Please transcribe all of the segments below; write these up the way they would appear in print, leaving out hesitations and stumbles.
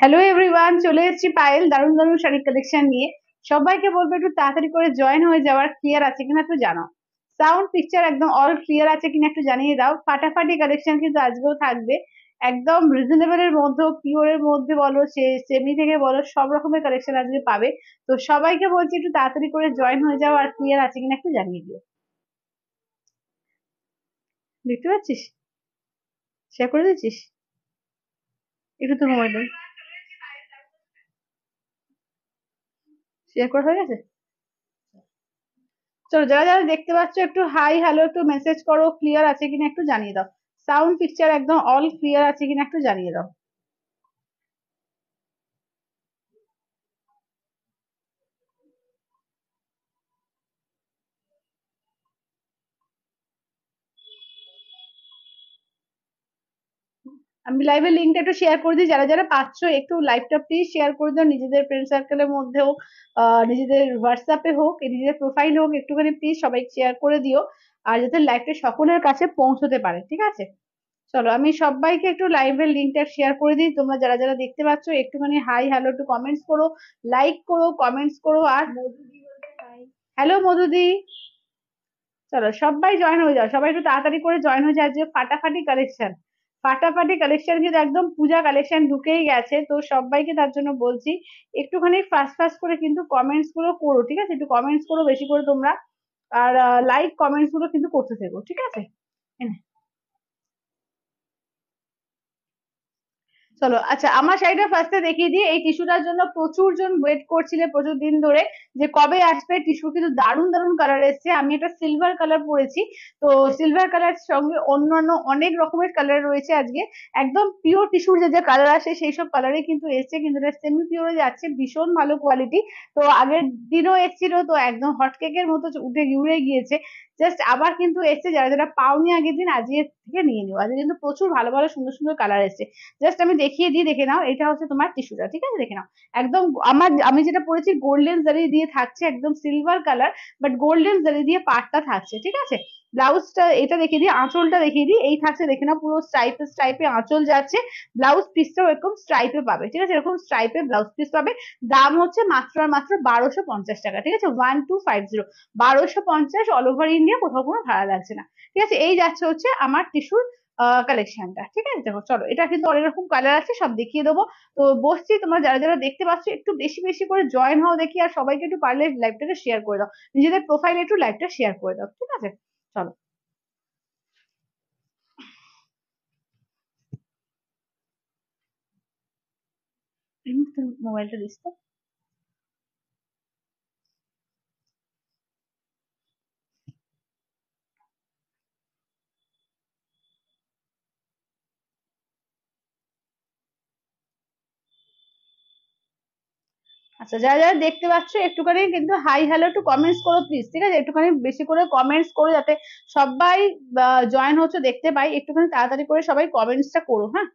Hello everyone, চলে এসেছি পায়েল দারুণ দারুণ শাড়ি কালেকশন নিয়ে। সবাইকে বলবো একটু তাড়াতাড়ি করে জয়েন হয়ে যাওয়ার। ক্লিয়ার আছে কিনা একটু জানাও। সাউন্ড পিকচার একদম অল ক্লিয়ার আছে কিনা একটু জানিয়ে দাও। ফাটাফাটি কালেকশন কিন্তু আজকেও থাকবে। একদম রিজনেবল এর মধ্যে, পিওর এর মধ্যে বলো, সে সেমি থেকে বলো, সব রকমের কালেকশন আজকে পাবে। তো সবাইকে বলছি একটু তাড়াতাড়ি করে জয়েন হয়ে যাও, আর ক্লিয়ার আছে কিনা একটু জানিয়ে দিও। দেখতে পাচ্ছিস? শেয়ার করে দিচ্ছিস? একটু তো মোবাইল শেয়ার করা হয়ে গেছে। চলো, যারা যারা দেখতে পাচ্ছ একটু হাই হ্যালো একটু মেসেজ করো, ক্লিয়ার আছে কিনা একটু জানিয়ে দাও। সাউন্ড পিকচার একদম অল ক্লিয়ার আছে কিনা একটু জানিয়ে দাও। আমি লাইভের লিঙ্কটা একটু শেয়ার করে দিই, যারা যারা পাচ্ছ একটু লাইভটা প্লিজ শেয়ার করে দাও, নিজেদের ফ্রেন্ড সার্কেলের মধ্যেও, নিজেদের হোয়াটসঅ্যাপে হোক, নিজেদের প্রোফাইল হোক, একটুখানি প্লিজ সবাই শেয়ার করে দিও। আর যাতে লাইভটা সকলের কাছে পৌঁছতে পারে, ঠিক আছে? চলো, আমি সবাইকে একটু লাইভের লিঙ্কটা শেয়ার করে দিই। তোমরা যারা যারা দেখতে পাচ্ছ একটুখানি হাই হ্যালো একটু কমেন্টস করো, লাইক করো, কমেন্টস করো। আর হ্যালো মধুদি। চলো সবাই জয়েন হয়ে যাও, সবাই একটু তাড়াতাড়ি করে জয়েন হয়ে যায়। যে ফাটাফাটি কালেকশন, ফাটাফাটি কালেকশন কিন্তু একদম পূজা কালেকশন ঢুকেই গেছে, তো সবাইকে তার জন্য বলছি একটুখানি ফাস্ট ফাস্ট করে কিন্তু কমেন্টস গুলো করো, ঠিক আছে? একটু কমেন্টস করো বেশি করে তোমরা। আর লাইক কমেন্টস গুলো কিন্তু করতে থেকো, ঠিক আছে? চলো, আচ্ছা, আমার শাড়িটা ফার্স্টে দেখিয়ে দিই। এই টিস্যুটার জন্য প্রচুর জন ওয়েট করছিলে প্রচুর দিন ধরে, যে কবে আসবে টিস্যু। কিন্তু দারুণ দারুণ কালার এসছে। আমি একটা সিলভার কালার পরেছি, তো সিলভার কালার সঙ্গে অন্যান্য অনেক রকমের কালার রয়েছে আজকে। একদম পিওর টিস্যুর যে যে কালার আসে সেই সব কালারে কিন্তু এসছে, কিন্তু এটা সেমি পিওরে যাচ্ছে, ভীষণ ভালো কোয়ালিটি। তো আগের দিনও এসেছিল, তো একদম হট কেকের মতো উঠে উড়ে গিয়েছে। জাস্ট আবার কিন্তু এসছে, যারা যারা পাওনি আগের দিন আজকে থেকে নিয়ে নিও। আজকে কিন্তু প্রচুর ভালো ভালো সুন্দর সুন্দর কালার এসছে। জাস্ট আমি দেখিয়ে দিই, দেখে নাও। এটা হচ্ছে তোমার টিস্যুটা, ঠিক আছে? দেখে নাও। একদম আমি যেটা পরেছি গোল্ডেন জারি দিয়ে থাকছে, একদম সিলভার কালার, বাট গোল্ডেন জারি দিয়ে পাটটা থাকছে, ঠিক আছে? ব্লাউজটা এটা দেখিয়ে দিই, আঁচলটা দেখিয়ে দিই। এই থাকছে, দেখে নাও, পুরো স্ট্রাইপে স্ট্রাইপে আঁচল যাচ্ছে। ব্লাউজ পিসটাও এরকম স্ট্রাইপে পাবে, ঠিক আছে? এরকম স্ট্রাইপে ব্লাউজ পিস পাবে। দাম হচ্ছে মাত্র আর মাত্র 1250 টাকা, ঠিক আছে? 1250, 1250 অল ওভার ইন্ডিয়া, কোথাও কোনো ভাড়া লাগছে না, ঠিক আছে? এই যাচ্ছে হচ্ছে আমার টিস্যুর কালেকশনটা, ঠিক আছে? দেখো, চলো, এটা কিন্তু অনেক রকম কালার আছে, সব দেখিয়ে দেবো। তো বসছি, তোমরা যারা যারা দেখতে পাচ্ছ একটু বেশি বেশি করে জয়েন হও দেখি। আর সবাইকে একটু পারলে লাইভটাকে শেয়ার করে দাও, নিজেদের প্রোফাইলে একটু লাইভটা শেয়ার করে দাও, ঠিক আছে? চলো, মোবাইলটা দিস তো। আচ্ছা, যারা যারা দেখতে পাচ্ছ একটুখানি কিন্তু হাই হ্যালো একটু কমেন্টস করো প্লিজ, ঠিক আছে? একটুখানি বেশি করে কমেন্টস করো, যাতে সবাই জয়েন হচ্ছে দেখতে পাই। একটুখানি তাড়াতাড়ি করে সবাই কমেন্টসটা করো, হ্যাঁ?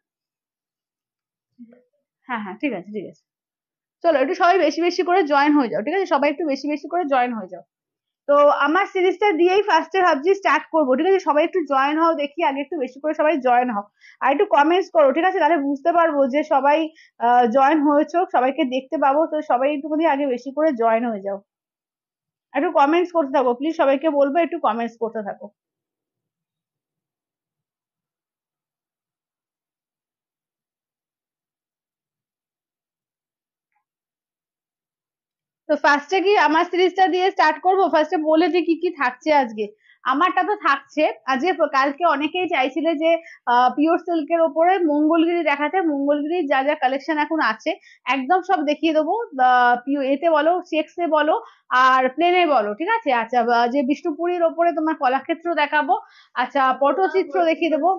হ্যাঁ হ্যাঁ, ঠিক আছে ঠিক আছে। চলো, একটু সবাই বেশি বেশি করে জয়েন হয়ে যাও, ঠিক আছে? সবাই একটু বেশি বেশি করে জয়েন হয়ে যাও। তো আমার সিরিজটা দিয়েই ফার্স্টে ভাবছি স্টার্ট করবো, ঠিক আছে? সবাই একটু জয়েন হও দেখি, আগে একটু বেশি করে সবাই জয়েন হও। আর একটু কমেন্টস করো, ঠিক আছে? তাহলে বুঝতে পারবো যে সবাই জয়েন হয়েছো, সবাইকে দেখতে পাবো। তো সবাই একটুখানি আগে বেশি করে জয়েন হয়ে যাও। একটু কমেন্টস করতে থাকো প্লিজ, সবাইকে বলবো একটু কমেন্টস করতে থাকো। তো ফার্স্টে কি আমার সিরিজটা দিয়ে স্টার্ট করবো? ফার্স্টে বলে দিই কি কি থাকছে আজকে। আমারটা তো থাকছে আজকে। কালকে অনেকেই চাইছিলে যে পিওর সিল্কের ওপরে মঙ্গলগিরি দেখাতে। মঙ্গলগিরির যা যা কালেকশন এখন আছে একদম সব দেখিয়ে দেবো। এতে বলো, চেক্সে বলো, আর প্লেনে বলো, ঠিক আছে? আচ্ছা, যে বিষ্ণুপুরীর ওপরে তোমার কলাক্ষেত্র দেখাবো। আচ্ছা, পটচিত্র দেখিয়ে দেবো।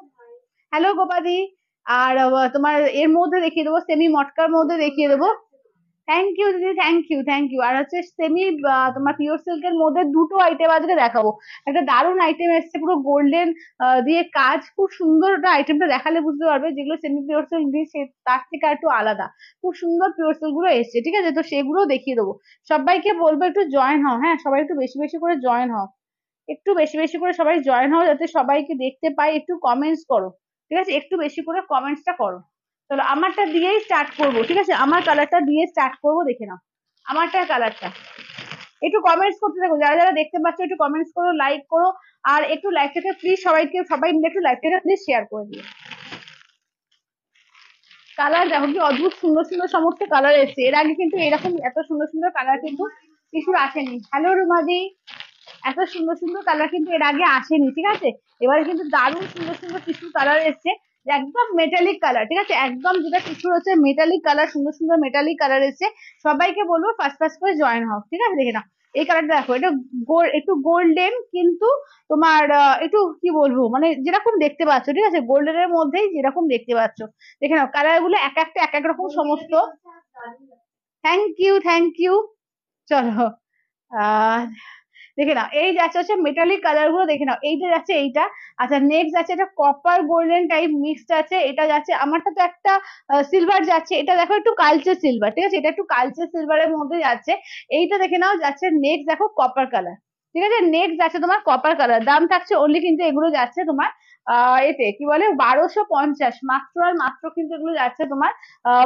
হ্যালো গোপাদি। আর তোমার এর মধ্যে দেখিয়ে দেবো, সেমি মটকার মধ্যে দেখিয়ে দেবো। থ্যাংক ইউ দিদি, থ্যাংক ইউ থ্যাংক ইউ। আর হচ্ছে সেমি তোমার পিওর সিল্কের মধ্যে দুটো আইটেম আজকে দেখাবো। একটা দারুণ আইটেম এসছে, পুরো গোল্ডেন দিয়ে কাজ, খুব সুন্দর। একটা আইটেমটা দেখালে বুঝতে পারবে, যেগুলো সেমি পিওর সিল্ক দিয়ে তার থেকে একটু আলাদা। খুব সুন্দর পিওর সিল্ক গুলো এসছে, ঠিক আছে? তো সেগুলো দেখিয়ে দেবো। সবাইকে বলবো একটু জয়েন হও, হ্যাঁ? সবাই একটু বেশি বেশি করে জয়েন হও। একটু বেশি বেশি করে সবাই জয়েন হও, যাতে সবাইকে দেখতে পাই। একটু কমেন্টস করো, ঠিক আছে? একটু বেশি করে কমেন্টসটা করো। চলো আমারটা দিয়েই স্টার্ট করবো, ঠিক আছে? আমার কালারটা দিয়ে স্টার্ট করবো, দেখে নাও আমারটার কালারটা। একটু কমেন্টস করতে থাকো, যারা যারা দেখতে পাচ্ছ একটু কমেন্টস করো, লাইক করো, আর একটু লাইভটাকে প্লিজ সবাই মিলে একটু লাইভটাকে প্লিজ শেয়ার করে দিও। কালার দেখো কি অদ্ভুত সুন্দর সুন্দর সমস্ত কালার এসছে, এর আগে কিন্তু এরকম এত সুন্দর সুন্দর কালার কিন্তু টিস্যুর আসেনি। হ্যালো রুমাদি, এত সুন্দর সুন্দর কালার কিন্তু এর আগে আসেনি, ঠিক আছে? এবারে কিন্তু দারুণ সুন্দর সুন্দর টিস্যু কালার এসছে, একদম মেটালিক কালার, ঠিক আছে? একদম যেটা টিস্যুর হচ্ছে মেটালিক কালার, সুন্দর সুন্দর মেটালিক কালার এসছে। সবাইকে বলবো ফার্স্ট ফার্স্ট করে জয়েন হও, ঠিক আছে? দেখে নাও এই কালারটা দেখো, এটা একটু গোল্ডেন কিন্তু তোমার একটু কি বলবো মানে যেরকম দেখতে পাচ্ছ, ঠিক আছে? গোল্ডেনের মধ্যেই যেরকম দেখতে পাচ্ছ, দেখে নাও কালার গুলো এক একটা এক এক রকম সমস্ত। Thank you, thank you. চলো আহ দেখে নাও এই যাচ্ছে হচ্ছে মেটালিক কালার গুলো, দেখে নাও এইটা যাচ্ছে এইটা। আচ্ছা নেক্সট যাচ্ছে এটা কপার গোল্ডেন টাইপ মিক্সড আছে, এটা যাচ্ছে আমারটা তো একটা সিলভার যাচ্ছে, এটা দেখো একটু কালচে সিলভার, ঠিক আছে? এটা একটু কালচে সিলভারের মধ্যে যাচ্ছে। এইটা দেখে নাও যাচ্ছে নেক্সট দেখো কপার কালার, ঠিক আছে? নেক্সট যাচ্ছে তোমার কপার কালার, দাম থাকছে অনলি কিন্তু এগুলো যাচ্ছে তোমার এতে কি বলে 1250, মাত্র আর মাত্র কিন্তু এগুলো যাচ্ছে তোমার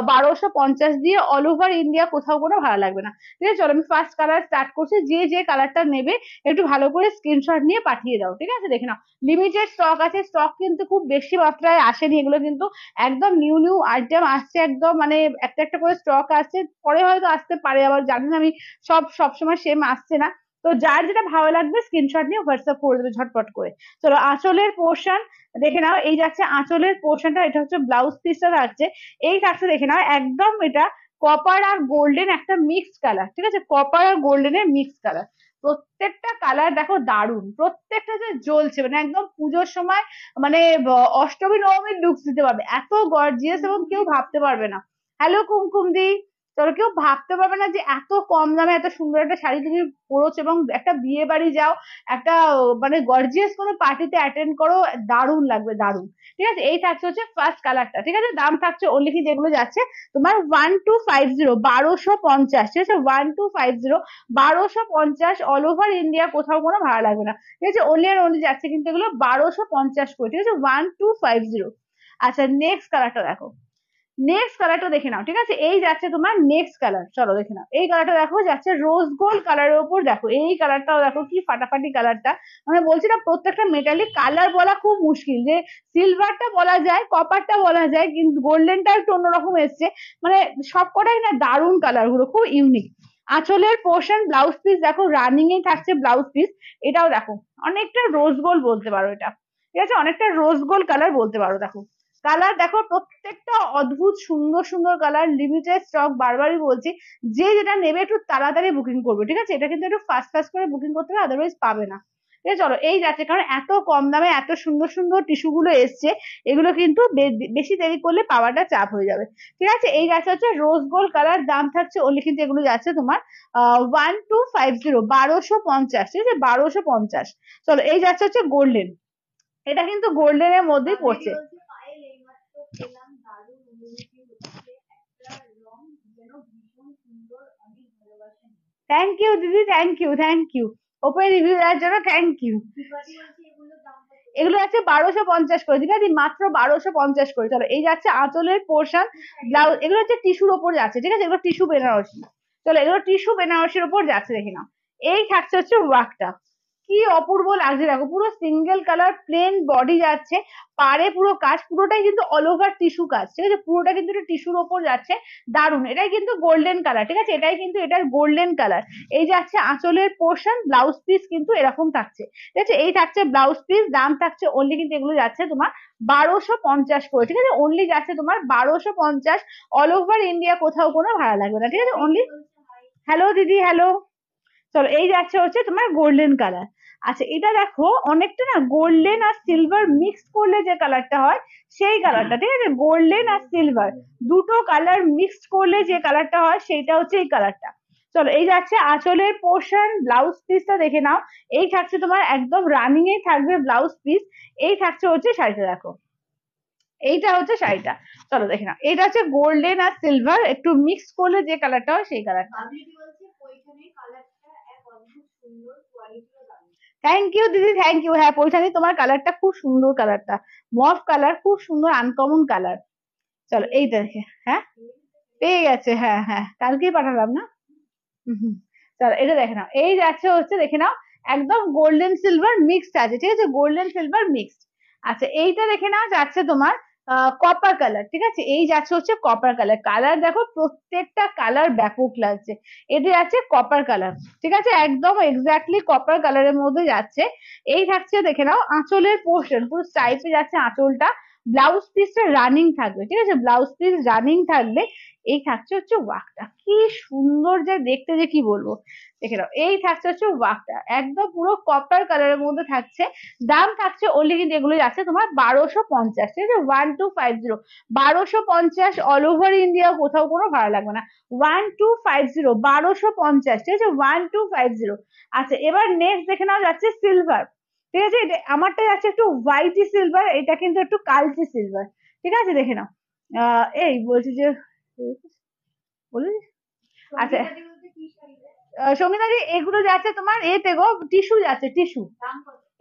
1250 দিয়ে। অল ওভার ইন্ডিয়া কোথাও কোনো ভালো লাগবে না, ঠিক আছে? চলো আমি ফার্স্ট কালার স্টার্ট করছি, যে যে কালারটা নেবে একটু ভালো করে স্ক্রিনশট নিয়ে পাঠিয়ে দাও, ঠিক আছে? দেখে নাও লিমিটেড স্টক আছে, স্টক কিন্তু খুব বেশি মাত্রায় আসেনি, এগুলো কিন্তু একদম নিউ নিউ আইটেম আসছে, একদম মানে একটা একটা করে স্টক আসছে, পরে হয়তো আসতে পারে, আবার জানি না আমি সব সময় সেম আসছে না। তো যার যেটা ভালো লাগবে স্ক্রিনশট নিয়ে হোয়াটসঅ্যাপ করে দেবে ঝটপট করে। চলো আঁচলের পোর্শন দেখে নাও, এই যাচ্ছে আঁচলের পোর্শনটা, এটা হচ্ছে ব্লাউজ পিসটা থাকছে, এই থাকছে দেখে নাও একদম এটা কপার আর গোল্ডেন একটা মিক্সড কালার, ঠিক আছে? কপার আর গোল্ডেনের মিক্সড কালার, প্রত্যেকটা কালার দেখো দারুণ, প্রত্যেকটা যে জ্বলছে মানে একদম পুজোর সময় মানে অষ্টমী নবমীর লুকস দিতে পারবে, এত গর্জিয়াস এবং কেউ ভাবতে পারবে না। হ্যালো কুমকুম দি, চলো কেউ ভাবতে পারবে না যে এত কম দামে এত সুন্দর একটা শাড়ি তুমি পরোছো এবং একটা বিয়ে বাড়ি যাও, একটা মানে গর্জিয়াস কোনো পার্টিতে অ্যাটেন্ড করো, দারুণ লাগবে দারুণ। ঠিক আছে এই থাকছে হচ্ছে ফার্স্ট কালারটা, ঠিক আছে? দাম থাকছে অনলি কি যেগুলো যাচ্ছে তোমার 1250, 1250, ঠিক আছে? 1250, 1250 অল ওভার ইন্ডিয়া কোথাও কোনো ভাড়া লাগবে না, ঠিক আছে? অনলি আর অনলি যাচ্ছে কিন্তু এগুলো 1250 করে, ঠিক আছে? 1250। আচ্ছা নেক্সট কালারটা দেখো, নেক্সট কালারটা দেখে নাও, ঠিক আছে? এই যাচ্ছে তোমার নেক্সট কালার, চলো দেখে নাও এই কালারটা দেখো, যাচ্ছে রোজ গোল্ড কালারের উপর, দেখো এই কালারটাও দেখো কি ফাটাফাটি কালারটা, মানে বলছি না প্রত্যেকটা মেটালিক কালার বলা খুব মুশকিল, যে সিলভারটা বলা যায়, কপারটা বলা যায়, কিন্তু গোল্ডেনটা একটু অন্যরকম এসছে, মানে সবকটাই না দারুণ কালার গুলো, খুব ইউনিক। আঁচলের পোর্শন ব্লাউজ পিস দেখো রানিং এ থাকছে ব্লাউজ পিস, এটাও দেখো অনেকটা রোজ গোল্ড বলতে পারো এটা, ঠিক আছে? অনেকটা রোজ গোল্ড কালার বলতে পারো, দেখো কালার দেখো প্রত্যেকটা অদ্ভুত সুন্দর সুন্দর কালার, লিমিটেড স্টক, বারবারই বলছি যে যেটা নেবে একটু তাড়াতাড়ি বুকিং করবে, ঠিক আছে? এটা কিন্তু একটু ফাস্ট ফাস্ট করে বুকিং করতে হবে, আদারওয়াইজ পাবে না, ঠিক আছে? চলো এই যাচ্ছে, কারণ এত কম দামে এত সুন্দর সুন্দর টিস্যু গুলো এসছে, এগুলো কিন্তু বেশি দেরি করলে পাওয়াটা চাপ হয়ে যাবে, ঠিক আছে? এই যাচ্ছে হচ্ছে রোজ গোল্ড কালার, দাম থাকছে অনলি কিন্তু এগুলো যাচ্ছে তোমার 1250, 1250, ঠিক আছে? 1250। চলো এই যাচ্ছে হচ্ছে গোল্ডেন, এটা কিন্তু গোল্ডেনের মধ্যেই পড়ছে। থ্যাংক ইউ দিদি, thank you, thank you open review দেওয়ার জন্য, থ্যাংক ইউ। এগুলো আছে 1250 করে, ঠিক আছে? মাত্র 1250 করে। চলো এই যাচ্ছে আঁচলের পোর্শন, ব্লাউজ, এগুলো হচ্ছে টিস্যুর ওপর যাচ্ছে, ঠিক আছে? এগুলো টিস্যু বেনারসি, চলো এগুলো টিস্যু বেনারসির ওপর যাচ্ছে, দেখে নাও এই থাকছে হচ্ছে ওয়ার্কটা, কি অপূর্ব লাগছে দেখো, পুরো সিঙ্গেল কালার প্লেন বডি যাচ্ছে, পারে পুরো কাজ, পুরোটাই কিন্তু অল ওভার টিস্যু কাজ, ঠিক আছে? পুরোটা কিন্তু টিস্যুর ওপর যাচ্ছে, দারুন। এটাই কিন্তু গোল্ডেন কালার, ঠিক আছে? এটাই কিন্তু এটার গোল্ডেন কালার। এই যাচ্ছে আঁচলের পোর্শন, ব্লাউজ পিস কিন্তু এরকম থাকছে, ঠিক আছে? এই থাকছে ব্লাউজ পিস, দাম থাকছে অনলি কিন্তু এগুলো যাচ্ছে তোমার 1250 করে, ঠিক আছে? অনলি যাচ্ছে তোমার 1250, অল ওভার ইন্ডিয়া কোথাও কোনো ভাড়া লাগবে না, ঠিক আছে? অনলি। হ্যালো দিদি, হ্যালো। চলো এই যাচ্ছে হচ্ছে তোমার গোল্ডেন কালার। আচ্ছা এটা দেখো অনেকটা না গোল্ডেন আর সিলভার মিক্স করলে যে কালারটা হয় সেই কালারটা, ঠিক আছে? গোল্ডেন আর সিলভার দুটো কালার মিক্সড করলে যে কালারটা হয় সেইটা হচ্ছে এই কালারটা। চলো এই যাচ্ছে আঁচলের পোর্শন, ব্লাউজ পিসটা দেখে নাও, এই থাকছে তোমার একদম রানিং এ থাকবে ব্লাউজ পিস, এই থাকছে হচ্ছে শাড়িটা দেখো, এইটা হচ্ছে শাড়িটা। চলো দেখে নাও এটা হচ্ছে গোল্ডেন আর সিলভার একটু মিক্স করলে যে কালারটা হয় সেই কালারটা। থ্যাংক ইউ দিদি, থ্যাংক ইউ। হ্যাঁ পৈঠানি তোমার কালারটা খুব সুন্দর, কালারটা মফ কালার, খুব সুন্দর আনকমন কালার। চলো এইটা দেখে, হ্যাঁ পেয়ে গেছে, হ্যাঁ হ্যাঁ কালকেই পাঠালাম না। হুম। চলো এটা দেখে নাও, এই যাচ্ছে হচ্ছে দেখে নাও, একদম গোল্ডেন সিলভার মিক্সড আছে, ঠিক আছে, গোল্ডেন সিলভার মিক্সড। আচ্ছা এইটা দেখে নাও যাচ্ছে তোমার কপার কালার, ঠিক আছে, এই যাচ্ছে হচ্ছে কপার কালার, কালার দেখো প্রত্যেকটা কালার ব্যাপক লাগছে। এটা যাচ্ছে কপার কালার, ঠিক আছে, একদম এক্স্যাক্টলি কপার কালারের মধ্যে যাচ্ছে। এই থাকছে দেখে নাও আঁচলের পোর্শন, পুরো স্ট্রাইপে যাচ্ছে আঁচলটা। ব্লাউজ পিসটা রানিং থাকবে, ঠিক আছে, ব্লাউজ পিস রানিং থাকবে। এই থাকছে হচ্ছে ওয়ার্কটা, কি সুন্দর যে দেখতে, যে কি বলবো। দেখে নাও এই থাকছে হচ্ছে ওয়ার্কটা, একদম পুরো কপার কালারের মধ্যে থাকছে। দাম থাকছে ওনলি কিন্তু এগুলো যাচ্ছে তোমার 1250, ঠিক আছে, 1250, 1250 অল ওভার ইন্ডিয়া, কোথাও কোনো ভাড়া লাগবে না। 1250, 1250, ঠিক আছে, 1250। আচ্ছা এবার নেক্সট দেখে নাও যাচ্ছে সিলভার, ঠিক আছে, আমারটা যাচ্ছে একটু হোয়াইটি সিলভার, এটা কিন্তু একটু কালচে সিলভার, ঠিক আছে, দেখে নাও। এই বলছি যে বলি, আচ্ছা সঙ্গীতাদি এগুলো যাচ্ছে তোমার এতে গো, টিস্যু যাচ্ছে, টিস্যু,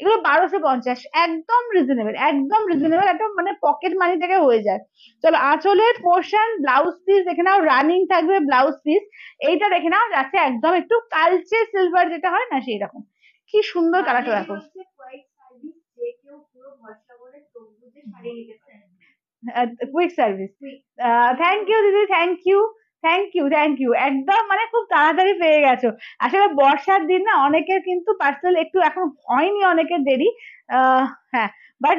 এগুলো 1250, একদম রিজনেবল, একদম রিজনেবল, একদম মানে পকেট মানি থেকে হয়ে যায়। চলো আঁচলের পোর্শন ব্লাউজ পিস দেখে নাও, রানিং থাকবে ব্লাউজ পিস। এইটা দেখে নাও যাচ্ছে একদম একটু কালচে সিলভার যেটা হয় না সেই রকম, কি সুন্দর কালারটা দেখো। কুইক সার্ভিস, থ্যাংক ইউ দিদি, thank you, thank you, thank you, একদম মানে খুব তাড়াতাড়ি পেয়ে গেছো। আসলে বর্ষার দিন না, অনেকের কিন্তু পার্সেল একটু এখন হয়নি, অনেকের দেরি। হ্যাঁ, বাট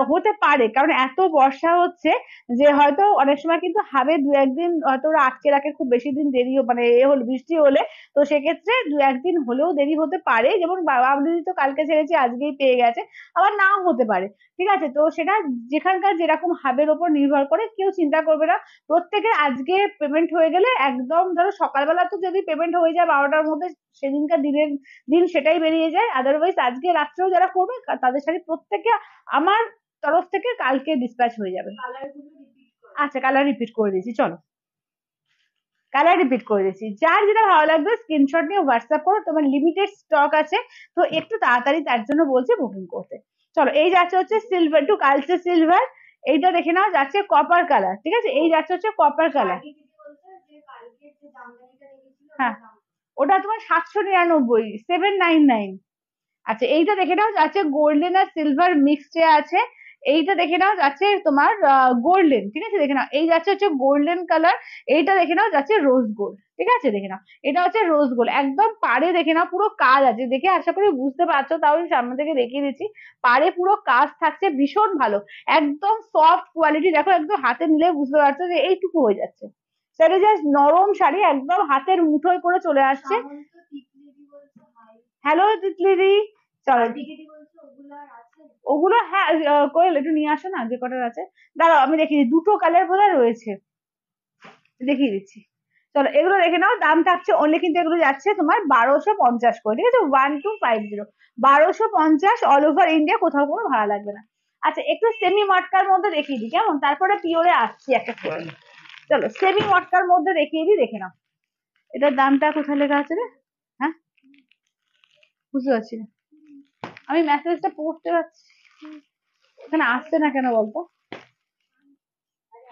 হতে পারে, কারণ এত বর্ষা হচ্ছে যে হয়তো অনেক সময় কিন্তু হবে দু একদিন হয়তো ওরা আটকে রাখে, খুব বেশি দিন দেরি মানে এ হলে বৃষ্টি হলে, তো সেক্ষেত্রে দু একদিন হলেও দেরি হতে পারে, যেমন বাবা দিদি তো কালকে ছেড়েছি আজকেই পেয়ে গেছে, আবার নাও হতে পারে, ঠিক আছে, তো সেটা যেখানকার যেরকম হাবের ওপর নির্ভর করে, কেউ চিন্তা করবে না। প্রত্যেকের আজকে পেমেন্ট হয়ে গেলে একদম ধরো সকালবেলা তো যদি পেমেন্ট হয়ে যায় 12টার মধ্যে, সেদিনকার দিনের দিন সেটাই বেরিয়ে যায়, আদারওয়াইজ আজকে রাত্রেও যারা করবে তাদের সাথে প্রত্যেকে আমার তরফ থেকে কালকে ডিসপ্যাচ হয়ে যাবে। আচ্ছা কালার রিপিট করে দিয়েছি, চলো কালার রিপিট করে দিয়েছি, যার যেটা ভালো লাগবে স্ক্রিনশট নিয়ে হোয়াটসঅ্যাপ করো, তোমার লিমিটেড স্টক আছে, তো একটু তাড়াতাড়ি তার জন্য বলছে বুকিং করতে। চলো এই যাচ্ছে হচ্ছে সিলভার টু কালচে সিলভার, এইটা দেখে নাও যাচ্ছে কপার কালার, ঠিক আছে, এই যাচ্ছে হচ্ছে কপার কালার। হ্যাঁ ওটা তোমার 799, 799। আচ্ছা এইটা দেখে নাও যাচ্ছে গোল্ডেন আর সিলভার মিক্সড আছে। এইটা দেখে নাও যাচ্ছে তোমার গোল্ডেন, ঠিক আছে, দেখে নাও এই যাচ্ছে হচ্ছে গোল্ডেন কালার। এইটা দেখে নাও যাচ্ছে রোজ গোল্ড, ঠিক আছে, দেখে নাও এটা হচ্ছে রোজ গোল্ড, একদম পাড়ে দেখে নাও পুরো কাজ আছে, দেখে আশা করি বুঝতে পারছো, তাও আমি সামনে থেকে দেখিয়ে দিচ্ছি। পাড়ে পুরো কাজ থাকছে, ভীষণ ভালো, একদম সফট কোয়ালিটি, দেখো একদম হাতে নিলে বুঝতে পারছো যে এইটুকু হয়ে যাচ্ছে। সেটা জাস্ট নরম শাড়ি, একদম হাতের মুঠোয় করে চলে আসছে। হ্যালো তিতলিদি, চলো ওগুলো হ্যাঁ কোয়েল একটু নিয়ে আসো না যে কটার আছে, দাঁড়াও আমি দেখিয়ে দিই, দুটো কালার বোধহয় রয়েছে, দেখিয়ে দিচ্ছি। চলো এগুলো দেখে নাও, দাম থাকছে অনলি কিন্তু এগুলো যাচ্ছে তোমার 1250 করে, ঠিক আছে, 1250, 1250 অল ওভার ইন্ডিয়া, কোথাও কোনো ভাড়া লাগবে না। আচ্ছা একটু সেমি মটকার মধ্যে দেখিয়ে দিই কেমন, তারপরে পিওরে আসছি একটা করে। চলো সেমি মটকার মধ্যে দেখিয়ে দিই, দেখে নাও, এটার দামটা কোথায় লেখা আছে রে, হ্যাঁ বুঝতে পারছি না, আমি মেসেজটা পড়তে পারছি, এখানে আসছে না কেন বলতো।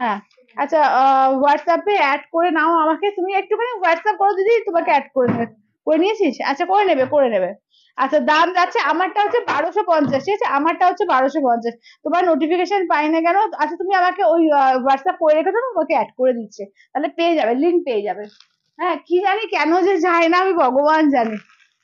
হ্যাঁ আচ্ছা হোয়াটসঅ্যাপে অ্যাড করে নাও আমাকে, তুমি একটুখানি হোয়াটসঅ্যাপ করো দিদি, তোমাকে অ্যাড করে নেবে, করে নিয়েছিস, আচ্ছা করে নেবে করে নেবে। আচ্ছা দাম যাচ্ছে, আমারটা হচ্ছে 1250, ঠিক আছে, আমারটা হচ্ছে 1250, তোমার নোটিফিকেশন পাই না কেন, আচ্ছা তুমি আমাকে ওই হোয়াটসঅ্যাপ করে রেখো, না তোমাকে অ্যাড করে দিচ্ছে, তাহলে পেয়ে যাবে, লিঙ্ক পেয়ে যাবে। হ্যাঁ কি জানি কেন যে যায় না, আমি ভগবান জানি।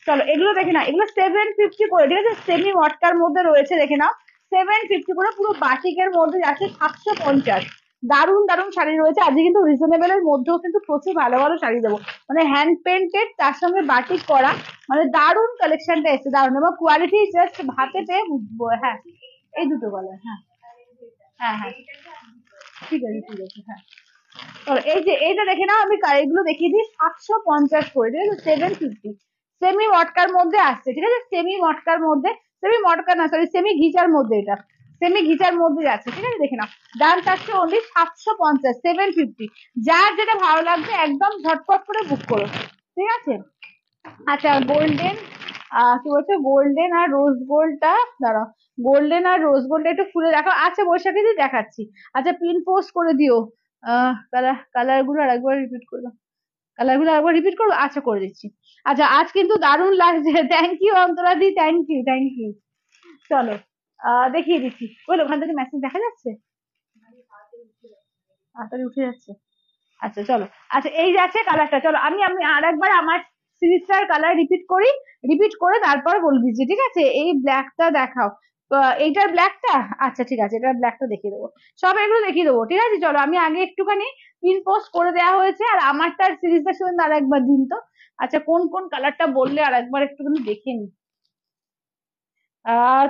চলো এগুলো দেখে না, এগুলো 750 করে, ঠিক আছে, সেমি মটকার মধ্যে রয়েছে, দেখে নাও 750 করে, পুরো বাটিকের মধ্যে যাচ্ছে 750। দারুণ দারুণ শাড়ি রয়েছে আজকে, কিন্তু রিজনেবল এর মধ্যেও কিন্তু প্রচুর ভালো ভালো শাড়ি দেবো, মানে হ্যান্ড পেন্টেড তার সঙ্গে বাটিক করা, মানে দারুণ কালেকশনটা এসছে, দারুণ, এবং কোয়ালিটি জাস্ট হাতে পেয়ে বুঝবো। হ্যাঁ এই দুটো কালার, হ্যাঁ হ্যাঁ হ্যাঁ ঠিক আছে ঠিক আছে, হ্যাঁ চলো এই যে এইটা দেখে নাও, আমি এগুলো দেখিয়ে দিই 750 করে, ঠিক আছে, 750, সেমি মটকার মধ্যে আসছে, ঠিক আছে, সেমি মটকার মধ্যে, সেমি মটকা না সরি সেমি ঘিচার মধ্যে, এটা সেমি ঘিচার মধ্যে যাচ্ছে, ঠিক আছে, দেখে নাও দাম থাকছে অনলি 750, 750, যার যেটা ভালো লাগবে একদম ঝটপট করে বুক করো, ঠিক আছে। আচ্ছা গোল্ডেন, কি বলছে গোল্ডেন আর রোজ গোল্ডটা, দাঁড়াও, গোল্ডেন আর রোজ গোল্ডটা একটু খুলে দেখো, আচ্ছা বৈশাখী দি দেখাচ্ছি, আচ্ছা পিন পোস্ট করে দিও, কালার গুলো আরেকবার রিপিট করবো, আচ্ছা করে দিচ্ছি। আচ্ছা আজ কিন্তু দারুণ লাগছে, থ্যাংক ইউ অন্তরা দি, থ্যাংক ইউ থ্যাংক ইউ। চলো দেখিয়ে দিচ্ছি, বলো ওখান থেকে মেসেজ দেখা যাচ্ছে, তাড়াতাড়ি উঠে যাচ্ছে। আচ্ছা চলো, আচ্ছা এই যাচ্ছে কালারটা, চলো আমি আমি আর একবার আমার সিরিজটার কালার রিপিট করি, রিপিট করে তারপর বলে দিচ্ছি, ঠিক আছে? এই ব্ল্যাকটা দেখাও, এইটার ব্ল্যাকটা, আচ্ছা ঠিক আছে, এটার ব্ল্যাকটা দেখিয়ে দেবো, সব এগুলো দেখিয়ে দেবো, ঠিক আছে? চলো আমি আগে একটুখানি পিন পোস্ট করে দেওয়া হয়েছে, আর আমারটার সিরিজটা শুনুন আর একবার দিন তো। আচ্ছা কোন কোন কালারটা বললে আর একবার একটুখানি দেখে নি।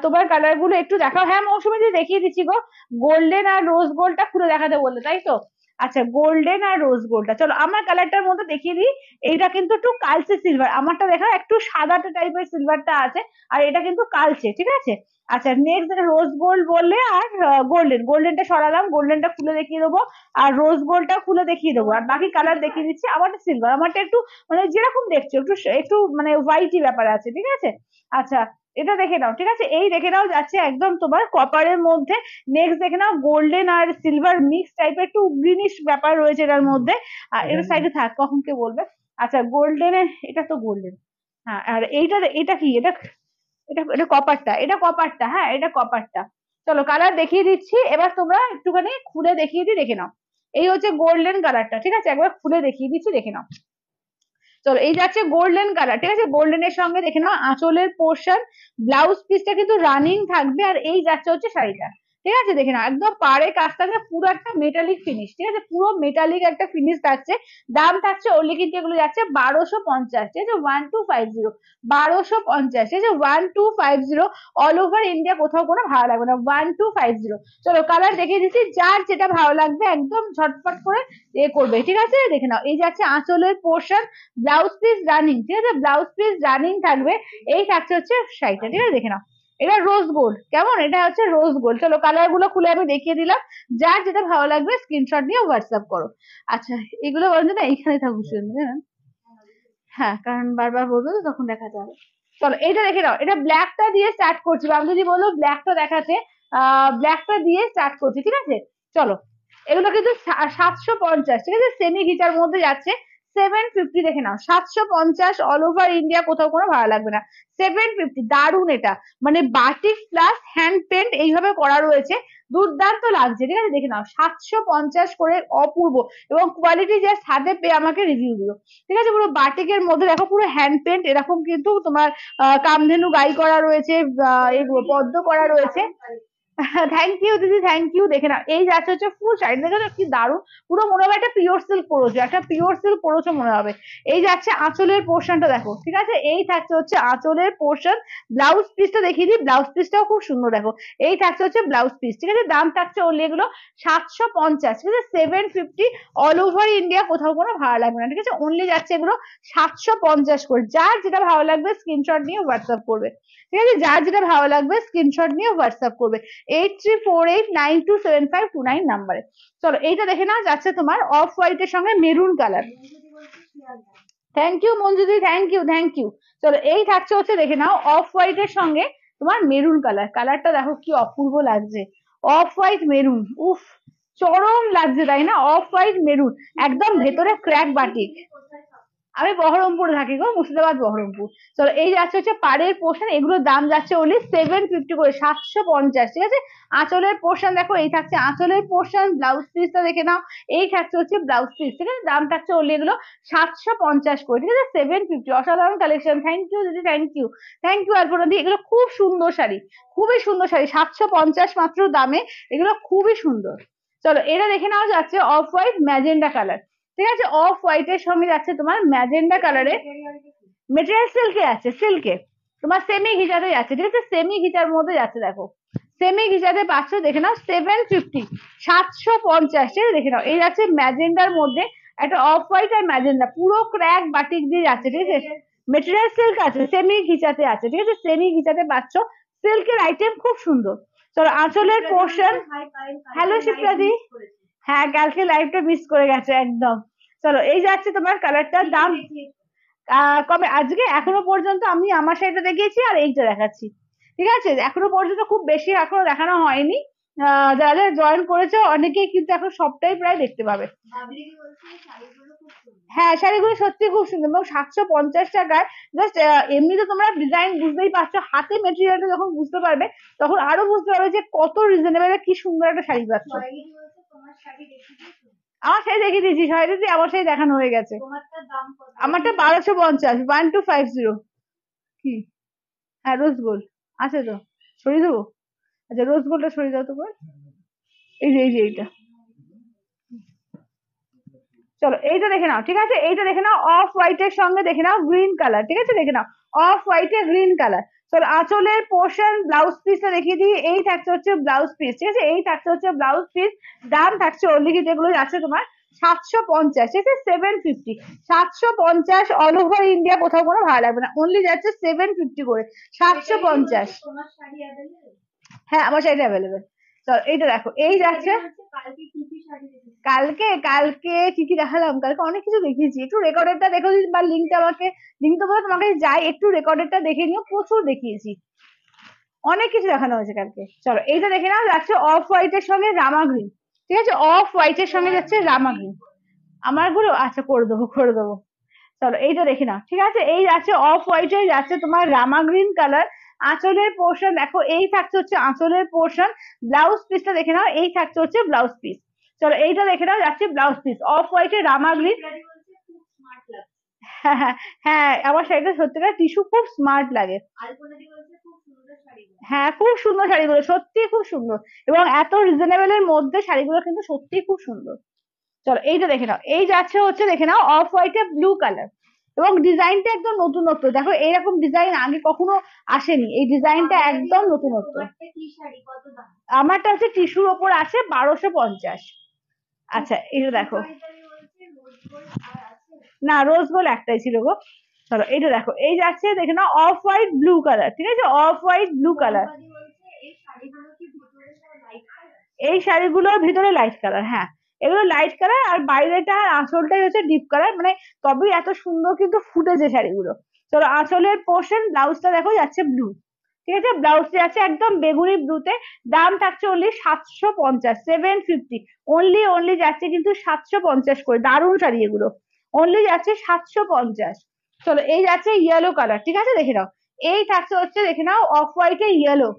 তোমার কালার গুলো একটু দেখাও। হ্যাঁ মৌসুমী দি দেখিয়ে দিচ্ছি গো, গোল্ডেন আর রোজ গোল্ডটা খুলে দেখাতে বললে, তাই তো? আচ্ছা গোল্ডেন আর রোজ গোল্ডটা, চলো আমার কালারটার মধ্যে দেখিয়ে দিই। এইটা কিন্তু একটু কালচে সিলভার, আমারটা দেখো একটু সাদাটে টাইপের সিলভারটা আছে, আর এটা কিন্তু কালচে, ঠিক আছে? আচ্ছা নেক্সট যেটা রোজ গোল্ড বললে, আর গোল্ডেন, গোল্ডেনটা সরালাম, গোল্ডেনটা খুলে দেখিয়ে দেবো, আর রোজ গোল্ডটা খুলে দেখিয়ে দেবো, আর বাকি কালার দেখিয়ে দিচ্ছি। আমারটা সিলভার, আমারটা একটু মানে যেরকম দেখছো একটু একটু মানে হোয়াইটই ব্যাপার আছে, ঠিক আছে? আচ্ছা এটা দেখে নাও, ঠিক আছে? এই দেখে নাও যাচ্ছে একদম তোমার কপারের মধ্যে। নেক্সট দেখে নাও গোল্ডেন আর সিলভার মিক্স টাইপের একটু গ্রিনিশ ব্যাপার রয়েছে এটার মধ্যে, আর এর সাইডে থাক কখন কে বলবে। আচ্ছা গোল্ডেনের, এটা তো গোল্ডেন, হ্যাঁ, আর এইটা এটা কি, এটা এটা এটা কপারটা, এটা কপারটা, হ্যাঁ এটা কপারটা। চলো কালার দেখিয়ে দিচ্ছি, এবার তোমরা একটুখানি খুলে দেখিয়ে দিই, দেখে নাও। এই হচ্ছে গোল্ডেন কালারটা, ঠিক আছে? একবার খুলে দেখিয়ে দিচ্ছি, দেখে নাও। চলো এই যাচ্ছে গোল্ডেন কালার, ঠিক আছে? গোল্ডেনের সঙ্গে দেখে নাও আঁচলের পোর্শন, ব্লাউজ পিসটা কিন্তু রানিং থাকবে, আর এই যাচ্ছে হচ্ছে শাড়িটা, ঠিক আছে? দেখে নাও একদম পাড়ে কাজ থাকবে, পুরো একটা মেটালিক ফিনিশ, ঠিক আছে? পুরো মেটালিক একটা ফিনিশ থাকছে। দাম থাকছে ওনলি কিন্তু এগুলো যাচ্ছে 1250, ঠিক আছে? 1250, 1250, ঠিক আছে? 1250, অল ওভার ইন্ডিয়া কোথাও কোনো ভাড়া লাগবে না, 1250। চলো কালার দেখিয়ে দিচ্ছি, যার যেটা ভালো লাগবে একদম ঝটপট করে এ করবে, ঠিক আছে? দেখে নাও এই যাচ্ছে আঁচলের পোর্শন, ব্লাউজ পিস রানিং, ঠিক আছে? ব্লাউজ পিস রানিং থাকবে, এই থাকছে হচ্ছে শাড়িটা, ঠিক আছে? দেখে নাও এটা রোজ গোল্ড, কেমন? এটা হচ্ছে রোজ গোল্ড। চলো কালার গুলো খুলে আমি দেখিয়ে দিলাম, যার যেটা ভালো লাগবে স্ক্রিনশট নিয়ে হোয়াটসঅ্যাপ করো। আচ্ছা এগুলো বলেন না এইখানে থাকুক শুনবে, হ্যাঁ কারণ বারবার বলবো তো তখন দেখাতে হবে। চলো এইটা দেখে নাও, এটা ব্ল্যাকটা দিয়ে স্টার্ট করছি, আমি যদি বলো ব্ল্যাকটা দেখাতে, ব্ল্যাকটা দিয়ে স্টার্ট করছি, ঠিক আছে? চলো এগুলো কিন্তু 750, ঠিক আছে? সেমি ঘিচার মধ্যে যাচ্ছে, 750, দেখে নাও 750, অল ওভার ইন্ডিয়া কোথাও কোনো ভাড়া লাগবে না, 750। দারুন এটা, মানে বাটিক প্লাস হ্যান্ড পেন্ট এইভাবে করা রয়েছে, দুর্দান্ত লাগছে, ঠিক আছে? দেখে নাও 750 করে, অপূর্ব, এবং কোয়ালিটি জাস্ট হাতে পেয়ে আমাকে রিভিউ দিও, ঠিক আছে? পুরো বাটিকের মধ্যে দেখো পুরো হ্যান্ড পেন্ট, এরকম কিন্তু তোমার কামধেনু গাই করা রয়েছে, পদ্ম করা রয়েছে। থ্যাংক ইউ দিদি, থ্যাংক ইউ। দেখে না এই যাচ্ছে হচ্ছে ফুল শাড়ি, দেখো তো কি দারুণ, পুরো মনে হবে একটা পিওর সিল্ক পরেছো, একটা পিওর সিল্ক পরেছো মনে হবে। এই যাচ্ছে আঁচলের পোর্শনটা দেখো, ঠিক আছে? এই থাকছে হচ্ছে আঁচলের পোর্শন, ব্লাউজ পিসটা দেখিয়ে দিই, ব্লাউজ পিসটাও খুব সুন্দর দেখো, এই থাকছে হচ্ছে ব্লাউজ পিস, ঠিক আছে? দাম থাকছে ওনলি এগুলো 750, ঠিক আছে? 750, অল ওভার ইন্ডিয়া কোথাও কোনো ভাড়া লাগবে না, ঠিক আছে? অনলি যাচ্ছে এগুলো 750 করে, যার যেটা ভালো লাগবে স্ক্রিনশট নিয়ে হোয়াটসঅ্যাপ করবে, ঠিক আছে? যার যেটা ভালো লাগবে স্ক্রিনশট নিয়ে হোয়াটসঅ্যাপ করবে 8348927529 নাম্বারে। চলো এইটা দেখে নাও, যাচ্ছে তোমার অফ হোয়াইটের সঙ্গে মেরুন কালার। থ্যাংক ইউ মঞ্জুদি, থ্যাংক ইউ থ্যাংক ইউ। চলো এই থাকছে হচ্ছে দেখে নাও অফ হোয়াইটের সঙ্গে তোমার মেরুন কালার, কালারটা দেখো কি অপূর্ব লাগছে, অফ হোয়াইট মেরুন, উফ চরম লাগছে তাই না? অফ হোয়াইট মেরুন, একদম ভেতরে ক্র্যাক বাটিক। আমি বহরমপুরে থাকি গো, মুর্শিদাবাদ বহরমপুর। চলো এই যাচ্ছে হচ্ছে পাড়ের পোর্শন, এগুলোর দাম যাচ্ছে ওনলি 750 করে, 750, ঠিক আছে? আঁচলের পোর্শন দেখো, এই থাকছে আঁচলের পোর্শন, ব্লাউজ পিসটা দেখে নাও, এই থাকছে হচ্ছে ব্লাউজ পিস, ঠিক আছে? দাম থাকছে ওনলি এগুলো 750 করে, ঠিক আছে? 750, অসাধারণ কালেকশন, থ্যাংক ইউ দিদি, থ্যাংক ইউ, থ্যাংক ইউ আলপনা দি, এগুলো খুব সুন্দর শাড়ি, খুবই সুন্দর শাড়ি, 750 মাত্র দামে, এগুলো খুবই সুন্দর। চলো এটা দেখে নাও, যাচ্ছে অফ হোয়াইট ম্যাজেন্ডা কালার, ঠিক আছে? অফ হোয়াইট এর সঙ্গে যাচ্ছে তোমার ম্যাজেন্ডা কালারে, মেটেরিয়াল সিল্কে আছে, সিল্কে তোমার সেমি ঘিচাতে যাচ্ছে, ঠিক আছে? সেমি ঘিচার মধ্যে যাচ্ছে দেখো, সেমি ঘিচাতে পাচ্ছ, দেখে নাও 750, 750, ঠিক আছে? দেখে নাও এই যাচ্ছে ম্যাজেন্ডার মধ্যে একটা অফ হোয়াইট আর ম্যাজেন্ডা, পুরো ক্র্যাক বাটিক দিয়ে যাচ্ছে, ঠিক আছে? মেটেরিয়াল সিল্ক আছে, সেমি ঘিচাতে আছে, ঠিক আছে? সেমি ঘিচাতে পাচ্ছ, সিল্কের আইটেম খুব সুন্দর। চলো আঁচলের পোর্শন, হ্যালো শিপ্রাদি, হ্যাঁ কালকে লাইভটা মিস করে গেছে একদম। চলো এই যাচ্ছে তোমার কালারটার দাম, কবে আজকে এখনো পর্যন্ত আমি আমার শাড়িটা দেখিয়েছি আর এইটা দেখাচ্ছি, ঠিক আছে? এখনো পর্যন্ত খুব বেশি এখনো দেখানো হয়নি, যারা যারা জয়েন করেছো অনেকেই কিন্তু এখন সবটাই প্রায় দেখতে পাবে। হ্যাঁ, শাড়িগুলো সত্যি খুব সুন্দর এবং 750 টাকায় জাস্ট এমনিতে তোমরা ডিজাইন বুঝতেই পারছো, হাতে মেটেরিয়ালটা যখন বুঝতে পারবে তখন আরো বুঝতে পারবে যে কত রিজনেবল, কি সুন্দর একটা শাড়ি পাচ্ছ। আমার শাড়ি দেখিয়ে দিয়েছি, শাড়ি দিদি আমার শাড়ি দেখানো হয়ে গেছে। আমারটা 1250, 1250। কি? হ্যাঁ, রোজ গোল্ড আছে তো, সরিয়ে দেবো? আচ্ছা, রোজ গোল্ডটা সরিয়ে দাও তো করে। এই যে এইটা, চলো এইটা দেখে নাও, ঠিক আছে? এইটা দেখে নাও, অফ হোয়াইট এর সঙ্গে দেখে নাও গ্রিন কালার, ঠিক আছে? দেখে নাও অফ হোয়াইট এর গ্রিন কালার। চলো আঁচলের পোর্শন ব্লাউজ পিসটা দেখিয়ে দিই। এই থাকছে হচ্ছে ব্লাউজ পিস, ঠিক আছে? এই থাকছে হচ্ছে ব্লাউজ পিস। দাম থাকছে অনলি কি যেগুলো যাচ্ছে তোমার 750, ঠিক আছে? 750, 750 অল ওভার ইন্ডিয়া, কোথাও কোনো ভাড়া লাগবে না, অনলি যাচ্ছে 750 করে, 750। হ্যাঁ, আমার শাড়িটা অ্যাভেলেবেল। চলো এইটা দেখো, এই যাচ্ছে। কালকে কালকে কি কি দেখালাম? কালকে অনেক কিছু দেখিয়েছি, একটু রেকর্ডেরটা দেখো বা লিঙ্কটা আমাকে, লিঙ্ক তো বলে তোমাকে যাই, একটু রেকর্ডেরটা দেখে নিও, প্রচুর দেখিয়েছি, অনেক কিছু দেখানো হয়েছে কালকে। চলো এইটা দেখে নাও, যাচ্ছে অফ হোয়াইট এর সঙ্গে রামা গ্রিন, ঠিক আছে? অফ হোয়াইট এর সঙ্গে যাচ্ছে রামা গ্রিন। আমার গুলো আচ্ছা, করে দেবো করে দেবো। চলো এইটা দেখে নাও, ঠিক আছে? এই যাচ্ছে অফ হোয়াইট এর, যাচ্ছে তোমার রামা গ্রিন কালার। আঁচলের পোর্শন দেখো, এই থাকছে হচ্ছে আঁচলের পোর্শন। ব্লাউজ পিসটা দেখে নাও, এই থাকছে হচ্ছে ব্লাউজ পিস। চলো এইটা দেখে নাও, যাচ্ছে ব্লাউজ পিস অফ হোয়াইট এর রামা গ্রিন। হ্যাঁ হ্যাঁ হ্যাঁ, আমার শাড়িটা সত্যিকার টিস্যু খুব স্মার্ট লাগে। হ্যাঁ, খুব সুন্দর শাড়িগুলো, সত্যি খুব সুন্দর, এবং এত রিজনেবল এর মধ্যে শাড়িগুলো কিন্তু সত্যি খুব সুন্দর। চলো এইটা দেখে নাও, এই যাচ্ছে হচ্ছে দেখে নাও অফ হোয়াইট এ ব্লু কালার, এবং ডিজাইনটা একদম নতুনত্ব, দেখো এইরকম ডিজাইন আগে কখনো আসেনি, এই ডিজাইনটা একদম নতুনত্ব। আমারটা হচ্ছে টিস্যুর ওপর আছে 1250। আচ্ছা এটা দেখো, না রোজ গোল্ড একটাই ছিল গো। চলো এইটা দেখো, এই যাচ্ছে দেখে নাও অফ হোয়াইট ব্লু কালার, ঠিক আছে? Off white blue colour. এই শাড়িগুলোর ভিতরে লাইট কালার, হ্যাঁ এগুলো লাইট কালার, আর বাইরেটা আর আঁচলটাই হচ্ছে ডিপ কালার, মানে তবেই এত সুন্দর কিন্তু ফুটেছে শাড়িগুলো। চলো আঁচলের পোর্শন, ব্লাউজটা দেখো যাচ্ছে ব্লু, ঠিক আছে? ব্লাউজটা যাচ্ছে একদম বেগুনি ব্লুতে। দাম থাকছে অনলি 750, 750, অনলি অনলি যাচ্ছে কিন্তু 750 করে। দারুণ শাড়ি এগুলো, অনলি যাচ্ছে 750। চলো এই যাচ্ছে ইয়েলো কালার, ঠিক আছে? দেখে নাও, এই থাকছে হচ্ছে দেখে নাও অফ হোয়াইট এর ইয়েলো,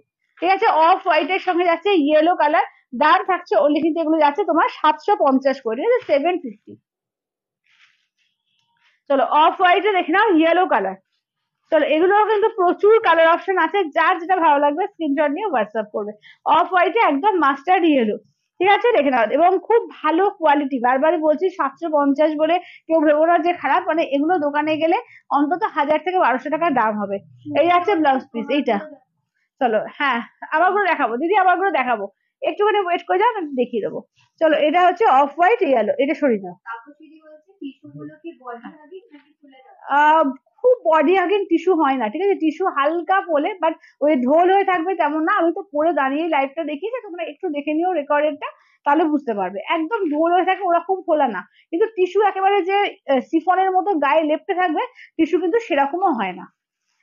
ঠিক আছে? অফ হোয়াইট এর সঙ্গে যাচ্ছে ইয়েলো কালার। দাম থাকছে অনলি কিন্তু এগুলো যাচ্ছে তোমার 750 করে, ঠিক আছে? 750। চলো অফ হোয়াইটে দেখে নাও ইয়েলো কালার। চলো এগুলোও কিন্তু প্রচুর কালার অপশন আছে, যার যেটা ভালো লাগবে স্ক্রিনশট নিয়ে হোয়াটসঅ্যাপ করবে। অফ হোয়াইটে একদম মাস্টার্ড ইয়েলো, ঠিক আছে? দেখে নাও, এবং খুব ভালো কোয়ালিটি, বারবারই বলছি 750 বলে কেউ ভেবো না যে খারাপ, মানে এগুলো দোকানে গেলে অন্তত 1000 থেকে 1200 টাকা দাম হবে। এই আছে ব্লাউজ পিস এইটা। চলো হ্যাঁ, আবার করে দেখাবো দিদি, আবার করে দেখাবো, একটুখানি ওয়েট করে যাও, আমি দেখিয়ে দেবো। চলো এটা হচ্ছে অফ হোয়াইট ইয়েলো, এটা সরিয়ে দাও। আহ খুব বডি হাগিং টিস্যু হয় না, ঠিক আছে? টিস্যু হালকা বলে, বাট ওই ঢোল হয়ে থাকবে তেমন না। আমি তো পরে দাঁড়িয়ে লাইভটা দেখিয়েছি, তোমরা একটু দেখে নিও রেকর্ডেডটা, তাহলে বুঝতে পারবে। একদম ঢোল হয়ে থাকে ওরকম খোলা না, কিন্তু টিস্যু একেবারে যে সিফনের মতো গায়ে লেপটে থাকবে, টিস্যু কিন্তু সেরকমও হয় না।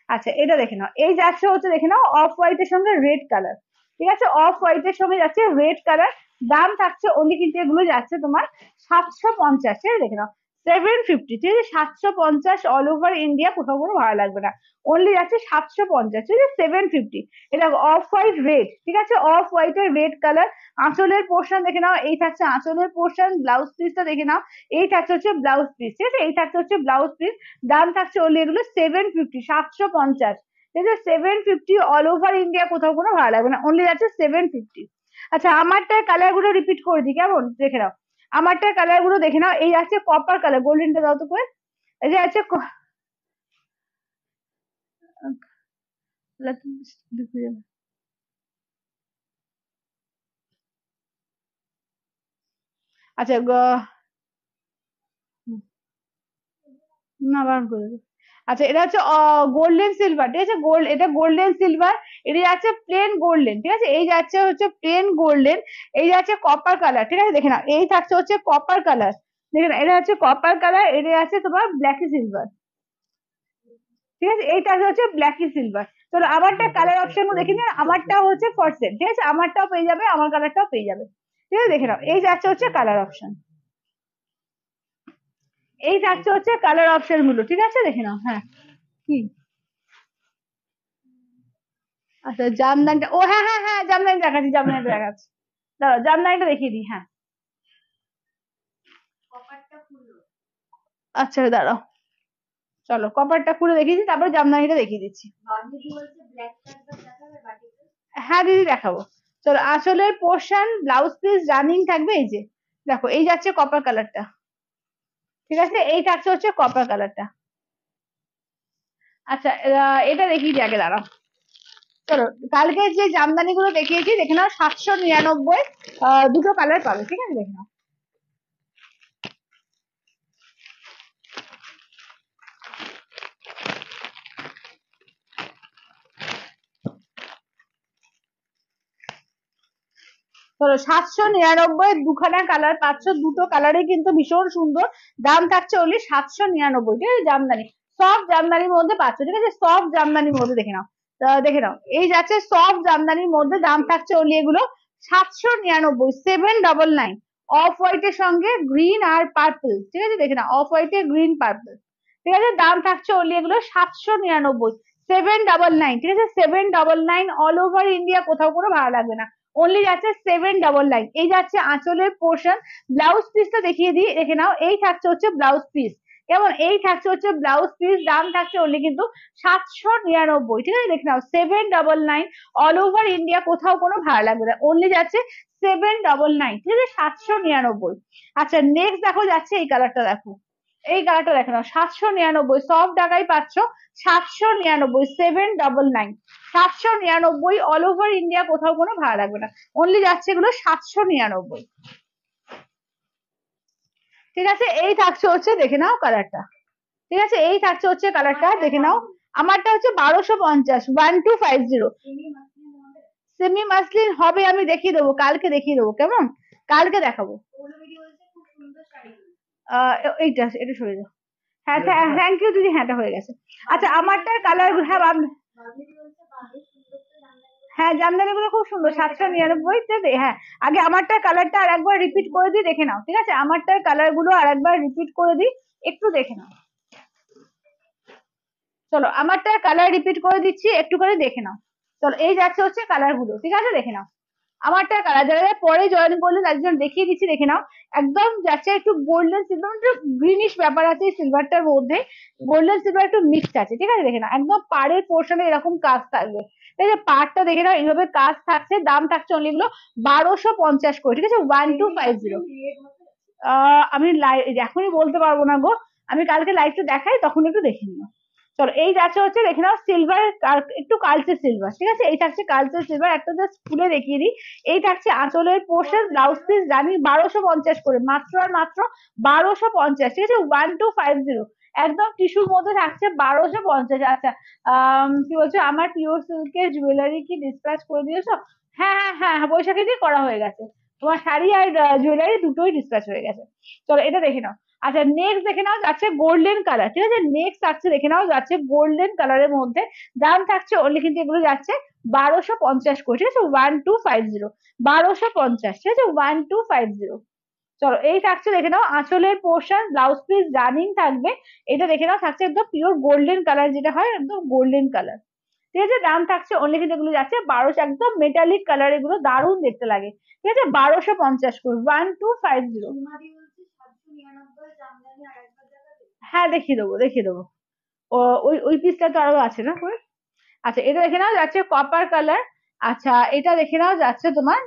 আচ্ছা এটা দেখে নাও, এই যাচ্ছে হচ্ছে দেখে নাও অফ হোয়াইট এর সঙ্গে রেড কালার, ঠিক আছে? অফ হোয়াইট এর সঙ্গে যাচ্ছে রেড কালার। দাম থাকছে অনলি কিন্তু এগুলো যাচ্ছে তোমার 750, ঠিক আছে? দেখে নাও 750, ঠিক আছে? 750 অল ওভার ইন্ডিয়া, কোথাও কোনো ভাড়া লাগবে না, অনলি যাচ্ছে 750, ঠিক আছে? 750। এটা অফ হোয়াইট রেড, ঠিক আছে? অফ হোয়াইট এর রেড কালার। আঁচলের পোর্শন দেখে নাও, এই থাকছে আঁচলের পোর্শন। ব্লাউজ পিসটা দেখে নাও, এই থাকছে হচ্ছে ব্লাউজ পিস, ঠিক আছে? এই থাকছে হচ্ছে ব্লাউজ পিস। দাম থাকছে অনলি এগুলো 750, 750, ঠিক আছে? 750 অল ওভার ইন্ডিয়া, কোথাও কোনো ভাড়া লাগবে না, অনলি যাচ্ছে 750। আচ্ছা আমারটার কালার গুলো রিপিট করে দিই, কেমন? দেখে নাও আমারটার কালার গুলো, দেখে নাও এই আছে কপার কালার, গোল্ডেনটা দাও তো করে। এই যে আছে আচ্ছা না বারণ করে দেবো। আচ্ছা এটা হচ্ছে গোল্ডেন সিলভার, ঠিক আছে? গোল্ড, এটা গোল্ডেন সিলভার। এটা যাচ্ছে প্লেন গোল্ডেন, ঠিক আছে? এই যাচ্ছে হচ্ছে প্লেন গোল্ডেন। এই যাচ্ছে কপার কালার, ঠিক আছে? দেখে নাও এই থাকছে হচ্ছে কপার কালার, দেখে নাও এটা হচ্ছে কপার কালার। এটা আছে তোমার ব্ল্যাকি সিলভার, ঠিক আছে? এইটা হচ্ছে ব্ল্যাকি সিলভার। চলো আমারটা কালার অপশন গুলো দেখে নিন, আমারটাও হচ্ছে ফর সেল, ঠিক আছে, আমারটাও পেয়ে যাবে, আমার কালারটাও পেয়ে যাবে, ঠিক আছে। দেখে নাও, এই যাচ্ছে হচ্ছে কালার অপশন, এই থাকছে হচ্ছে কালার অপশন গুলো, ঠিক আছে, দেখে নাও। হ্যাঁ, কি, আচ্ছা জামদানিটা, ও হ্যাঁ হ্যাঁ হ্যাঁ, জামদানি দেখাচ্ছি, জামদানি দেখাচ্ছি, দাঁড়াও জামদানিটা দেখিয়ে দিই। হ্যাঁ, আচ্ছা দাঁড়াও, চলো কপারটা খুলে দেখিয়ে দিই, তারপরে জামদানিটা দেখিয়ে দিচ্ছি। হ্যাঁ দিদি দেখাবো। চলো, আঁচলের পোর্শন ব্লাউজ পিস রানিং থাকবে, এই যে দেখো, এই যাচ্ছে কপার কালারটা, ঠিক আছে, এই থাকছে হচ্ছে কপার কালারটা। আচ্ছা এটা দেখিয়ে দিই আগে, দাঁড়াও। চলো, কালকে যে জামদানি গুলো দেখিয়েছি দেখে নাও, 799 দুটো কালার পাবে, ঠিক আছে, দেখে নাও। ধরো 799 দুখানা কালার পাচ্ছ, দুটো কালারই কিন্তু ভীষণ সুন্দর, দাম থাকছে অনলি 799, ঠিক আছে, জামদানি, সফট জামদানির মধ্যে পাচ্ছ, ঠিক আছে, সফট জামদানির মধ্যে দেখে নাও। দেখে নাও, এই যাচ্ছে সফট জামদানির মধ্যে, দাম থাকছে অনলি এগুলো 799, 799, অফ হোয়াইটের সঙ্গে গ্রিন আর পার্পল, ঠিক আছে, দেখে নাও, অফ হোয়াইটে গ্রিন পার্পল, ঠিক আছে, দাম থাকছে অনলি এগুলো 799, 799, ঠিক আছে, 799, অল ওভার ইন্ডিয়া, কোথাও কোনো ভাড়া লাগবে না, অনলি যাচ্ছে 799। এই যাচ্ছে আঁচলের পোর্শন, ব্লাউজ পিসটা দেখিয়ে দিই, দেখে নাও, এই থাকছে হচ্ছে ব্লাউজ পিস, কেমন, এই থাকছে হচ্ছে ব্লাউজ পিস, দাম থাকছে অনলি কিন্তু 799, ঠিক আছে, দেখে নাও, 799, অল ওভার ইন্ডিয়া, কোথাও কোনো ভাড়া লাগবে না, অনলি যাচ্ছে 799, ঠিক আছে, 799। আচ্ছা নেক্সট দেখো, যাচ্ছে এই কালারটা দেখো, এই কালারটা দেখে নাও, 799, সফট ঢাকাই পাচ্ছ 799, 799, 799, অল ওভার ইন্ডিয়া, কোথাও কোনো ভাড়া লাগবে না, অনলি যাচ্ছে এগুলো 799, ঠিক আছে। এই থাকছে হচ্ছে, দেখে নাও কালারটা, ঠিক আছে, এই থাকছে হচ্ছে কালারটা, দেখে নাও, আমারটা হচ্ছে 1250, 1250, সেমি মাসলিন হবে, আমি দেখিয়ে দেবো, কালকে দেখিয়ে দেবো, কেমন, কালকে দেখাবো। এইটা, এটা সরে যাও। হ্যাঁ থ্যাংক ইউ দিদি, হ্যাঁ এটা হয়ে গেছে। আচ্ছা আমারটার কালার, হ্যাঁ হ্যাঁ জামদানি গুলো খুব সুন্দর, 799 হ্যাঁ, আগে আমারটার কালারটা আর একবার রিপিট করে দিই, দেখে নাও, ঠিক আছে, আমারটার কালার গুলো আর একবার রিপিট করে দিই, একটু দেখে নাও। চলো আমারটার কালার রিপিট করে দিচ্ছি, একটু করে দেখে নাও। চলো, এই যাচ্ছে হচ্ছে কালার গুলো, ঠিক আছে, দেখে নাও, আমারটা কালার, যারা যারা পরে জয়েন করলেন তাদের জন্য দেখিয়ে দিচ্ছি, দেখে নাও, একদম যাচ্ছে একটু গোল্ডেন সিলভার, একটু গ্রিনিশ ব্যাপার আছে সিলভারটার মধ্যে, গোল্ডেন সিলভার একটু মিক্সড আছে, ঠিক আছে, দেখে নাও, একদম পাড়ের পোর্শনে এরকম কাজ থাকবে, ঠিক আছে, পাড়টা দেখে নাও, এইভাবে কাজ থাকছে, দাম থাকছে অনলি এগুলো 1250 করে, ঠিক আছে, 1250। আমি এখনই বলতে পারবো না গো, আমি কালকে লাইভটা দেখাই, তখন একটু দেখে নিও। চলো, এই যাচ্ছে হচ্ছে, দেখে নাও, সিলভার, একটু কালচে সিলভার, ঠিক আছে, এই থাকছে কালচে সিলভার, একটা জাস্ট খুলে দেখিয়ে দিই, এই থাকছে আঁচলের পোর্শন, ব্লাউজ পিস জানি 1250 করে, মাত্র আর মাত্র 1250, ঠিক আছে, 1250, একদম টিস্যুর মধ্যে থাকছে 1250। আচ্ছা কি বলছো, আমার পিওর সিল্কের জুয়েলারি কি ডিসপ্যাচ করে দিয়েছো? হ্যাঁ হ্যাঁ হ্যাঁ হ্যাঁ, বৈশাখী দিয়ে করা হয়ে গেছে, তোমার শাড়ি আর জুয়েলারি দুটোই ডিসপ্যাচ হয়ে গেছে। চলো এটা দেখে নাও। আচ্ছা নেক্সট দেখে নাও, যাচ্ছে গোল্ডেন কালার, ঠিক আছে, নেক্সট থাকছে, দেখে নাও, যাচ্ছে গোল্ডেন কালারের মধ্যে, দাম থাকছে অনলি কিন্তু এগুলো যাচ্ছে 1250 করে, ঠিক আছে, 1250, 1250, ঠিক আছে, 1250। চলো, এই থাকছে, দেখে নাও, আঁচলের পোর্শন, ব্লাউজ পিস রানিং থাকবে, এটা দেখে নাও, থাকছে একদম পিওর গোল্ডেন কালার, যেটা হয় একদম গোল্ডেন কালার, ঠিক আছে, দাম থাকছে অনলি কিন্তু এগুলো যাচ্ছে 1200, একদম মেটালিক কালার, এগুলো দারুণ দেখতে লাগে, ঠিক আছে, 1250 করে, 1250। হ্যাঁ দেখিয়ে দেবো, দেখিয়ে দেবো, ও ওই ওই পিসটা তো আরো আছে না কই? আচ্ছা এটা দেখে নাও, যাচ্ছে কপার কালার। আচ্ছা এটা দেখে নাও, যাচ্ছে তোমার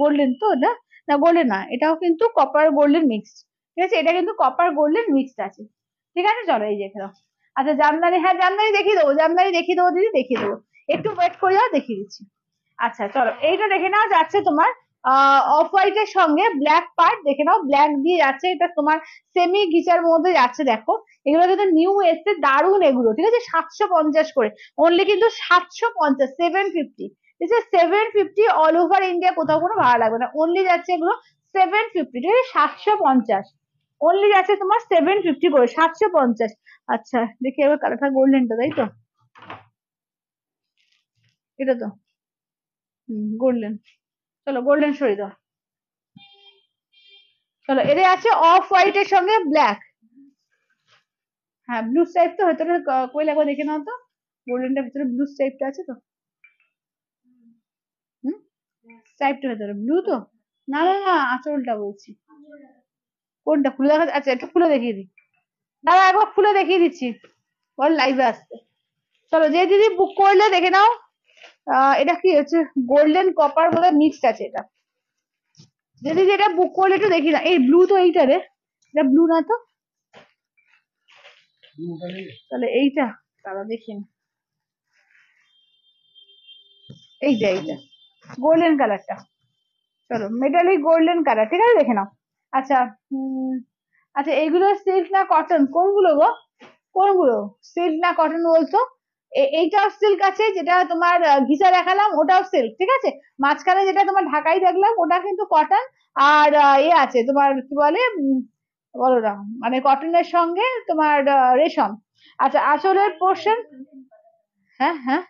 গোল্ডেন তো না, না গোল্ডেন না, এটাও কিন্তু কপার গোল্ডেন মিক্সড, ঠিক আছে, এটা কিন্তু কপার গোল্ডেন মিক্সড আছে, ঠিক আছে, চলো এই দেখে নাও। আচ্ছা জামদানি, হ্যাঁ জামদানি দেখিয়ে দেবো, জামদানি দেখিয়ে দেবো দিদি, দেখিয়ে দেবো, একটু ওয়েট করে যাও, দেখিয়ে দিচ্ছি। আচ্ছা চলো, এইটা দেখে নাও, যাচ্ছে তোমার অফ হোয়াইটের সঙ্গে ব্ল্যাক পার্ট, দেখে নাও, ব্ল্যাক দিয়ে যাচ্ছে, এটা তোমার সেমি গিচার মধ্যে যাচ্ছে, দেখো এগুলো কিন্তু নিউ এসছে, দারুণ এগুলো, ঠিক আছে, 750 করে, অনলি কিন্তু 750, 750, ঠিক আছে, 750, অল ওভার ইন্ডিয়া, কোথাও কোনো ভাড়া লাগবে না, অনলি যাচ্ছে এগুলো 750, ঠিক আছে, 750, অনলি যাচ্ছে তোমার 750 করে, 750। আচ্ছা দেখি এবার কালারটা গোল্ডেনটা, তাই তো, এটা তো গোল্ডেন, চলো গোল্ডেন সরিয়ে দাও। চলো এদের আছে অফ হোয়াইট এর সঙ্গে ব্ল্যাক। হ্যাঁ ব্লু স্ট্রাইপ তো ভেতরে কইলে একবার দেখে নাও তো, গোল্ডেনটার ভিতরে ব্লু স্ট্রাইপটা আছে তো? হুম, স্ট্রাইপটা ভেতরে ব্লু তো? না না না, আঁচলটা বলছি। কোনটা খুলে দেখা? আচ্ছা একটু খুলে দেখিয়ে দিই, দাঁড়া একবার খুলে দেখিয়ে দিচ্ছি, বল লাইভে আসতে। চলো যে দিদি বুক করলে দেখে নাও। এটা কি হচ্ছে, গোল্ডেন কপার বলে মিক্সড আছে এটা। যে দিদি এটা বুক করলে একটু দেখি না, এই ব্লু তো এইটা রে, এটা ব্লু না তো? তাহলে এইটা, তারা দেখি না, এইটা গোল্ডেন কালারটা। চলো মেটালিক গোল্ডেন কালার, ঠিক আছে দেখে নাও। আচ্ছা আচ্ছা এইগুলো সিল্ক না কটন, কোনগুলো গো? কোনগুলো সিল্ক না কটন বলতো? এইটাও সিল্ক আছে, যেটা তোমার ঘিচা দেখালাম ওটাও সিল্ক, ঠিক আছে। মাঝখানে যেটা তোমার ঢাকাই দেখলাম ওটা কিন্তু কটন। আর এ আছে তোমার কি বলে, বলো না, মানে কটনের সঙ্গে তোমার রেশম। আচ্ছা আঁচলের পোর্শন, হ্যাঁ হ্যাঁ,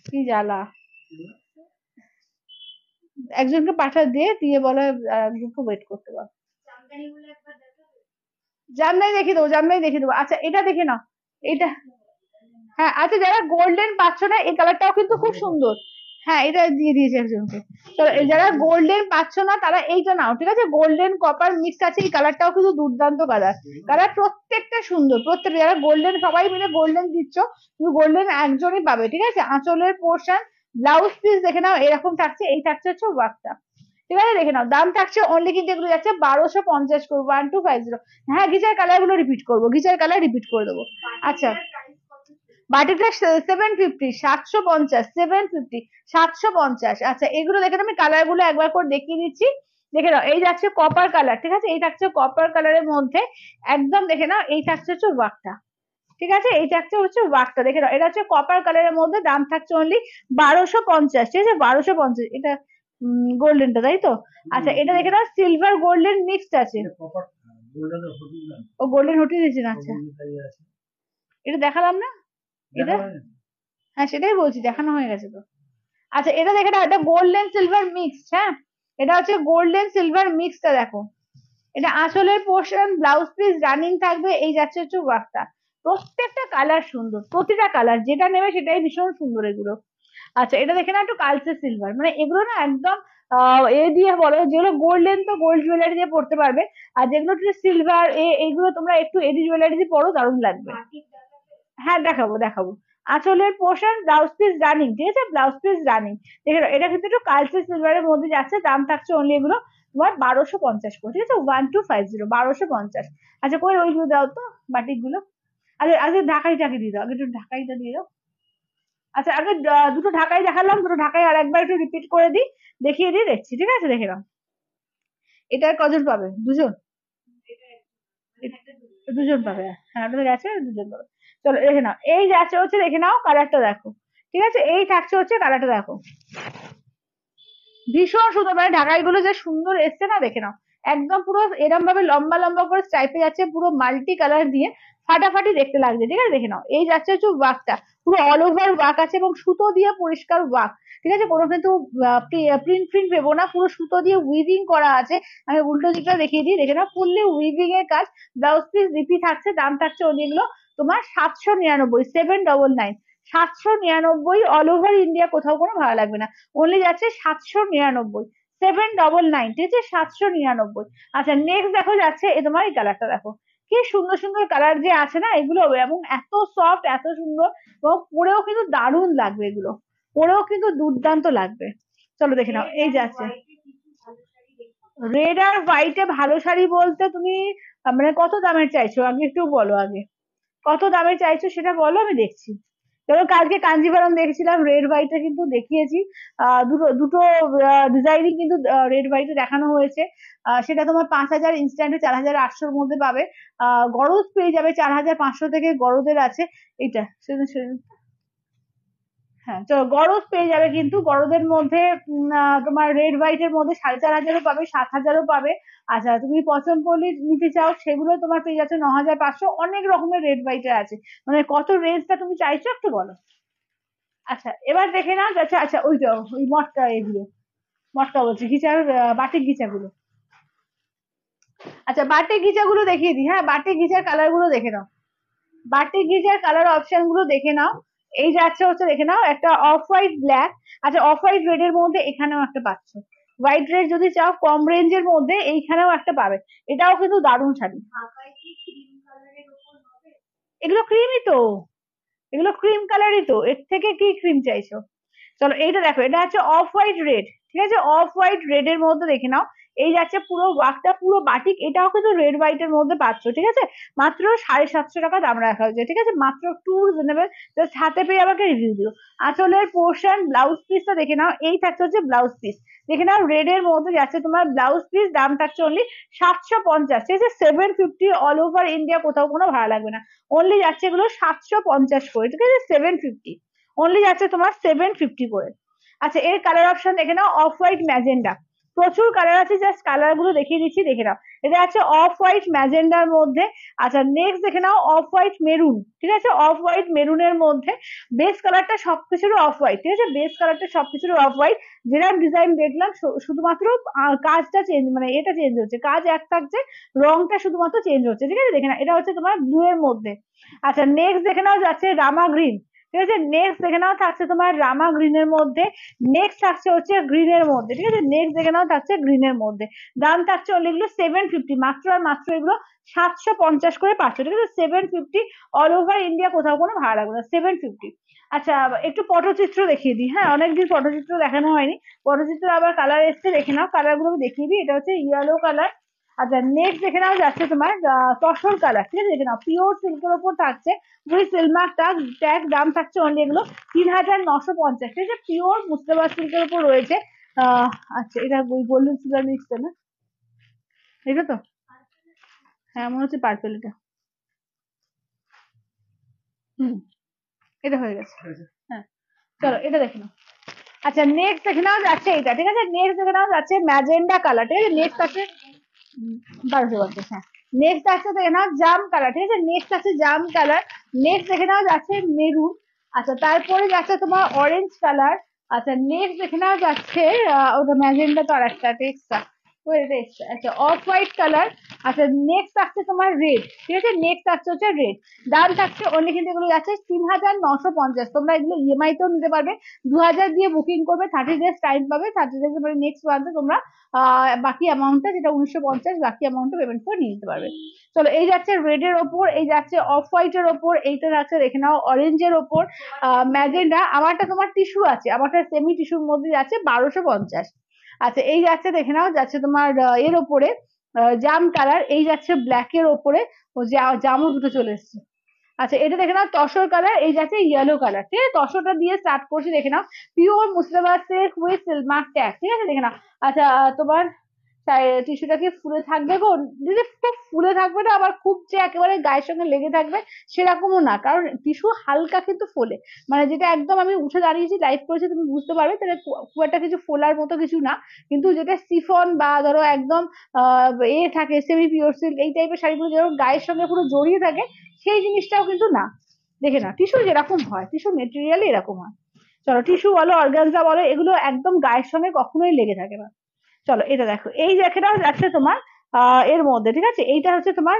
কি জ্বালা, একজনকে পাঠা দিয়ে দিয়ে বলো একজনকে ওয়েট করতে বলো। জামদানি দেখিয়ে দেবো, জামদানি দেখিয়ে দেবো। আচ্ছা এটা দেখে নাও, এটা, হ্যাঁ আচ্ছা যারা গোল্ডেন পাচ্ছ না, এই কালারটাও কিন্তু খুব সুন্দর। হ্যাঁ এটা দিয়ে দিয়েছে একজনকে। তো যারা গোল্ডেন পাচ্ছ না তারা এইটা নাও, ঠিক আছে, গোল্ডেন কপার মিক্স আছে, এই কালারটাও কিন্তু দুর্দান্ত কালার। কালার প্রত্যেকটা সুন্দর, প্রত্যেকটা, যারা গোল্ডেন সবাই মিলে গোল্ডেন দিচ্ছ, তুমি গোল্ডেন একজনই পাবে, ঠিক আছে। আঁচলের পোর্শন, ব্লাউজ পিস দেখে নাও এরকম থাকছে, এই থাকছে হচ্ছে ওয়ার্কটা, ঠিক আছে দেখে নাও। দাম থাকছে অনলি কিন্তু এগুলো যাচ্ছে 1250 করে, 1250। হ্যাঁ গিজার কালার গুলো রিপিট করবো, গিজার কালার রিপিট করে দেবো। আচ্ছা বাটিকটা 750, 750, 750, 750। আচ্ছা এগুলো দেখে আমি কালার গুলো একবার করে দেখিয়ে দিচ্ছি, দেখে নাও। এই যাচ্ছে কপার কালার, ঠিক আছে, এই থাকছে কপার কালারের মধ্যে, একদম দেখে নাও। এই থাকছে হচ্ছে ওয়ার্কটা, ঠিক আছে, এই থাকছে হচ্ছে ওয়ার্কটা, দেখে নাও। এটা হচ্ছে কপার কালারের মধ্যে, দাম থাকছে অনলি 1250, ঠিক আছে, 1250। এটা গোল্ডেনটা তাই তো? আচ্ছা এটা দেখে নাও, সিলভার গোল্ডেন মিক্সড আছে। ও গোল্ডেন হটি দিয়েছে না, আচ্ছা এটা দেখালাম না এটা? হ্যাঁ সেটাই বলছি, দেখানো হয়ে গেছে তো। আচ্ছা এটা দেখে নাও, এটা গোল্ডেন সিলভার মিক্সড, হ্যাঁ এটা হচ্ছে গোল্ডেন সিলভার মিক্সটা, দেখো। এটা আঁচলের পোর্শন, ব্লাউজ পিস রানিং থাকবে, এই যাচ্ছে হচ্ছে ওয়ার্কটা। প্রত্যেকটা কালার সুন্দর, প্রতিটা কালার যেটা নেবে সেটাই ভীষণ সুন্দর এগুলো। আচ্ছা এটা দেখে না একটু কালচে সিলভার, মানে এগুলো না একদম এ দিয়ে বলো, যেগুলো গোল্ডেন তো গোল্ড জুয়েলারি দিয়ে পড়তে পারবে, আর যেগুলো একটু সিলভার এইগুলো তোমরা একটু এডি জুয়েলারি দিয়ে পরো, দারুণ লাগবে। হ্যাঁ দেখাবো দেখাবো। আঁচলের পোর্শন, ব্লাউজ পিস রানিং, ঠিক আছে, ব্লাউজ পিস রানিং। দেখে নাও, এটা কিন্তু একটু কালচে সিলভারের মধ্যে যাচ্ছে, দাম থাকছে অনলি এগুলো তোমার 1250 করে, ঠিক আছে, 1250, 1250। আচ্ছা কই ওইগুলো দাও তো, বাটিক গুলো। আচ্ছা আচ্ছা ঢাকাইটাকে দিয়ে দাও, আগে একটু ঢাকাইটা দিয়ে দাও। আচ্ছা আগে দুটো ঢাকাই দেখালাম, দুটো ঢাকাই আর একবার একটু রিপিট করে দিই, দেখিয়ে দিই, দেখছি, ঠিক আছে দেখে নাও। এটার কজন পাবে? দুজন, দুজন পাবে, হ্যাঁ ওটা গেছে, দুজন পাবে। চলো দেখে নাও, এই যাচ্ছে হচ্ছে, দেখে নাও কালারটা দেখো, ঠিক আছে, এই থাকছে হচ্ছে কালারটা দেখো, ভীষণ সুন্দর, মানে ঢাকাই গুলো যে সুন্দর এসছে না, দেখে নাও। একদম পুরো এরম ভাবে লম্বা লম্বা করে স্ট্রাইপে যাচ্ছে, পুরো মাল্টি কালার দিয়ে ফাটাফাটি দেখতে লাগছে, ঠিক আছে দেখে নাও। এই যাচ্ছে হচ্ছে ওয়ার্কটা, পুরো অল ওভার ওয়ার্ক আছে এবং সুতো দিয়ে পরিষ্কার ওয়ার্ক, ঠিক আছে, কোনো কিন্তু প্রিন্ট প্রিন্ট পেবো না, পুরো সুতো দিয়ে উইভিং করা আছে। আমি উল্টো দিকটা দেখিয়ে দিই, দেখে নাও, ফুললি উইভিং এর কাজ। ব্লাউজ পিস রিপি থাকছে, দাম থাকছে অনেকগুলো তোমার 799, 799, 799, অল ওভার ইন্ডিয়া, কোথাও কোনো ভাড়া লাগবে না, অনলি যাচ্ছে 799, 799, ঠিক আছে, 799। আচ্ছা নেক্সট দেখো যাচ্ছে এ তোমার এই কালারটা দেখো, কি সুন্দর সুন্দর কালার যে আছে না এগুলো, এবং এত সফট এত সুন্দর, এবং পরেও কিন্তু দারুণ লাগবে এগুলো, পরেও কিন্তু দুর্দান্ত লাগবে। চলো দেখে নাও, এই যাচ্ছে রেড আর হোয়াইটে ভালো শাড়ি বলতে তুমি মানে কত দামের চাইছো আগে একটু বলো, আগে কত দামে চাইছো সেটা বলো, আমি দেখছি। ধরো কালকে কাঞ্জিভারম দেখেছিলাম, রেড হোয়াইটে কিন্তু দেখিয়েছি, দুটো দুটো ডিজাইনই কিন্তু রেড হোয়াইটে দেখানো হয়েছে। সেটা তোমার 5000 ইনস্ট্যান্টে 4800-র মধ্যে পাবে। গরজ পেয়ে যাবে 4500 থেকে, গরজের আছে এটা হ্যাঁ চলো গরজ পেয়ে যাবে, কিন্তু গরজের মধ্যে তোমার রেড হোয়াইট এর মধ্যে 4500 পাবে, 7000 পাবে। আচ্ছা তুমি পছন্দ করলে নিতে চাও, সেগুলো তোমার পেয়ে যাচ্ছে 9500, অনেক রকমের রেড হোয়াইট আছে। মানে কত রেঞ্জটা তুমি চাইছো একটু বলো। আচ্ছা এবার দেখে নাও। আচ্ছা আচ্ছা ওইটা ওই মটকা, এগুলো মটকা বলছি, ঘিচার বাটিক ঘিচাগুলো। আচ্ছা বাটিক ঘিচাগুলো দেখিয়ে দিই। হ্যাঁ বাটিক ঘিচার কালার গুলো দেখে নাও, বাটিক গিজার কালার অপশন গুলো দেখে নাও। এই যাচ্ছে হচ্ছে দেখে নাও একটা অফ হোয়াইট ব্ল্যাক। আচ্ছা অফ হোয়াইট রেড এর মধ্যে এখানেও একটা পাচ্ছ। হোয়াইট রেড যদি চাও কম রেঞ্জের মধ্যে এইখানেও একটা পাবে। এটাও কিন্তু দারুণ শাড়ি। এগুলো ক্রিমই তো, এগুলো ক্রিম কালারই তো, এর থেকে কি ক্রিম চাইছো? চলো এইটা দেখো, এটা হচ্ছে অফ হোয়াইট রেড, ঠিক আছে? অফ হোয়াইট রেড এর মধ্যে দেখে নাও। এই যাচ্ছে পুরো ওয়ার্কটা পুরো বাটিক, এটাও কিন্তু রেড হোয়াইট এর মধ্যে পাচ্ছ, ঠিক আছে? মাত্র 750 টাকা দাম রাখা হয়েছে, ঠিক আছে? মাত্র একটু রিজনেবল। জাস্ট হাতে পেয়ে আমাকে রিভিউ দিও। আঁচলের পোর্শন ব্লাউজ পিসটা দেখে নাও। এই থাকছে হচ্ছে ব্লাউজ পিস, দেখে নাও রেড এর মধ্যে যাচ্ছে তোমার ব্লাউজ পিস, দাম থাকছে অনলি 750, ঠিক আছে? 750 অল ওভার ইন্ডিয়া, কোথাও কোনো ভাড়া লাগবে না। অনলি যাচ্ছে এগুলো 750 করে, ঠিক আছে? 750 অনলি যাচ্ছে তোমার 750 করে। আচ্ছা এর কালার অপশন দেখে নাও, অফ হোয়াইট ম্যাজেন্ডা, প্রচুর কালার আছে, জাস্ট কালার গুলো দেখিয়ে দিচ্ছি, দেখে নাও। এটা আছে অফ হোয়াইট ম্যাজেন্ডার মধ্যে। আচ্ছা নেক্সট দেখে নাও অফ হোয়াইট মেরুন, ঠিক আছে? অফ হোয়াইট মেরুনের মধ্যে বেস কালারটা সবকিছুর অফ হোয়াইট, ঠিক আছে? বেস কালারটা সবকিছুর অফ হোয়াইট। যেরকম ডিজাইন দেখলাম শুধুমাত্র কাজটা চেঞ্জ, মানে এটা চেঞ্জ হচ্ছে, কাজ এক থাকছে, রংটা শুধুমাত্র চেঞ্জ হচ্ছে, ঠিক আছে? দেখে নাও এটা হচ্ছে তোমার ব্লু এর মধ্যে। আচ্ছা নেক্সট দেখে নাও যাচ্ছে রামা গ্রিন, ঠিক আছে? নেক্সট দেখে নাও থাকছে তোমার রামা গ্রিনের মধ্যে। নেক্সট থাকছে হচ্ছে গ্রিনের মধ্যে, ঠিক আছে? নেক্সট দেখে নাও থাকছে গ্রিনের মধ্যে। দাম থাকছে অনলি এগুলো 750, মাত্র আর মাত্র এগুলো 750 করে পাচ্ছ, ঠিক আছে? 750 অল ওভার ইন্ডিয়া, কোথাও কোনো ভাড়া লাগবে না, 750। আচ্ছা একটু পটচিত্র দেখিয়ে দিই। হ্যাঁ অনেকদিন পটচিত্র দেখানো হয়নি, পটচিত্র আবার কালার এসছে, দেখে নাও কালার গুলো দেখিয়ে দিই। এটা হচ্ছে ইয়েলো কালার। আচ্ছা নেক্সট দেখে নাও যাচ্ছে তোমার তসর কালার, ঠিক আছে? দেখে নাও পিওর সিল্কের উপর থাকছে, উইথ সিলমার ট্যাগ ট্যাগ, দাম থাকছে অনলি এগুলো 3950, ঠিক আছে? পিওর মুস্তাবাদ সিল্কের উপর রয়েছে। আহ আচ্ছা এটা ওই গোল্ডেন সিলভার মিক্স না, এটা তো? হ্যাঁ মনে হচ্ছে পার্পেল এটা। হুম এটা হয়ে গেছে। হ্যাঁ চলো এটা দেখে নাও। আচ্ছা নেক্সট দেখে নাও যাচ্ছে এটা, ঠিক আছে? নেক্সট দেখে নাও যাচ্ছে ম্যাজেন্ডা কালার, ঠিক আছে? নেক্সট আছে 1250, হ্যাঁ। নেক্সট আছে দেখে নাও জাম কালার, ঠিক আছে? নেক্সট আছে জাম কালার। নেক্সট দেখে নাও যাচ্ছে মেরুন। আচ্ছা তারপরে যাচ্ছে তোমার অরেঞ্জ কালার। আচ্ছা নেক্সট দেখে নাও যাচ্ছে ওটা ম্যাজেন্ডা তো আর একটা এক্সট্রা, আচ্ছা অফ হোয়াইট কালার। আচ্ছা নেক্সট আসছে তোমার রেড, ঠিক আছে? নেক্সট আসছে হচ্ছে রেড। দাম থাকছে অনলি কিন্তু এগুলো যাচ্ছে 3950। তোমরা এগুলো ইএমআই তেও নিতে পারবে, 2000 দিয়ে বুকিং করবে, 30 ডেজ টাইম পাবে, 30 ডেজ মানে নেক্সট মান্থে তোমরা বাকি অ্যামাউন্টটা যেটা 1950, বাকি অ্যামাউন্টটা পেমেন্ট করে নিয়ে নিতে পারবে। চলো এই যাচ্ছে রেড এর ওপর, এই যাচ্ছে অফ হোয়াইট এর ওপর, এইটা যাচ্ছে দেখে নাও অরেঞ্জের ওপর ম্যাজেন্ডা। আমারটা তোমার টিস্যু আছে, আমারটা সেমি টিস্যুর মধ্যে যাচ্ছে 1250। আচ্ছা এই যাচ্ছে দেখে নাও যাচ্ছে তোমার এর ওপরে জাম কালার, এই যাচ্ছে ব্ল্যাক এর ওপরে, ও জামও দুটো চলে এসছে। আচ্ছা এটা দেখে নাও তসর কালার, এই যাচ্ছে ইয়েলো কালার, ঠিক আছে? তসরটা দিয়ে স্টার্ট করছি, দেখে নাও pure Muslima silk with সিলমার tag, ঠিক আছে? দেখে নাও। আচ্ছা তোমার টিস্যুটা কি ফুলে থাকবে গো? দিদি খুব ফুলে থাকবে না, আবার খুব যে একেবারে গায়ের সঙ্গে লেগে থাকবে সেরকমও না, কারণ টিস্যু হালকা কিন্তু ফোলে, মানে যেটা একদম আমি উঠে দাঁড়িয়েছি লাইভ করেছি তুমি বুঝতে পারবে, তাহলে খুব একটা কিছু ফোলার মতো কিছু না। কিন্তু যেটা সিফন বা ধরো একদম এ থাকে সেমি পিওর সিল্ক, এই টাইপের শাড়িগুলো যেরকম গায়ের সঙ্গে পুরো জড়িয়ে থাকে, সেই জিনিসটাও কিন্তু না। দেখে না টিস্যু যেরকম হয়, টিস্যু মেটেরিয়ালই এরকম হয়। চলো টিস্যু বলো অর্গানজা বলো, এগুলো একদম গায়ের সঙ্গে কখনোই লেগে থাকে না। চলো এটা দেখো, এই জ্যাকেটটাও যাচ্ছে তোমার এর মধ্যে, ঠিক আছে? এইটা হচ্ছে তোমার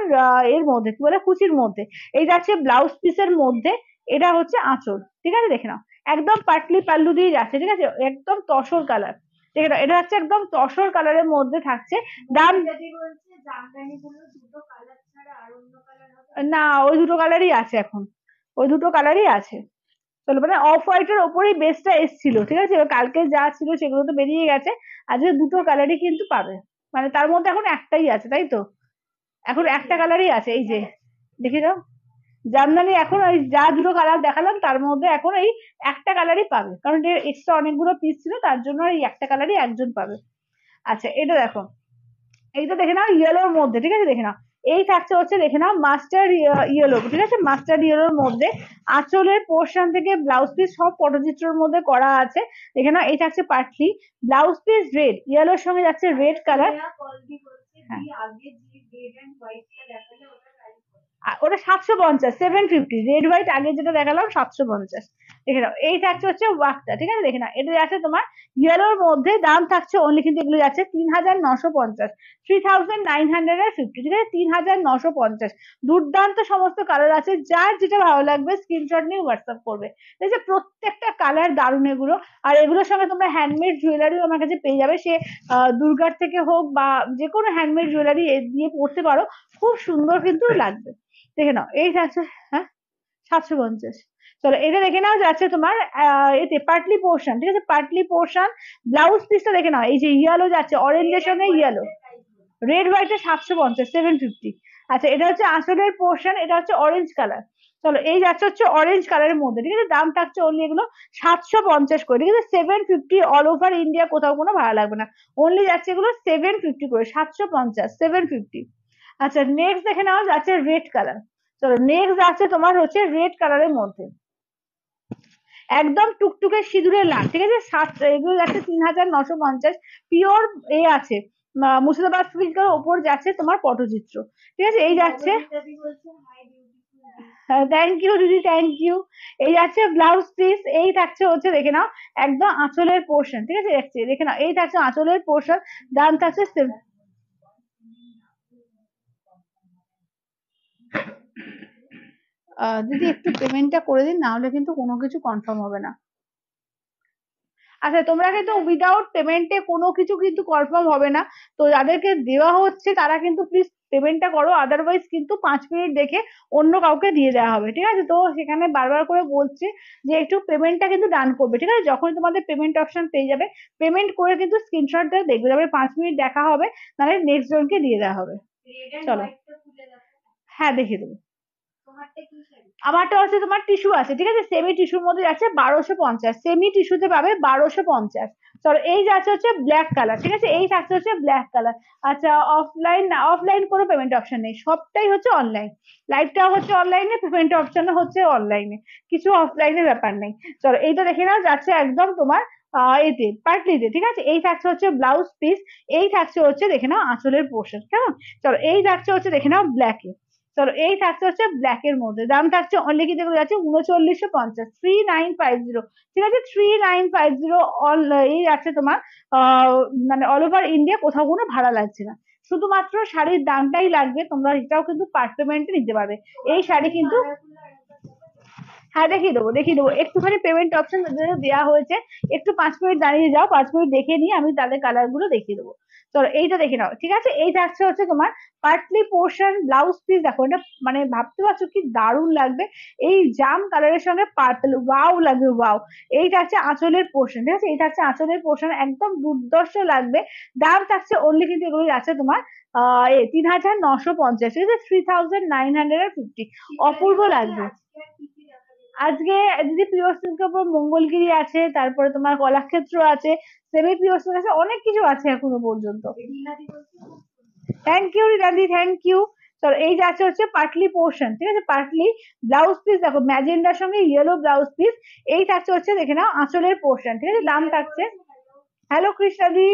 এর মধ্যে কি বলে কুচির মধ্যে, এই যাচ্ছে ব্লাউজ পিসের মধ্যে, এটা হচ্ছে আঁচল, ঠিক আছে? দেখে নাও একদম পাটলি পাল্লু দিয়ে যাচ্ছে, ঠিক আছে? একদম তসর কালার, দেখে নাও এটা হচ্ছে একদম তসর কালারের মধ্যে থাকছে। দাম না, ওই দুটো কালারই আছে এখন, ওই দুটো কালারই আছে। চলো মানে অফ হোয়াইটের ওপরেই বেসটা এসছিল, ঠিক আছে? এবার কালকে যা ছিল সেগুলো তো বেরিয়ে গেছে, আজকে দুটো কালারই কিন্তু পাবে, মানে তার মধ্যে এখন একটাই আছে, তাই তো? এখন একটা কালারই আছে, এই যে দেখে দাও জামদানি, এখন ওই যা দুটো কালার দেখালাম তার মধ্যে এখন এই একটা কালারই পাবে, কারণ এর এক্সট্রা অনেকগুলো পিস ছিল, তার জন্য এই একটা কালারই একজন পাবে। আচ্ছা এটা দেখো, এইটা দেখে নাও ইয়েলোর মধ্যে, ঠিক আছে? দেখে নাও এই থাকছে হচ্ছে দেখে নাও মাস্টার ইয়েলো, ঠিক আছে? মাস্টার ইয়েলোর মধ্যে আঁচলের পোর্শন থেকে ব্লাউজ পিস সব পটচিত্রের মধ্যে করা আছে, দেখে নাও এই থাকছে পাটলি, ব্লাউজ পিস রেড, ইয়েলোর সঙ্গে যাচ্ছে রেড কালার। ওটা 750, 750। রেড হোয়াইট আগে যেটা দেখালাম 750। দেখে নাও, এই থাকছে হচ্ছে ওয়ার্কটা, ঠিক আছে? দেখে নাও, এটা যাচ্ছে তোমার ইয়েলোর মধ্যে, দাম থাকছে অনলি কিন্তু এগুলো যাচ্ছে 3950, 3950, ঠিক আছে? 3950। দুর্দান্ত সমস্ত কালার আছে, যার যেটা ভালো লাগবে স্ক্রিনশট নিয়ে হোয়াটসঅ্যাপ করবে। ঠিক আছে, প্রত্যেকটা কালার দারুণ এগুলো। আর এগুলোর সঙ্গে তোমরা হ্যান্ডমেড জুয়েলারিও আমার কাছে পেয়ে যাবে, সে দুর্গার থেকে হোক বা যে কোনো হ্যান্ডমেড জুয়েলারি দিয়ে পড়তে পারো, খুব সুন্দর কিন্তু লাগবে। দেখে নাও, এই থাকছে, হ্যাঁ 750। চলো এটা দেখে নাও, যাচ্ছে তোমার এতে পার্টলি পোর্শন, ঠিক আছে? পার্টলি পোর্শন ব্লাউজ পিসটা দেখে নাও, এই যে ইয়েলো যাচ্ছে অরেঞ্জের সঙ্গে ইয়েলো, রেড হোয়াইটে 750, 750। আচ্ছা, এটা হচ্ছে আঁচলের পোর্শন, এটা হচ্ছে অরেঞ্জ কালার। চলো এই যাচ্ছে হচ্ছে অরেঞ্জ কালারের মধ্যে, ঠিক আছে? দাম থাকছে অনলি এগুলো 750 করে, ঠিক আছে? 750 অল ওভার ইন্ডিয়া, কোথাও কোনো ভাড়া লাগবে না। অনলি যাচ্ছে এগুলো 750 করে, 750, 750। আচ্ছা, নেক্সট দেখে নাও, যাচ্ছে রেড কালার। চলো নেক্সট যাচ্ছে তোমার হচ্ছে রেড কালারের মধ্যে, একদম টুকটুকে সিঁদুরের লাল, ঠিক আছে? এগুলো যাচ্ছে 3950। পিওর এ আছে, মুর্শিদাবাদ সিল্কের ওপর যাচ্ছে তোমার পটচিত্র, ঠিক আছে? এই যাচ্ছে, থ্যাংক ইউ দিদি, থ্যাংক ইউ। এই যাচ্ছে ব্লাউজ পিস, এই থাকছে হচ্ছে দেখে নাও একদম আঁচলের পোর্শন, ঠিক আছে? দেখছে, দেখে নাও, এই থাকছে আঁচলের পোর্শন, দাম থাকছে দিদি একটু পেমেন্টটা করে দিন, না হলে কিন্তু কোনো কিছু কনফার্ম হবে না। আচ্ছা, তোমরা কিন্তু উইদাউট পেমেন্টে কোনো কিছু কিন্তু কনফার্ম হবে না। তো যাদেরকে দেওয়া হচ্ছে তারা কিন্তু প্লিজ পেমেন্টটা করো, আদারওয়াইজ কিন্তু 5 মিনিট দেখে অন্য কাউকে দিয়ে দেওয়া হবে, ঠিক আছে? তো সেখানে বারবার করে বলছি যে একটু পেমেন্টটা কিন্তু ডান করবে, ঠিক আছে? যখন তোমাদের পেমেন্ট অপশন পেয়ে যাবে, পেমেন্ট করে কিন্তু স্ক্রিনশট দিয়ে দেখবে, তারপরে 5 মিনিট দেখা হবে, নাহলে নেক্সট জনকে দিয়ে দেওয়া হবে। চলো, হ্যাঁ দেখিয়ে দেবো। আমারটা হচ্ছে তোমার টিস্যু আছে, ঠিক আছে? সেমি টিস্যুর মধ্যে যাচ্ছে 1250, সেমি টিস্যুতে পাবে 1250। চলো এই যাচ্ছে হচ্ছে ব্ল্যাক কালার, ঠিক আছে? এই থাকছে হচ্ছে ব্ল্যাক কালার। আচ্ছা, অফলাইন না, অফলাইন কোনো পেমেন্ট অপশন নেই, সবটাই হচ্ছে অনলাইন। লাইভটাও হচ্ছে অনলাইনে, পেমেন্ট অপশন হচ্ছে অনলাইনে, কিছু অফলাইনের ব্যাপার নেই। চলো এইটা দেখে নাও, যাচ্ছে একদম তোমার এতে পার্টলিতে, ঠিক আছে? এই থাকছে হচ্ছে ব্লাউজ পিস, এই থাকছে হচ্ছে দেখে নাও আঁচলের পোর্শন, কেমন? চলো এই থাকছে হচ্ছে দেখে নাও ব্ল্যাকে। চলো এই থাকছে হচ্ছে ব্ল্যাক এর মধ্যে, দাম থাকছে অনলি কি যেগুলো যাচ্ছে 3950, 3950, ঠিক আছে? 3950 অল, এই আছে তোমার মানে অল ওভার ইন্ডিয়া, কোথাও কোনো ভাড়া লাগছে না, শুধুমাত্র শাড়ির দামটাই লাগবে। তোমরা এটাও কিন্তু পার্ট পেমেন্টে নিতে পারবে, এই শাড়ি কিন্তু। হ্যাঁ দেখিয়ে দেবো, দেখিয়ে দেবো, একটুখানি পেমেন্ট অপশন দেওয়া হয়েছে, একটু 5 মিনিট দাঁড়িয়ে যাও, 5 মিনিট দেখে নিয়ে আমি তাদের কালার গুলো দেখিয়ে দেবো। চলো এইটা দেখে নাও, ঠিক আছে? এই থাকছে হচ্ছে তোমার পার্টলি পোর্শন ব্লাউজ পিস, দেখো এটা মানে ভাবতে পারছো কি দারুণ লাগবে, এই জাম কালারের সঙ্গে পার্পল, ওয়াও লাগবে, ওয়াও। এই থাকছে আঁচলের পোর্শন, ঠিক আছে? এই থাকছে আঁচলের পোর্শন, একদম দুর্দর্শ লাগবে। দাম থাকছে অনলি কিন্তু এগুলো যাচ্ছে তোমার 3950, ঠিক আছে? 3950, অপূর্ব লাগবে। আজকে দিদি পিওর সিল্কের উপর মঙ্গলগিরি আছে, তারপরে তোমার কলাক্ষেত্র আছে, সেমি পিওর সিল্ক আছে, অনেক কিছু আছে এখনো পর্যন্ত। থ্যাংক ইউ রিদাদি, থ্যাংক ইউ। চলো এই যাচ্ছে হচ্ছে পার্টলি পোর্শন, ঠিক আছে? পার্টলি ব্লাউজ পিস, দেখো ম্যাজেন্ডার সঙ্গে ইয়েলো ব্লাউজ পিস, এই থাকছে হচ্ছে দেখে নাও আঁচলের পোর্শন, ঠিক আছে? দাম থাকছে, হ্যালো কৃষ্ণাদি,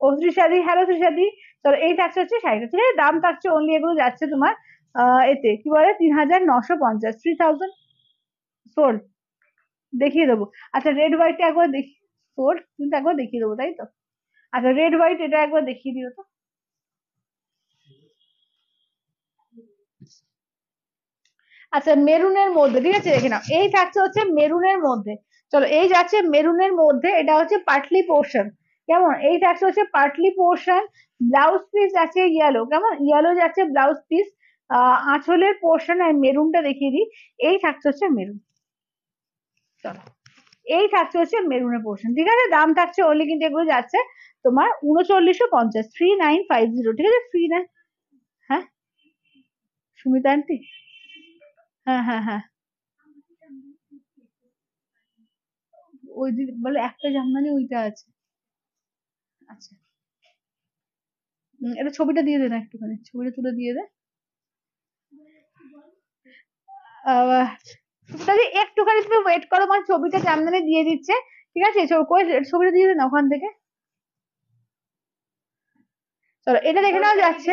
ও ত্রিশাদি, হ্যালো ত্রিশাদি। চলো এই থাকছে হচ্ছে শাড়িটা, ঠিক আছে? দাম থাকছে অনলি এগুলো যাচ্ছে তোমার এতে কি বলে 3950, 3000 সোল্ড, দেখিয়ে দেবো। আচ্ছা রেড হোয়াইটটা একবার দেখি, সোল্ড কিন্তু একবার দেখিয়ে দেবো, তাই তো? আচ্ছা রেড হোয়াইট এটা একবার দেখিয়ে দিও তো। আচ্ছা মেরুনের মধ্যে, ঠিক আছে? দেখে নাও, এই থাকছে হচ্ছে মেরুনের মধ্যে। চলো এই যাচ্ছে মেরুনের মধ্যে, এটা হচ্ছে পার্টলি পোর্শন, কেমন? এই থাকছে হচ্ছে পার্টলি পোর্শন, ব্লাউজ পিস আছে ইয়েলো, কেমন? ইয়েলো যাচ্ছে ব্লাউজ পিস, আঁচলের পোর্শন আর মেরুনটা দেখিয়ে দিই, এই থাকছে হচ্ছে মেরুন। চলো এই থাকছে হচ্ছে মেরুনের পোর্শন, ঠিক আছে? দাম থাকছে অনলি কিন্তু এগুলো যাচ্ছে তোমার 3950, 3950, ঠিক আছে? ফ্রি না, হ্যাঁ সুমিতা আন্টি, হ্যাঁ হ্যাঁ হ্যাঁ, ওই দিদি বলে একটা জামদানি ওইটা আছে। আচ্ছা, এটা ছবিটা দিয়ে দে না, একটুখানি ছবিটা তুলে দিয়ে দে। তাহলে একটুখানি তুমি ওয়েট করো, আমার ছবিটা জামদানি দিয়ে দিচ্ছে, ঠিক আছে? ছবিটা দিয়ে দে না ওখান থেকে। চলো এটা দেখে নাও, যাচ্ছে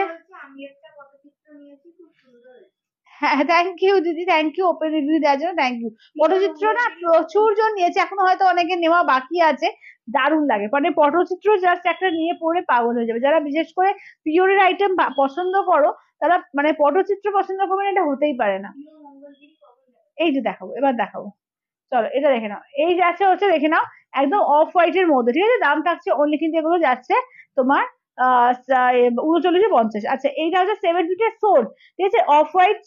হ্যাঁ, থ্যাংক ইউ দিদি, থ্যাংক ইউ ওপেন রিভিউ দেওয়ার জন্য, থ্যাংক ইউ। পটচিত্র না প্রচুর জন নিয়েছে, এখনো হয়তো অনেকে নেওয়া বাকি আছে। দারুণ লাগে, মানে পটচিত্র জাস্ট একটা নিয়ে পড়ে পাগল হয়ে যাবে। যারা বিশেষ করে পিওরের আইটেম পছন্দ করো, তারা মানে পটচিত্র পছন্দ করবে না, এটা হতেই পারে না। এই যে দেখাবো, এবার দেখাবো, চলো এটা দেখে নাও। এই যাচ্ছে হচ্ছে দেখে নাও, একদম অফ হোয়াইট এর মধ্যে, ঠিক আছে? দাম থাকছে অনলি কিন্তু এগুলো যাচ্ছে তোমার 39-50। আচ্ছা, এইটা হচ্ছে 7 ফিটের সোল, ঠিক আছে? অফ হোয়াইট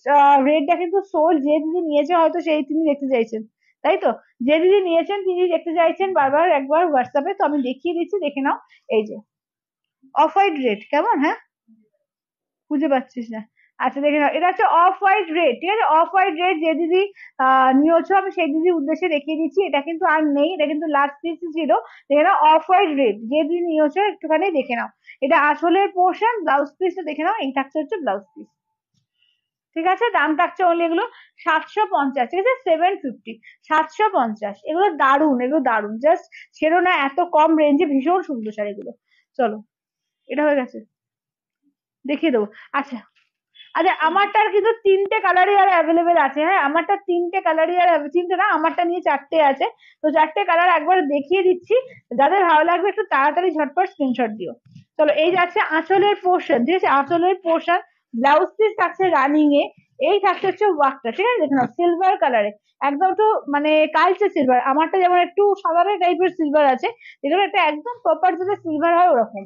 রেডটা কিন্তু সোল, যে দিদি নিয়েছে হয়তো সেই তিনি দেখতে চাইছেন, তাই তো? যে দিদি নিয়েছেন তিনি দেখতে চাইছেন বারবার একবার হোয়াটসঅ্যাপে, তো আমি দেখিয়ে দিচ্ছি, দেখে নাও। এই যে অফ হোয়াইট রেড, কেমন? হ্যাঁ, খুঁজে পাচ্ছিস না? আচ্ছা দেখে নাও, এটা হচ্ছে অফ হোয়াইট রেড, ঠিক আছে? অফ হোয়াইট রেড যে দিদি নিয়েছো, আমি সেই দিদির উদ্দেশ্যে দেখিয়ে দিচ্ছি। এটা কিন্তু আর নেই, এটা কিন্তু লাস্ট পিস ছিল। দেখে নাও, অফ হোয়াইট রেড যে দিদি নিয়েছো একটুখানি দেখে নাও। এটা আসলের পোর্শন, ব্লাউজ পিসটা দেখে নাও, এই থাকছে হচ্ছে ব্লাউজ পিস, ঠিক আছে? দাম থাকছে অনলি এগুলো 750, ঠিক আছে? 750, 750। এগুলো দারুন, এগুলো দারুন, জাস্ট ছেড়ো না, এত কম রেঞ্জে ভীষণ সুন্দর শাড়িগুলো। চলো, এটা হয়ে গেছে, দেখিয়ে দেবো। আচ্ছা, আচ্ছা, আমারটার কিন্তু 3টে কালারই আর অ্যাভেলেবেল আছে। হ্যাঁ, আমারটা 3টে কালারই আর 3টে না, আমারটা নিয়ে 4টে আছে। তো 4টে কালার একবার দেখিয়ে দিচ্ছি, যাদের ভালো লাগবে একটু তাড়াতাড়ি ঝটপট স্ক্রিনশট দিও। চলো, এই যাচ্ছে আঁচলের পোর্শন, ঠিক আছে? আঁচলের পোর্শন, ব্লাউজ পিস থাকছে রানিং এ। এই থাকছে হচ্ছে ওয়ার্কটা, ঠিক আছে? দেখুন, সিলভার কালারে, একদম একটু মানে কালচে সিলভার। আমারটা যেমন একটু সাধারণ টাইপের সিলভার আছে, এগুলো একটা একদম প্রপার যেটা সিলভার হয় ওরকম।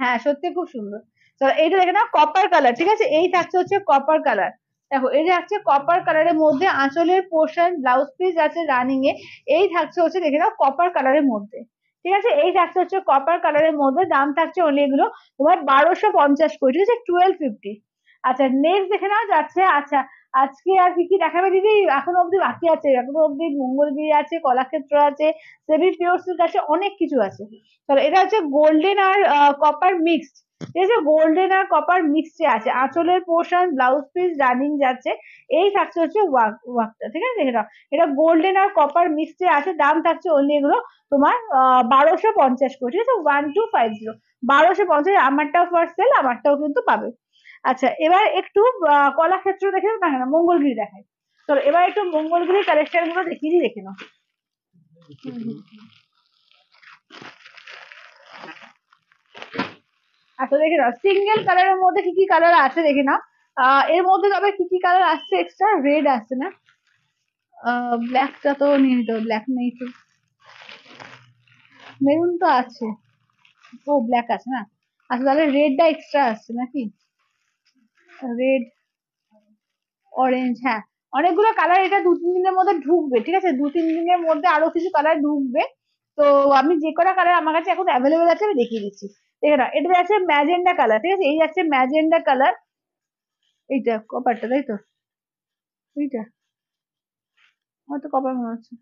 হ্যাঁ, সত্যি খুব সুন্দর। তো এইটা দেখে নাও, কপার কালার, ঠিক আছে? এই থাকছে হচ্ছে কপার কালার। দেখো, এই যে থাকছে কপার কালারের মধ্যে আঁচলের পোর্শন, ব্লাউজ পিস আছে রানিং এ। এই থাকছে হচ্ছে দেখে নাও কপার কালারের মধ্যে, ঠিক আছে? এই থাকছে হচ্ছে কপার কালারের মধ্যে, দাম থাকছে অনলি এগুলো তোমার 1250 করে, ঠিক আছে? 1250। আচ্ছা, নেক্সট দেখে নাও যাচ্ছে। আচ্ছা, আজকে আর কি কি দেখাবে দিদি? এখনো অব্দি বাকি আছে, এখনো অব্দি মঙ্গলগিরি আছে, কলাক্ষেত্র আছে, সেমি পিওর সিল্ক আছে, অনেক কিছু আছে। তাহলে এটা হচ্ছে গোল্ডেন আর কপার মিক্সড, ঠিক আছে? গোল্ডেন আর কপার মিক্সড আছে, আঁচলের পোর্শন, ব্লাউজ পিস রানিং যাচ্ছে। এই থাকছে হচ্ছে ওয়ার্কটা, ঠিক আছে? দেখে নাও, এটা গোল্ডেন আর কপার মিক্সড আছে, দাম থাকছে অনলি এগুলো তোমার 1250 করে, ঠিক আছে? 1250, 1250। আমারটাও ফার্স্ট সেল, আমারটাও কিন্তু পাবে। আচ্ছা, এবার একটু কলাক্ষেত্র দেখে না, না মঙ্গলগিরি দেখায়। চলো, এবার একটু মঙ্গলগিরি কালেকশন গুলো দেখিয়ে দিই, দেখে নাও। হুম, হুম। আচ্ছা, দেখে নাও, সিঙ্গেল কালারের মধ্যে কি কি কালার আছে দেখে নাও। এর মধ্যে তবে কি কি কালার আসছে এক্সট্রা, রেড আসছে না? ব্ল্যাকটা তো নিয়ে নিতে হবে, ব্ল্যাক নেই তো। মেরুন তো আছে, ও ব্ল্যাক আছে না? আচ্ছা, তাহলে রেডটা এক্সট্রা আসছে নাকি? রেড, অরেঞ্জ, হ্যাঁ, অনেকগুলো কালার। এটা 2-3 দিনের মধ্যে ঢুকবে, ঠিক আছে? 2-3 দিনের মধ্যে আরো কিছু কালার ঢুকবে। তো আমি যে কটা কালার আমার কাছে এখন অ্যাভেলেবেল আছে আমি দেখিয়ে দিচ্ছি। দেখে নাও, এটা আছে ম্যাজেন্ডা কালার, ঠিক আছে? এই যাচ্ছে ম্যাজেন্ডা কালার, এইটা কপারটা, তাই তো? এইটা আমার তো কপার মনে হচ্ছে।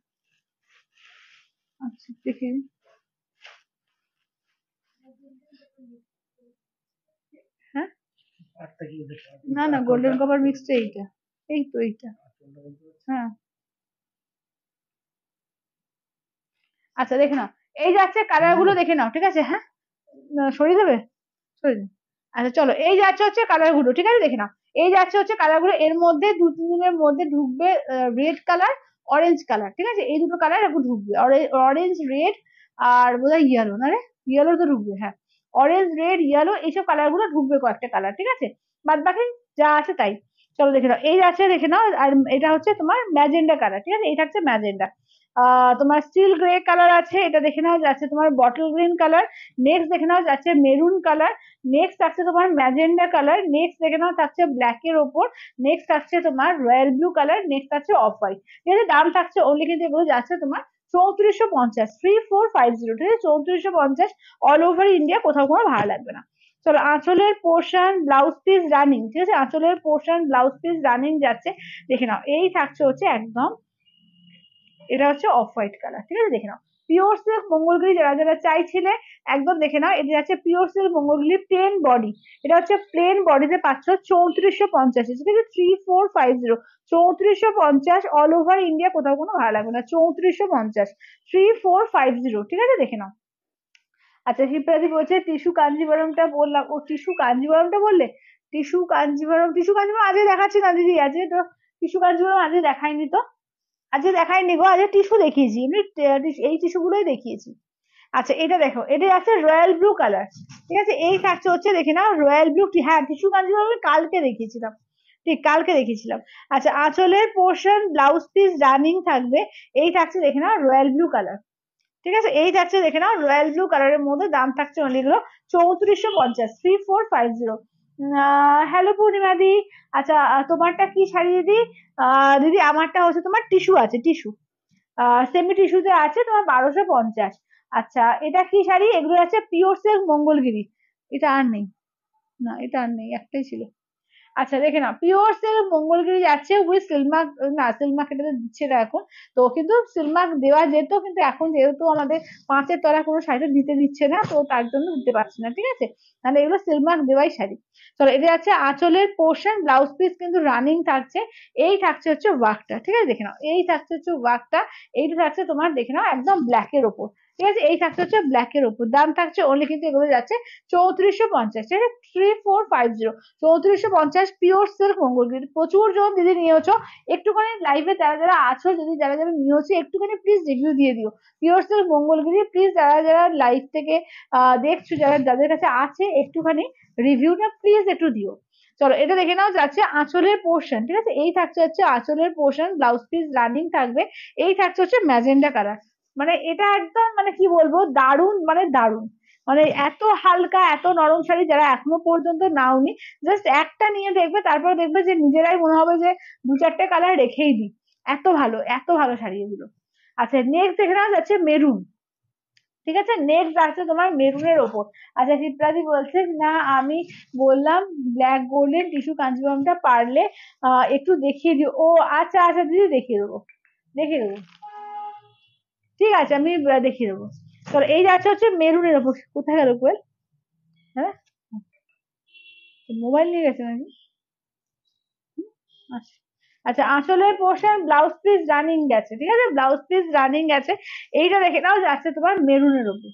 আচ্ছা, দেখি। হ্যাঁ, না না, গোল্ডেন কপার মিক্সড এইটা, এই তো এইটা। হ্যাঁ, আচ্ছা দেখে নাও, এই যাচ্ছে কালার গুলো দেখে নাও, ঠিক আছে? হ্যাঁ, সরিয়ে দেবে, সরিয়ে দেবে। আচ্ছা, চলো, এই যাচ্ছে হচ্ছে কালার গুলো, ঠিক আছে? দেখে নাও, এই যাচ্ছে হচ্ছে কালার গুলো। এর মধ্যে 2-3 দিনের মধ্যে ঢুকবে রেড কালার, অরেঞ্জ কালার, ঠিক আছে? এই দুটো কালার এখন ঢুকবে, অরেঞ্জ রেড, আর বোধহয় ইয়েলো, না রে, ইয়েলো তো ঢুকবে, হ্যাঁ। অরেঞ্জ রেড ইয়েলো এইসব কালার গুলো ঢুকবে, কয়েকটা কালার, ঠিক আছে? বাদ বাকি যা আছে তাই। চলো, দেখে নাও, এই আছে দেখে নাও। আর এটা হচ্ছে তোমার ম্যাজেন্ডা কালার, ঠিক আছে? এই থাকছে ম্যাজেন্ডা। তোমার স্টিল গ্রে কালার আছে, এটা দেখে নাও যাচ্ছে তোমার বটল গ্রিন কালার। নেক্সট দেখে নাও যাচ্ছে মেরুন কালার। নেক্সট থাকছে তোমার ম্যাজেন্ডা কালার। নেক্সট দেখে নাও থাকছে ব্ল্যাক এর ওপর। নেক্সট থাকছে তোমার রয়্যাল ব্লু কালার। নেক্সট থাকছে অফ হোয়াইট। ঠিক আছে? দাম থাকছে অনলি কিন্তু এগুলো যাচ্ছে তোমার 3450, 3450, ঠিক আছে? 3450, অল ওভার ইন্ডিয়া, কোথাও কোনো ভাড়া লাগবে না। চলো, আঁচলের পোর্শন, ব্লাউজ পিস রানিং, ঠিক আছে? আঁচলের পোর্শন, ব্লাউজ পিস রানিং যাচ্ছে, দেখে নাও। এই থাকছে হচ্ছে একদম, এটা হচ্ছে অফ হোয়াইট কালার, ঠিক আছে? দেখে নাও, পিওর সিল্ক মঙ্গলগিরি যারা যারা চাইছিলে, একদম দেখে নাও। এটা যাচ্ছে pure silk Mangalagiri plane body, এটা হচ্ছে প্লেন বডিতে পাচ্ছ 3450, ঠিক আছে? 3450, 3450, অল ওভার ইন্ডিয়া, কোথাও কোনো ভাড়া লাগবে না। 3450, 3450, ঠিক আছে? দেখে নাও। আচ্ছা, শিপ্রাদি বলছে টিস্যু কাঞ্জিবরমটা বললাম, ও টিস্যু কাঞ্জিবরমটা বললে, টিস্যু কাঞ্জিভরম আজকে দেখাচ্ছি না দিদি, আজকে তো টিস্যু কাঞ্জিভরম আজকে দেখাইনি তো, আজকে দেখাইনি গো, আজকে টিস্যু দেখিয়েছি, এমনি এই টিস্যু গুলোই দেখিয়েছি। আচ্ছা এটা দেখো, এটা আছে রয়্যাল ব্লু কালার, ঠিক আছে, এই থাকছে হচ্ছে দেখে নাও রয়্যাল ব্লু, হ্যাঁ টিস্যু কাঞ্জিভরম আমি কালকে দেখিয়েছিলাম, ঠিক কালকে দেখিয়েছিলাম। আচ্ছা আঁচলের পোর্শন ব্লাউজ পিস রানিং থাকবে, এই থাকছে দেখে নাও রয়্যাল ব্লু কালার, ঠিক আছে, এই থাকছে দেখে নাও রয়্যাল ব্লু কালারের মধ্যে, দাম থাকছে অনলি এগুলো 3450, 3450। হ্যালো পূর্ণিমা দি, আচ্ছা তোমারটা কি শাড়ি দিদি? দিদি আমারটা হচ্ছে তোমার টিস্যু আছে, টিস্যু সেমি টিস্যুতে আছে তোমার 1250। আচ্ছা এটা কি শাড়ি? এগুলো আছে পিওর সিল্ক মঙ্গলগিরি, এটা আর নেই, না এটা আর নেই, একটাই ছিল। আচ্ছা দেখে না, পিওর সিল্ক মঙ্গলগিরি যাচ্ছে উইথ সিলমার্ক, না সিলমার্ক এটা দিচ্ছে না এখন, তো কিন্তু সিলমার্ক দেওয়া যেত, কিন্তু এখন যেহেতু আমাদের 5-এর তলা কোনো শাড়িটা দিতে দিচ্ছে না, তো তার জন্য দিতে পারছি না, ঠিক আছে, তাহলে এগুলো সিলমার্ক দেওয়াই শাড়ি। চলো এটা যাচ্ছে আঁচলের পোর্শন, ব্লাউজ পিস কিন্তু রানিং থাকছে, এই থাকছে হচ্ছে ওয়ার্কটা, ঠিক আছে দেখে নাও, এই থাকছে হচ্ছে ওয়ার্কটা, এইটা থাকছে তোমার দেখে নাও একদম ব্ল্যাকের ওপর, ঠিক আছে, এই থাকছে হচ্ছে ব্ল্যাকের ওপর, দাম থাকছে অনলি কিন্তু এগুলো যাচ্ছে 3450, ঠিক আছে, 3450, 3450 পিওর সিল্ক মঙ্গলগিরি। প্রচুর জন দিদি নিয়েছো, একটুখানি লাইভে যারা যারা আছো, যদি যারা যারা নিয়েছো একটুখানি প্লিজ রিভিউ দিয়ে দিও, পিওর সিল্ক মঙ্গলগিরি প্লিজ, যারা যারা লাইভ থেকে দেখছো, যারা যাদের কাছে আছে একটুখানি রিভিউটা প্লিজ একটু দিও। চলো এটা দেখে নাও যাচ্ছে আঁচলের পোর্শন, ঠিক আছে, এই থাকছে হচ্ছে আঁচলের পোর্শন, ব্লাউজ পিস রানিং থাকবে, এই থাকছে হচ্ছে ম্যাজেন্ডা কালার, মানে এটা একদম মানে কি বলবো, দারুণ মানে দারুণ, মানে এত হালকা এত নরম শাড়ি যারা এখনো পর্যন্ত নাওনি, জাস্ট একটা নিয়ে দেখবে, তারপরে দেখবে যে নিজেরাই মনে হবে যে 2-4টে কালার রেখেই দিই, এত ভালো শাড়ি এগুলো। আচ্ছা নেক্সট দেখে নেওয়া যাচ্ছে মেরুন, ঠিক আছে, নেক্সট আছে তোমার মেরুনের ওপর। আচ্ছা চিত্রাদি বলছে না, আমি বললাম ব্ল্যাক গোল্ডেন টিস্যু কাঞ্জিভরমটা পারলে একটু দেখিয়ে দিও। ও আচ্ছা আচ্ছা দিদি দেখিয়ে দেবো, দেখিয়ে দেবো, ঠিক আছে আমি দেখিয়ে দেবো। চলো এই যাচ্ছে হচ্ছে মেরুনের ওপর, কোথায় গেল কোয়েল? হ্যাঁ মোবাইল নিয়ে গেছে নাকি? আচ্ছা আচ্ছা আঁচলের পোর্শন ব্লাউজ পিস রানিং গেছে, ঠিক আছে, ব্লাউজ পিস রানিং গেছে, এইটা দেখে নাও যাচ্ছে তোমার মেরুনের ওপর,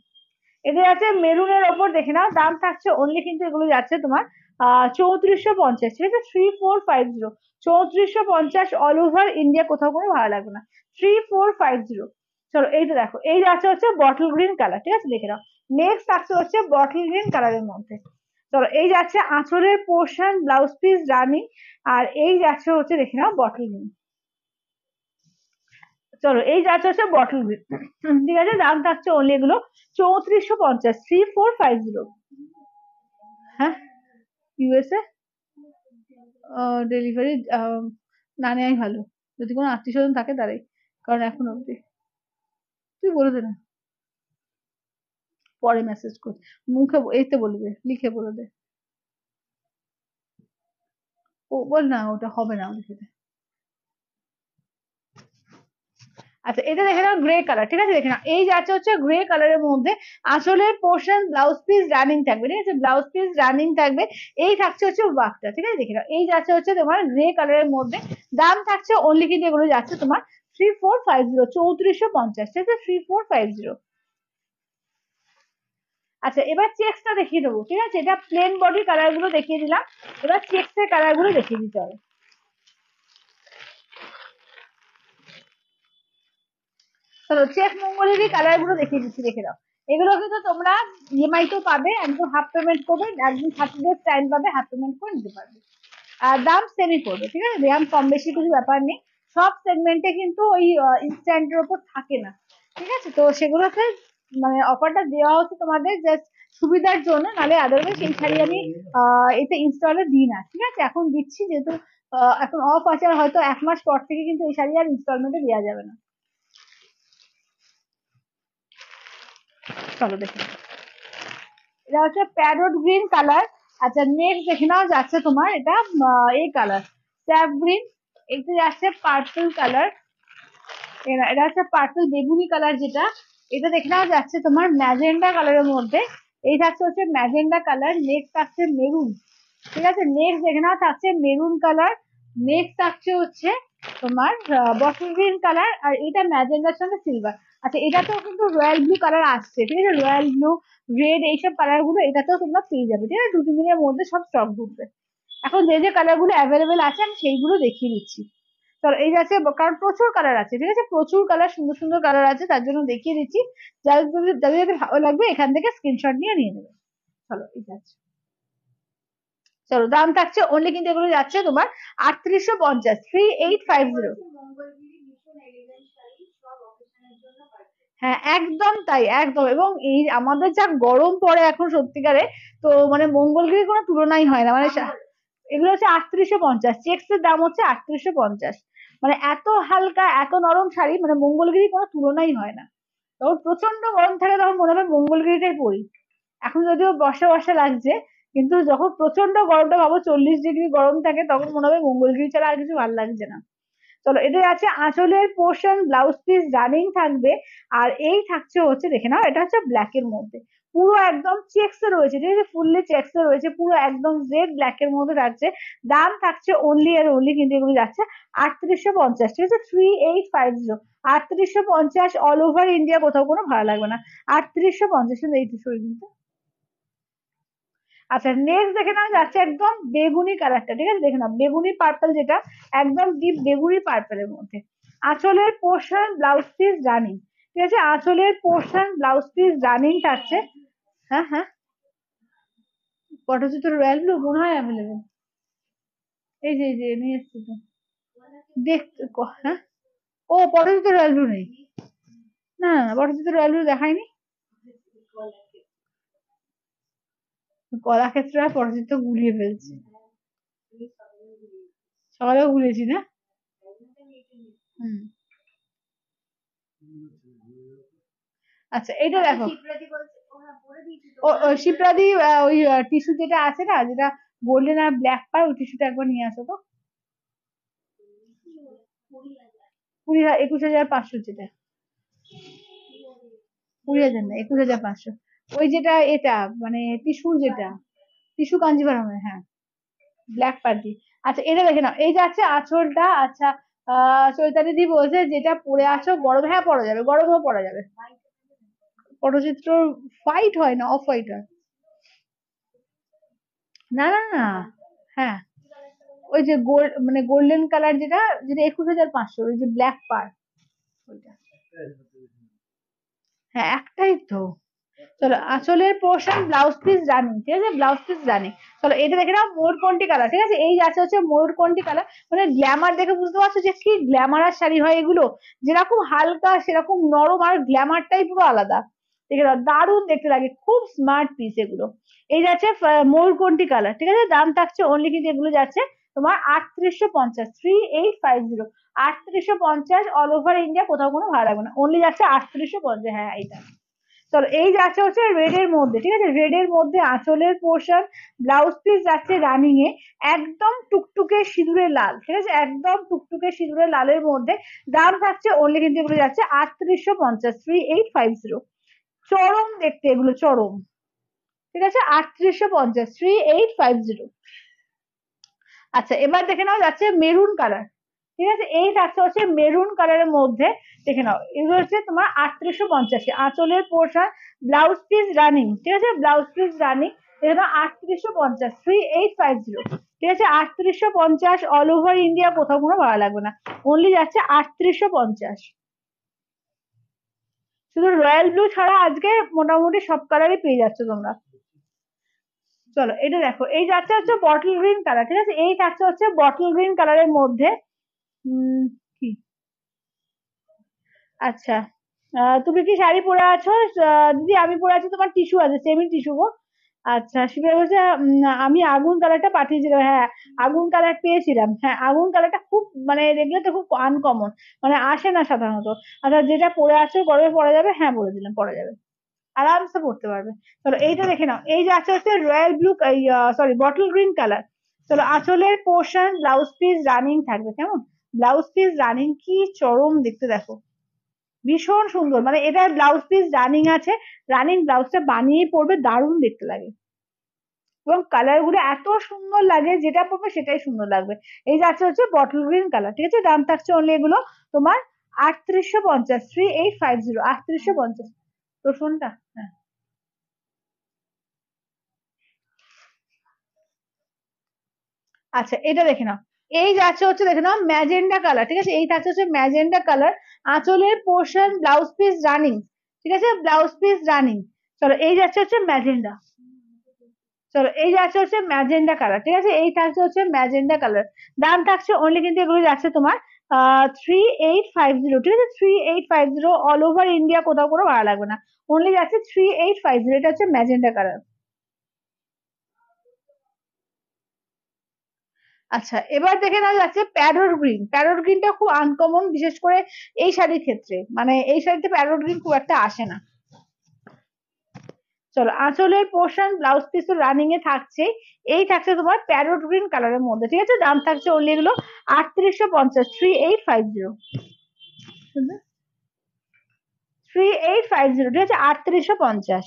এটা যাচ্ছে মেরুনের ওপর দেখে নাও, দাম থাকছে অনলি কিন্তু এগুলো যাচ্ছে তোমার 3450, ঠিক আছে, 3450, 3450 অল ওভার ইন্ডিয়া, কোথাও কোনো ভাড়া লাগবে না, 3450। চলো এইটা দেখো, এই যাচ্ছে হচ্ছে বটল গ্রিন কালার, ঠিক আছে দেখে নাও, নেক্সট থাকছে হচ্ছে বটল গ্রিন কালারের মধ্যে। চলো এই যাচ্ছে আঁচলের পোর্শন ব্লাউজ পিস রানিং, আর এই যাচ্ছে হচ্ছে দেখে নাও বটল গ্রিন। চলো এই যাচ্ছে হচ্ছে বটল গ্রিন, ঠিক আছে, দাম থাকছে অনলি এগুলো 3450, 3450। হ্যাঁ ইউএসএ ডেলিভারি না নেওয়াই ভালো, যদি কোনো আত্মীয় স্বজন থাকে তারাই, কারণ এখন অব্দি তুই বলে দে না, পরে মেসেজ কর, মুখে এইতে বলবে, লিখে বলে দে, ও বল না ওটা হবে না লিখে দে। আচ্ছা এটা দেখে নাও গ্রে কালার, ঠিক আছে দেখে নাও, এই যাচ্ছে হচ্ছে গ্রে কালারের মধ্যে, আসলে পোর্শন ব্লাউজ পিস রানিং থাকবে, ঠিক আছে, ব্লাউজ পিস রানিং থাকবে, এই থাকছে হচ্ছে ওয়ার্কটা, ঠিক আছে দেখে নাও, এই যাচ্ছে হচ্ছে তোমার গ্রে কালারের মধ্যে, দাম থাকছে অনলি কিন্তু এগুলো যাচ্ছে তোমার 3450, 3450, ঠিক আছে 3450। আচ্ছা এবার চেক্সটা দেখিয়ে দেবো, ঠিক আছে, এটা প্লেন বডি কালার গুলো দেখিয়ে দিলাম, এবার চেক্স এর কালার গুলো দেখিয়ে দিতে হবে। চলো চেক মঙ্গলেরই কালার গুলো দেখিয়ে দিচ্ছি, দেখে দাও, এগুলো কিন্তু তোমরা ইএমআই তো পাবে, একদম হাফ পেমেন্ট করবে, একদম 30 days টাইম পাবে, হাফ পেমেন্ট করে নিতে পারবে, আর দাম সেমই পড়বে, ঠিক আছে, দাম কম বেশি কিছু ব্যাপার নেই, সব সেগমেন্টে কিন্তু ওই ইনস্ট্যান্টের ওপর থাকে না, ঠিক আছে, তো সেগুলোতে মানে অফারটা দেওয়া হচ্ছে তোমাদের জাস্ট সুবিধার জন্য, নাহলে আদারওয়াইজ এই শাড়ি আমি এতে ইনস্টলে দিই না, ঠিক আছে, এখন দিচ্ছি যেহেতু এখন অফ আছে, আর হয়তো 1 মাস পর থেকে কিন্তু এই শাড়ি আর ইনস্টলমেন্টে দেওয়া যাবে না। চলো দেখে নাও। এটা হচ্ছে প্যারোট গ্রিন কালার। আচ্ছা নেক্সট দেখে নাও যাচ্ছে তোমার এটা এই কালার স্যাপ গ্রিন, এটা যাচ্ছে পার্পল কালার, এটা হচ্ছে পার্পল বেগুনি কালার যেটা, এটা দেখে নাও যাচ্ছে তোমার ম্যাজেন্ডা কালারের মধ্যে, এই থাকছে হচ্ছে ম্যাজেন্ডা কালার, নেক্সট থাকছে মেরুন, ঠিক আছে, নেক্সট দেখে নাও থাকছে মেরুন কালার, নেক্সট থাকছে হচ্ছে তোমার বটল গ্রিন কালার, আর এটা ম্যাজেন্ডার সঙ্গে সিলভার। আচ্ছা এটাতেও কিন্তু রয়্যাল ব্লু কালার আসছে, ঠিক আছে, রয়্যাল ব্লু রেড এইসব কালার গুলো এটাতেও তোমরা পেয়ে যাবে, ঠিক আছে, 2-3 দিনের মধ্যে সব স্টক ঢুকবে। এখন যে যে কালার গুলো অ্যাভেলেবেল আছে আমি সেইগুলো দেখিয়ে দিচ্ছি। চলো এই যাচ্ছে, কারণ প্রচুর কালার আছে, ঠিক আছে, প্রচুর কালার, সুন্দর সুন্দর কালার আছে, তার জন্য দেখিয়ে দিচ্ছি। যাদের যাদের যাদের ভালো লাগবে এখান থেকে স্ক্রিনশট নিয়ে নিয়ে নেবে। চলো এই যাচ্ছে, চলো দাম থাকছে অনলি, কিন্তু এগুলো যাচ্ছে তোমার 3850, 3850। হ্যাঁ একদম তাই, একদম। এবং এই আমাদের যা গরম পড়ে এখন সত্যিকারে, তো মানে মঙ্গলগিরির কোনো তুলনাই হয় না, মানে এগুলো হচ্ছে 3850, চেক্স এর দাম হচ্ছে 3850। মানে এত হালকা এত নরম শাড়ি, মানে মঙ্গলগিরি কোনো তুলনাই হয় না। তখন প্রচন্ড গরম থাকে তখন মনে হয় মঙ্গলগিরিটাই পরি। এখন যদিও বর্ষা বর্ষা লাগছে, কিন্তু যখন প্রচন্ড গরমটা ভাবো 40 ডিগ্রি গরম থাকে, তখন মনে হবে মঙ্গলগিরি ছাড়া আর কিছু ভালো লাগছে না। চলো এটা আছে আঁচলের পোর্শন, ব্লাউজ পিস রানিং থাকবে। আর এই থাকছে হচ্ছে, দেখে নাও, এটা হচ্ছে ব্ল্যাক এর মধ্যে, পুরো একদম চেক্স এ রয়েছে, ঠিক আছে, ফুললি চেক্স এ রয়েছে, পুরো একদম জেড ব্ল্যাক এর মধ্যে থাকছে। দাম থাকছে অনলি আর অনলি, কিন্তু এগুলো যাচ্ছে 3850, ঠিক আছে, 3850, 3850 অল ওভার ইন্ডিয়া, কোথাও কোনো ভালো লাগবে না। 3850 এই কিন্তু। আচ্ছা নেক্সট দেখে নাও যাচ্ছে একদম বেগুনি কালারটা, ঠিক আছে, দেখে নাও বেগুনি পার্পল, যেটা একদম ডিপ বেগুনি পার্পলের মধ্যে। আঁচলের পোর্শন ব্লাউজ পিস রানিং, ঠিক আছে, আঁচলের পোর্শন ব্লাউজ পিস রানিং থাকছে। হ্যাঁ হ্যাঁ, পটচিত্র রয়্যাল ব্লু মনে হয় অ্যাভেলেবেল। এই যে নিয়ে এসছি তো, দেখ, হ্যাঁ, ও পটচিত্র রয়্যাল ব্লু নেই, না না পটচিত্র রয়্যাল ব্লু দেখায়নি। কলাক্ষেত্র আর পটচিত্র গুলিয়ে ফেলছে, সকালেও গুলিয়েছি না। হুম, আচ্ছা এইটা দেখো, ও শিপ্রাদি, ওই টিস্যু যেটা আছে না, যেটা গোল্ডেন আর ব্ল্যাক পার, ওই টিস্যুটা একবার নিয়ে আসো তো। 21,500 যেটা, 20,000 না, 21,500। ওই যেটা এটা মানে টিস্যুর যেটা, টিস্যু কাঞ্জিভারমের, হ্যাঁ, ব্ল্যাক পার্টি। আচ্ছা এটা দেখে নাও, এই যে আছে আঁচলটা। আচ্ছা চৈতালি দি বলছে যেটা পরে আছো গরমে, হ্যাঁ পরা যাবে, গরমেও পরা যাবে। পটচিত্র হোয়াইট হয় না, অফ হোয়াইট হয়। না না না, হ্যাঁ ওই যে গোল্ড মানে গোল্ডেন কালার, যেটা যেটা 21,500, ওই যে ব্ল্যাক পার, ওইটা। হ্যাঁ একটাই তো। চলো আঁচলের পোর্শন ব্লাউজ পিস রানিং, ঠিক আছে, ব্লাউজ পিস রানিং। চলো এটা দেখে নাও ময়ূরকণ্ঠী কালার, ঠিক আছে, এই আছে হচ্ছে ময়ূরকণ্ঠী কালার। মানে গ্ল্যামার দেখে বুঝতে পারছো যে কি গ্ল্যামারাস শাড়ি হয় এগুলো, যেরকম হালকা সেরকম নরম, আর গ্ল্যামারটাই পুরো আলাদা। দেখে নাও দারুণ দেখতে লাগে, খুব স্মার্ট পিস এগুলো। এই যাচ্ছে ময়ূরকণ্ঠী কালার, ঠিক আছে, দাম থাকছে অনলি, কিন্তু এগুলো যাচ্ছে তোমার 3850, 3850, 3850 অল ওভার ইন্ডিয়া, কোথাও কোনো ভাড়া লাগবে না, অনলি যাচ্ছে 3850। হ্যাঁ এইটা। চলো এই যাচ্ছে হচ্ছে রেড এর মধ্যে, ঠিক আছে, রেড এর মধ্যে আঁচলের পোর্শন, ব্লাউজ পিস যাচ্ছে রানিং এ, একদম টুকটুকে সিঁদুরে লাল, ঠিক আছে, একদম টুকটুকে সিঁদুরে লালের মধ্যে। দাম থাকছে অনলি, কিন্তু এগুলো যাচ্ছে 3850, 3850। চরম দেখতে এগুলো, চরম, ঠিক আছে, 3850, 3850। আচ্ছা এবার দেখে নাও যাচ্ছে মেরুন কালার, ঠিক আছে, এই থাকছে হচ্ছে মেরুন কালারের মধ্যে। দেখে নাও এগুলো হচ্ছে তোমার 3850, আঁচলের পোর্শন, ব্লাউজ পিস রানিং, ঠিক আছে, ব্লাউজ পিস রানিং। এটা 3850, 3850, ঠিক আছে, 3850 অল ওভার ইন্ডিয়া, কোথাও কোনো ভাড়া লাগবে না, অনলি যাচ্ছে 3850। শুধু রয়্যাল ব্লু ছাড়া আজকে মোটামুটি সব কালারই পেয়ে যাচ্ছে তোমরা। চলো এটা দেখো, এই যাচ্ছে হচ্ছে বটল গ্রিন কালার, ঠিক আছে, এই থাকছে হচ্ছে বটল গ্রিন কালারের মধ্যে। কি, আচ্ছা তুমি কি শাড়ি পরে আছো? দিদি আমি পরে আছি, তোমার টিস্যু আছে, সেমি টিস্যু গো। আচ্ছা শিবিরা বলছে আমি আগুন কালারটা পাঠিয়েছিলাম, হ্যাঁ আগুন কালার পেয়েছিলাম, হ্যাঁ আগুন কালারটা খুব মানে দেখলে তো খুব আনকমন, মানে আসে না সাধারণত। আচ্ছা যেটা পরে আছো গরমে পরা যাবে, হ্যাঁ বলে দিলাম পরা যাবে, আরামসে পড়তে পারবে। চলো এইটা দেখে নাও, এই যে আছে হচ্ছে royal blue, sorry bottle green colour. চলো আঁচলের পোর্শন ব্লাউজ পিস রানিং থাকবে, কেমন ব্লাউজ পিস রানিং, কি চরম দেখতে দেখো, ভীষণ সুন্দর, মানে এটা ব্লাউজ পিস রানিং আছে, রানিং ব্লাউজটা বানিয়ে পরবে, দারুণ দেখতে লাগে। এবং কালার গুলো এত সুন্দর লাগে, যেটা পরবে সেটাই সুন্দর লাগবে। এই যাচ্ছে হচ্ছে বটল গ্রিন কালার, ঠিক আছে, দাম থাকছে অনলি এগুলো তোমার 3850, 3850, 3850। তোর ফোনটা, হ্যাঁ আচ্ছা এটা দেখে নাও, এই যাচ্ছে হচ্ছে দেখে নাও ম্যাজেন্ডা কালার, ঠিক আছে, এই থাকছে হচ্ছে ম্যাজেন্ডা কালার, আঁচলের পোর্শন ব্লাউজ পিস রানিং, ঠিক আছে, ব্লাউজ পিস রানিং। চলো এই যাচ্ছে হচ্ছে ম্যাজেন্ডা, চলো এই যাচ্ছে হচ্ছে ম্যাজেন্ডা কালার, ঠিক আছে, এই থাকছে হচ্ছে ম্যাজেন্ডা কালার। দাম থাকছে অনলি কিন্তু এগুলো যাচ্ছে তোমার 3850, ঠিক আছে, 3850, অল ওভার ইন্ডিয়া, কোথাও কোনো ভাড়া লাগবে না, অনলি যাচ্ছে 3850, এটা হচ্ছে ম্যাজেন্ডা কালার। আচ্ছা এবার দেখে নেওয়া যাচ্ছে প্যারোট গ্রিন, প্যারোট গ্রিনটা খুব আনকমন, বিশেষ করে এই শাড়ির ক্ষেত্রে, মানে এই শাড়িতে প্যারোট গ্রিন খুব একটা আসে না। চলো আঁচলের পোর্শন ব্লাউজ পিস তো রানিং এ থাকছে, এই থাকছে তোমার প্যারোট গ্রিন কালারের মধ্যে, ঠিক আছে, দাম থাকছে অনলি এগুলো 3850, 3850, 3850, ঠিক আছে, 3850।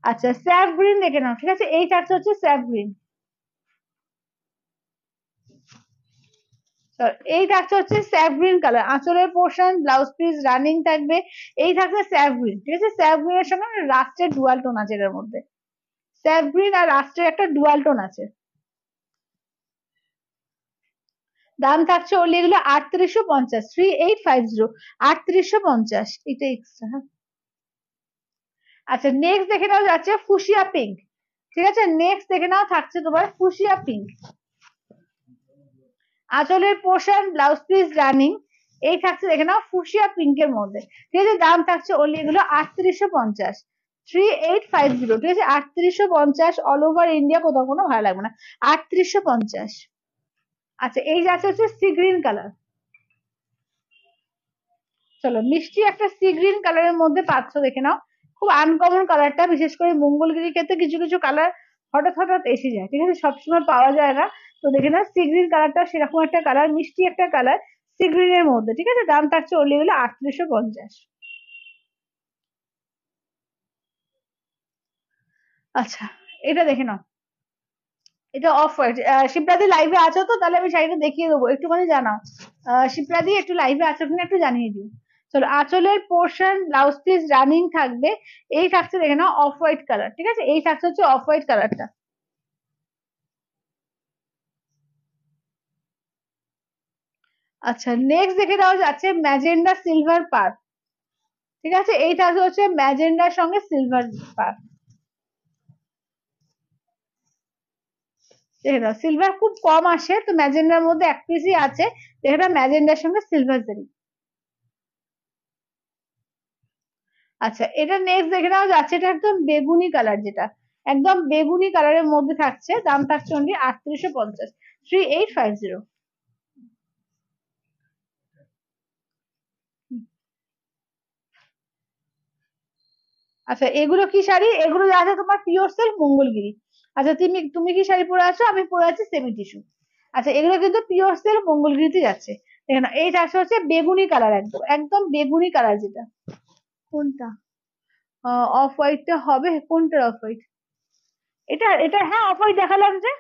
আচ্ছা স্যাফ গ্রিন দেখে নাও, ঠিক আছে, এই থাকছে হচ্ছে স্যাফ গ্রিন, এই থাকছে হচ্ছে স্যাফ গ্রিন কালার, আঁচলের পোর্শন ব্লাউজ পিস রানিং থাকবে, এই থাকছে স্যাফ গ্রিন, ঠিক আছে, স্যাফ গ্রিনের সঙ্গে রাস্টের ডুয়াল টোন আছে এর মধ্যে, স্যাফ গ্রিন আর রাস্টের একটা ডুয়াল টোন আছে। দাম থাকছে ওগুলো এগুলো 3850, 3850, 3850, এটা এক্সট্রা, হ্যাঁ। আচ্ছা নেক্সট দেখে নাও যাচ্ছে ফুসিয়া পিঙ্ক, ঠিক আছে, নেক্সট দেখে নাও থাকছে তোমার ফুসিয়া পিঙ্ক, আঁচলের পোর্শন ব্লাউজ পিস রানিং, এই থাকছে দেখে নাও ফুসিয়া পিঙ্কের মধ্যে, ঠিক আছে, দাম থাকছে অনলি এগুলো 3850, 3850, ঠিক আছে, 3850, অল ওভার ইন্ডিয়া, কোথাও কোনো ভালো লাগবে না, 3850। আচ্ছা এই যাচ্ছে হচ্ছে সি গ্রিন কালার, চলো মিষ্টি একটা সি গ্রিন কালারের মধ্যে পাচ্ছ, দেখে নাও, খুব আনকমন কালারটা, বিশেষ করে মঙ্গলগিরির ক্ষেত্রে কিছু কিছু কালার হঠাৎ হঠাৎ এসে যায়, ঠিক আছে, সবসময় পাওয়া যায় না। তো দেখে নাও সি গ্রিন কালারটা সেরকম একটা কালার, মিষ্টি একটা কালার সি গ্রিনের মধ্যে, ঠিক আছে, দাম থাকছে ওলি হলো 3850। আচ্ছা এটা দেখে নাও, এটা অফ হোয়াইট, শিপ্রাদি লাইভে আছো তো, তাহলে আমি শাড়িটা দেখিয়ে দেবো, একটুখানি জানাও, শিপ্রাদি একটু লাইভে আছো কিনা একটু জানিয়ে দিও। চলো আঁচলের পোর্শন ব্লাউজ পিস রানিং থাকবে, এই থাকছে দেখে নাও অফ হোয়াইট কালার, ঠিক আছে, এই থাকছে হচ্ছে অফ হোয়াইট কালারটা। আচ্ছা নেক্সট দেখে দেওয়া যাচ্ছে ম্যাজেন্ডা সিলভার পার, ঠিক আছে, এই থাকছে হচ্ছে ম্যাজেন্ডার সঙ্গে সিলভার পার, দেখে নাও সিলভার খুব কম আসে, তো ম্যাজেন্ডার মধ্যে এক পিসই আছে, দেখে নাও ম্যাজেন্ডার সঙ্গে সিলভার জারি। আচ্ছা এটা নেক্সট দেখে নেওয়া যাচ্ছে, এটা একদম বেগুনি কালার, যেটা একদম বেগুনি কালারের মধ্যে থাকছে, দাম থাকছে অনলি 3850, 3850। আচ্ছা এগুলো কি শাড়ি, এগুলো আছে তোমার পিওর সিল্ক মঙ্গলগিরি। আচ্ছা তুমি তুমি কি শাড়ি পরে আছো, আমি পরে আছি সেমি টিস্যু। আচ্ছা এগুলো কিন্তু পিওর সিল্ক মঙ্গলগিরিতে যাচ্ছে, দেখে নাও এই চারশো হচ্ছে বেগুনি কালার, একদম একদম বেগুনি কালার, যেটা কোনটা অফ হোয়াইটটা হবে, কোনটা অফ হোয়াইট, এটা এটা হ্যাঁ অফ হোয়াইট দেখালাম যে,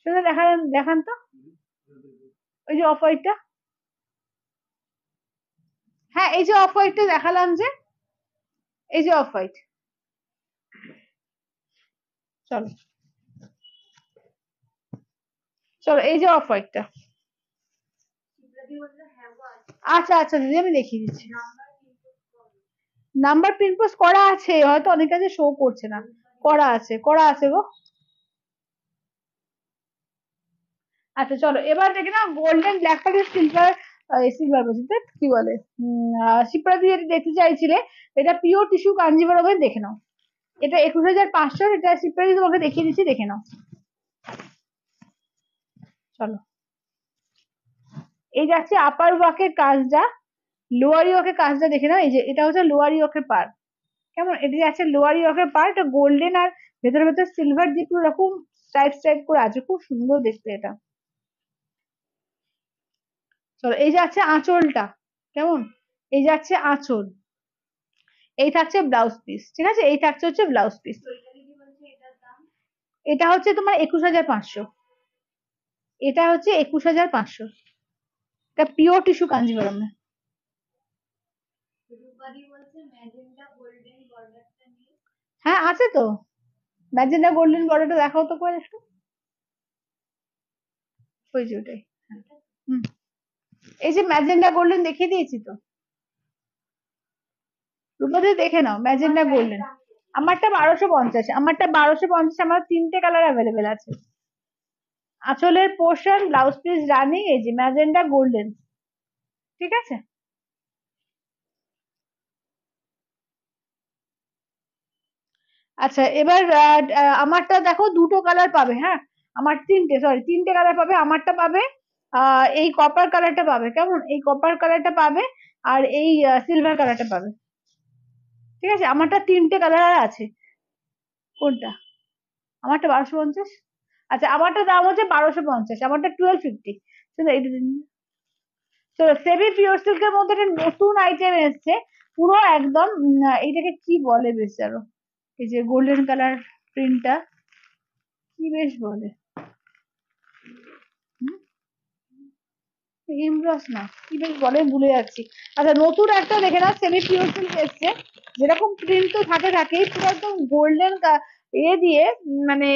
সেটা দেখালাম, দেখান তো, ওই যে অফ হোয়াইটটা, হ্যাঁ এই যে অফ হোয়াইটটা দেখালাম যে, এই যে অফ হোয়াইট, চলো চলো এই যে অফ হোয়াইটটা। আচ্ছা আচ্ছা দিদি আমি দেখিয়ে দিচ্ছি, নাম্বার প্রিন্ট পোস্ট করা আছে, হয়তো অনেক কাছে শো করছে না, করা আছে, করা আছে গো। আচ্ছা চলো এবার দেখে না golden black colour silver, silver বলছি তো, কি বলে শিপ্রা দিয়ে দেখতে চাইছিলে, এটা পিওর টিস্যু কাঞ্জিভারমের, দেখে নাও, এটা 21500, এটা শিপ্রা দিয়ে তোমাকে দেখিয়ে দিচ্ছি, দেখে নাও। চলো এই যাচ্ছে আপার ওয়াকের কাজটা, লোয়ার ওয়াকের কাজটা দেখে নাও, এই যে এটা হচ্ছে লোয়ার ওয়াকের পার্ট, কেমন, এটা যাচ্ছে লোয়ার ওয়াকের পার্ট, গোল্ডেন আর ভেতরে ভেতরে সিলভার দিয়ে পুরো এরকম স্ট্রাইপ স্ট্রাইপ করে আছে, খুব সুন্দর দেখতে এটা। চলো এই যাচ্ছে আঁচলটা, কেমন, এই যাচ্ছে আঁচল, এই থাকছে ব্লাউজ পিস, ঠিক আছে, এই থাকছে হচ্ছে ব্লাউজ পিস, এটা হচ্ছে তোমার 21500, এটা হচ্ছে 21500, এটা পিওর টিস্যু কাঞ্জিভরম। হ্যাঁ আছে তো, ম্যাজেন্ডা গোল্ডেন বর্ডারটা দেখাও তো করে একটু, ওই যে ওটাই। হুম, এই যে ম্যাজেন্ডা গোল্ডেন দেখিয়ে দিয়েছি তো, রূপাতে দেখে নাও ম্যাজেন্ডা গোল্ডেন। আমারটা 1250, আমারটা 1250, আমার 3টে কালার অ্যাভেলেবেল আছে। আঁচলের পোর্শন, ব্লাউজ পিস রানিং, এই যে ম্যাজেন্ডা গোল্ডেন, ঠিক আছে। আচ্ছা এবার আমারটা দেখো দুটো কালার পাবে, হ্যাঁ, আমার তিনটে কালার পাবে। আমারটা পাবে এই কপার কালারটা পাবে, কেমন, এই কপার কালারটা পাবে, আর এই সিলভার কালারটা পাবে, ঠিক আছে। আমারটা 3টে কালার আছে। কোনটা? আমারটা 1250। আচ্ছা আমারটা দাম হচ্ছে 1250, আমারটা 1250। শুধু এইটা দিন। তো সেমি পিওর সিল্কের মধ্যে একটা নতুন আইটেম এসছে, পুরো একদম এইটাকে কি বলে বেশ জানো, এই যে গোল্ডেন কালার প্রিন্টটা, কি বেশ বলে, এমব্রস না, কি বেশ বলে ভুলে যাচ্ছি। আচ্ছা নতুন একটা দেখে না, সেমি পিওর সিল্ক এসছে, যেরকম প্রিন্ট তো থাকেই, পুরো একদম গোল্ডেন দিয়ে, মানে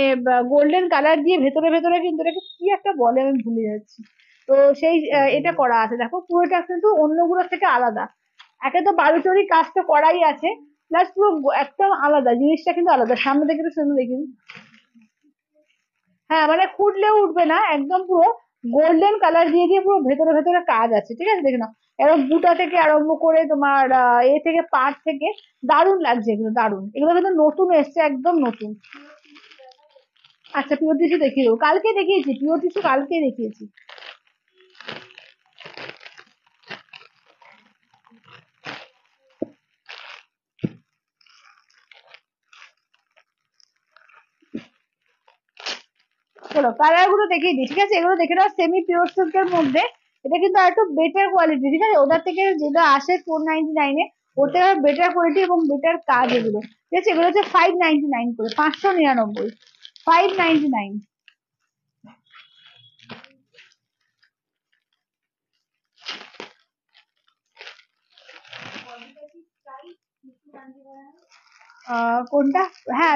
গোল্ডেন কালার দিয়ে ভেতরে ভেতরে কিন্তু এটাকে কি একটা বলে আমি ভুলে যাচ্ছি। তো সেই এটা করা আছে, দেখো পুরোটা কিন্তু অন্যগুলোর থেকে আলাদা। একে তো বালুচরি কাজটা করাই আছে, প্লাস পুরো একদম আলাদা জিনিসটা, কিন্তু আলাদা। সামনে থেকে একটু সুন্দর দেখি। হ্যাঁ মানে খুঁটলেও উঠবে না, একদম পুরো গোল্ডেন কালার দিয়ে দিয়ে পুরো ভেতরে ভেতরে কাজ আছে, ঠিক আছে, দেখে নাও। এরকম বুটা থেকে আরম্ভ করে তোমার এ থেকে পাট থেকে, দারুণ লাগছে এগুলো, দারুণ, এগুলো কিন্তু নতুন এসছে, একদম নতুন। আচ্ছা পিওর টিস্যু দেখিয়ে দেবো, কালকে দেখিয়েছি পিওর টিস্যু, কালকে দেখিয়েছি। চলো কালার গুলো দেখিয়ে দিই, ঠিক আছে, এগুলো দেখে নাও। সেমি পিওর সিল্কের মধ্যে এটা কিন্তু আর একটু বেটার কোয়ালিটি, ঠিক আছে, ওদের থেকে যেটা আসে 499-এ, ওটা বেটার কোয়ালিটি এবং বেটার কাজ এগুলো, ঠিক আছে। এগুলো হচ্ছে 599 করে, 599, 599। কোনটা? হ্যাঁ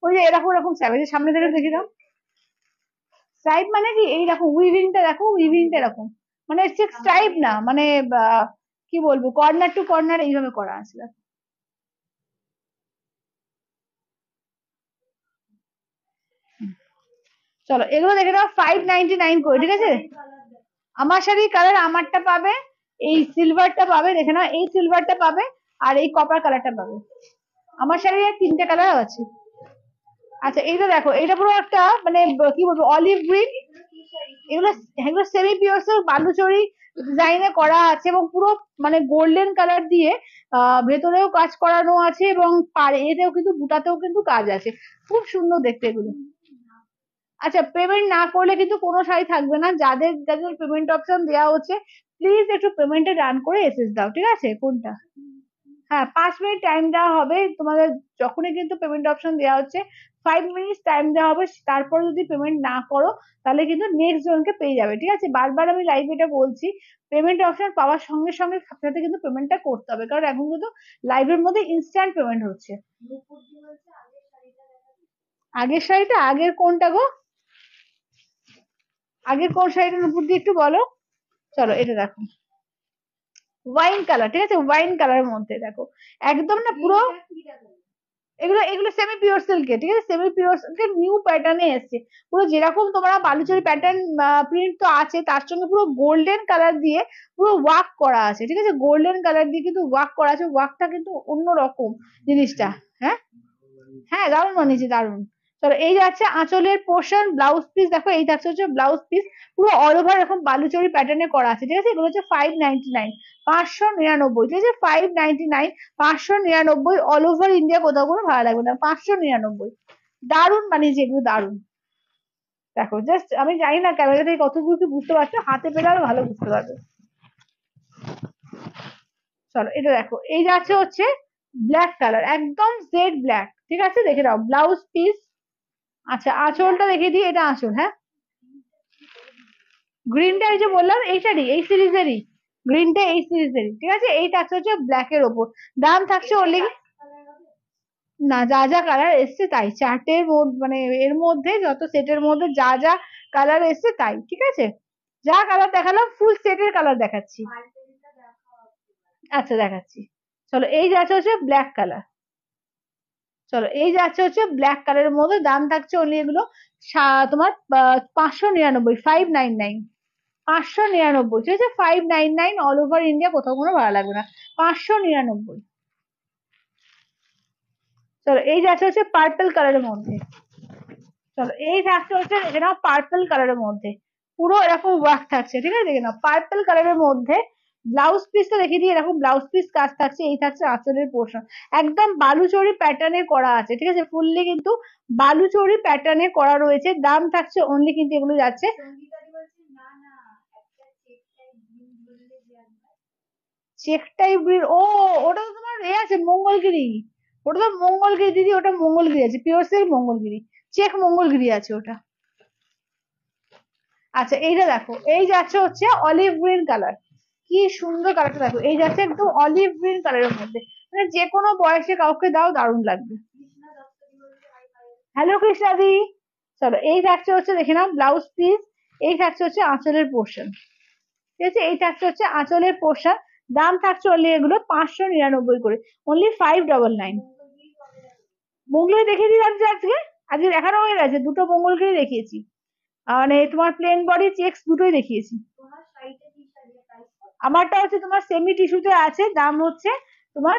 ওই যে এরকম এরকম স্ট্রাইপ, সামনে থেকে দেখে দাও। স্ট্রাইপ মানে কি, এই দেখো উইভিংটা, দেখো উইভিংটা এরকম, মানে ঠিক স্ট্রাইপ না, মানে কি বলবো, কর্নার টু কর্নার এইভাবে করা আছে, দেখো। চলো এগুলো দেখে নাও, 599 করে, ঠিক আছে। আমার শাড়ির কালার, আমারটা পাবে, এই সিলভারটা পাবে, দেখে নাও, এই সিলভারটা পাবে, আর এই কপার কালারটা পাবে। আমার শাড়ির 3টে কালার আছে। আচ্ছা এইটা দেখো, এটা পুরো একটা মানে কি বলবো, অলিভ গ্রিন, এগুলো এগুলো সেমি পিওর সিল্ক বালুচরি ডিজাইনে করা আছে, এবং পুরো মানে গোল্ডেন কালার দিয়ে ভেতরেও কাজ করানো আছে, এবং পাড়ে এতেও কিন্তু, বুটাতেও কিন্তু কাজ আছে, খুব সুন্দর দেখতে এগুলো। আচ্ছা পেমেন্ট না করলে কিন্তু কোনো শাড়ি থাকবে না, যাদের যাদের পেমেন্ট অপশন দেওয়া হচ্ছে, প্লিজ একটু পেমেন্টে রান করে এসএস দাও, ঠিক আছে। কোনটা? হ্যাঁ 5 মিনিট টাইম দেওয়া হবে তোমাদের, যখনই কিন্তু পেমেন্ট অপশন দেওয়া হচ্ছে 5 মিনিট টাইম দেওয়া হবে, তারপর যদি পেমেন্ট না করো তাহলে কিন্তু নেক্সট জনকে পেয়ে যাবে, ঠিক আছে। বারবার আমি লাইভ এটা বলছি, পেমেন্ট অপশন পাওয়ার সঙ্গে সঙ্গে সাথে সাথে কিন্তু পেমেন্টটা করতে হবে, কারণ এখন কিন্তু লাইভের মধ্যে ইনস্ট্যান্ট পেমেন্ট হচ্ছে। আগের শাড়িটা, আগের কোনটা গো, আগের কোন শাড়িটার উপর দিয়ে একটু বলো। চলো এটা দেখো, ওয়াইন কালার, ঠিক আছে, ওয়াইন কালারের মধ্যে দেখো, একদম না পুরো, এগুলো এগুলো সেমি পিওর সিল্কে, ঠিক আছে, সেমি পিওর সিল্কের নিউ প্যাটার্নে এসছে, পুরো যেরকম তোমরা বালুচরি প্যাটার্ন প্রিন্ট তো আছে, তার সঙ্গে পুরো গোল্ডেন কালার দিয়ে পুরো ওয়ার্ক করা আছে, ঠিক আছে, গোল্ডেন কালার দিয়ে কিন্তু ওয়ার্ক করা আছে, ওয়ার্কটা কিন্তু অন্যরকম জিনিসটা। হ্যাঁ হ্যাঁ দারুণ বানিয়েছে, দারুণ। চলো এই যাচ্ছে আঁচলের পোর্শন, ব্লাউজ পিস দেখো, এই থাকছে হচ্ছে ব্লাউজ পিস, পুরো অল ওভার এরকম বালুচরি প্যাটার্নে করা আছে, ঠিক আছে। এগুলো হচ্ছে 599, 599, ঠিক আছে, 599, 599, অল ওভার ইন্ডিয়া, কোথাও কোনো ভাড়া লাগবে না, 599। দারুণ বানিয়েছে এগুলো, দারুণ। দেখো জাস্ট আমি জানি না ক্যামেরা থেকে কতদূর কি বুঝতে পারছো, হাতে পেলে আরো ভালো বুঝতে পারবে। চলো এটা দেখো, এই যাচ্ছে হচ্ছে ব্ল্যাক কালার, একদম জেড ব্ল্যাক, ঠিক আছে, দেখে দাও ব্লাউজ পিস। আচ্ছা আঁচলটা দেখে দিই, এটা আঁচল, হ্যাঁ, গ্রিনটা এই যে বললাম এইটারই, এই সিরিজেরই, গ্রিনটা এই সিরিজেরই, ঠিক আছে। এইটা হচ্ছে ব্ল্যাক এর ওপর, দাম থাকছে অনলি, না, যা যা কালার এসছে তাই, চার্টের মানে এর মধ্যে যত সেটের মধ্যে যা যা কালার এসছে তাই, ঠিক আছে? যা কালার দেখালাম ফুল সেটের কালার দেখাচ্ছি। আচ্ছা দেখাচ্ছি। চলো এই যাচ্ছে হচ্ছে ব্ল্যাক কালার। চলো এই যাচ্ছে হচ্ছে ব্ল্যাক কালারের মধ্যে, দাম থাকছে অনলি এগুলো তোমার 599, 599, 599, ঠিক আছে? 599 অল ওভার ইন্ডিয়া, কোথাও কোনো ভাড়া লাগবে না, 599। চলো এই যাচ্ছে হচ্ছে পার্পল কালারের মধ্যে। চলো এই থাকছে হচ্ছে দেখে নাও পার্পল কালারের মধ্যে, পুরো এরকম ওয়ার্ক থাকছে, ঠিক আছে? দেখে নাও পার্পল কালারের মধ্যে। ব্লাউজ পিসটা দেখিয়ে দিই, এরকম ব্লাউজ পিস কাজ থাকছে, এই থাকছে আঁচলের পোর্শন, একদম বালুচরি প্যাটার্নে করা আছে, ঠিক আছে? ফুললি কিন্তু বালুচরি প্যাটার্নে করা রয়েছে, দাম থাকছে অনলি কিন্তু এগুলো যাচ্ছে চেক টাইপ গ্রিন। ও, ওটা তো তোমার এ আছে মঙ্গলগিরি, ওটা তো মঙ্গলগিরি দিদি, ওটা মঙ্গলগিরি আছে, pure silk Mangalagiri, check Mangalagiri আছে ওটা। আচ্ছা এইটা দেখো, এই যাচ্ছে হচ্ছে অলিভ গ্রিন কালার, কি সুন্দর কালারটা দেখো, এই যাচ্ছে একদম অলিভ গ্রিন কালারের মধ্যে, মানে যে কোনো বয়সে কাউকে দাও দারুণ লাগবে। হ্যালো কৃষ্ণাদি। চলো এই থাকছে হচ্ছে দেখে নাও ব্লাউজ পিস, এই থাকছে হচ্ছে আঁচলের পোর্শন, ঠিক আছে? এই থাকছে হচ্ছে আঁচলের পোর্শন, দাম থাকছে অনলি এগুলো 599 করে, অনলি 599। মঙ্গলগিরি দেখিয়ে দিলাম যে আজকে, আজকে দেখানো হয়ে গেছে, দুটো মঙ্গলগিরি দেখিয়েছি, মানে তোমার প্লেন বডি চেক্স দুটোই দেখিয়েছি। আমারটা হচ্ছে তোমার সেমি টিস্যুতে আছে, দাম হচ্ছে তোমার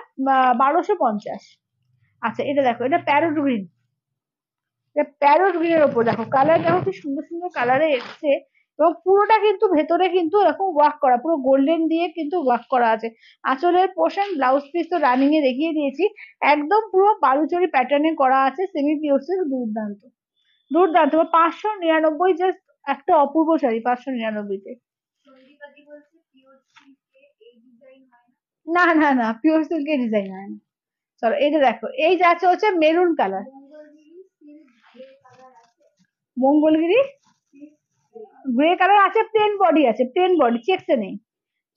1250। আচ্ছা এটা দেখো, এটা প্যারোট গ্রিন, এটা প্যারোট গ্রিনের ওপর দেখো কালার, দেখো কি সুন্দর সুন্দর কালারে এসছে, এবং পুরোটা কিন্তু ভেতরে কিন্তু এরকম ওয়ার্ক করা, পুরো গোল্ডেন দিয়ে কিন্তু ওয়ার্ক করা আছে। আঁচলের পোর্শন ব্লাউজ পিস তো রানিং এ দেখিয়ে দিয়েছি, একদম পুরো বালুচরি প্যাটার্নে করা আছে, সেমি পিওর সিল্ক, দুর্দান্ত দুর্দান্ত। 599, জাস্ট একটা অপূর্ব শাড়ি 599-তে। না না না, পিওর সিল্কের ডিজাইন হয় না। চলো এইটা দেখো, এই যাচ্ছে হচ্ছে maroon colour, Mangalagiri grey colour আছে, প্লেন বডি আছে, প্লেন বডি চেকসে নেই।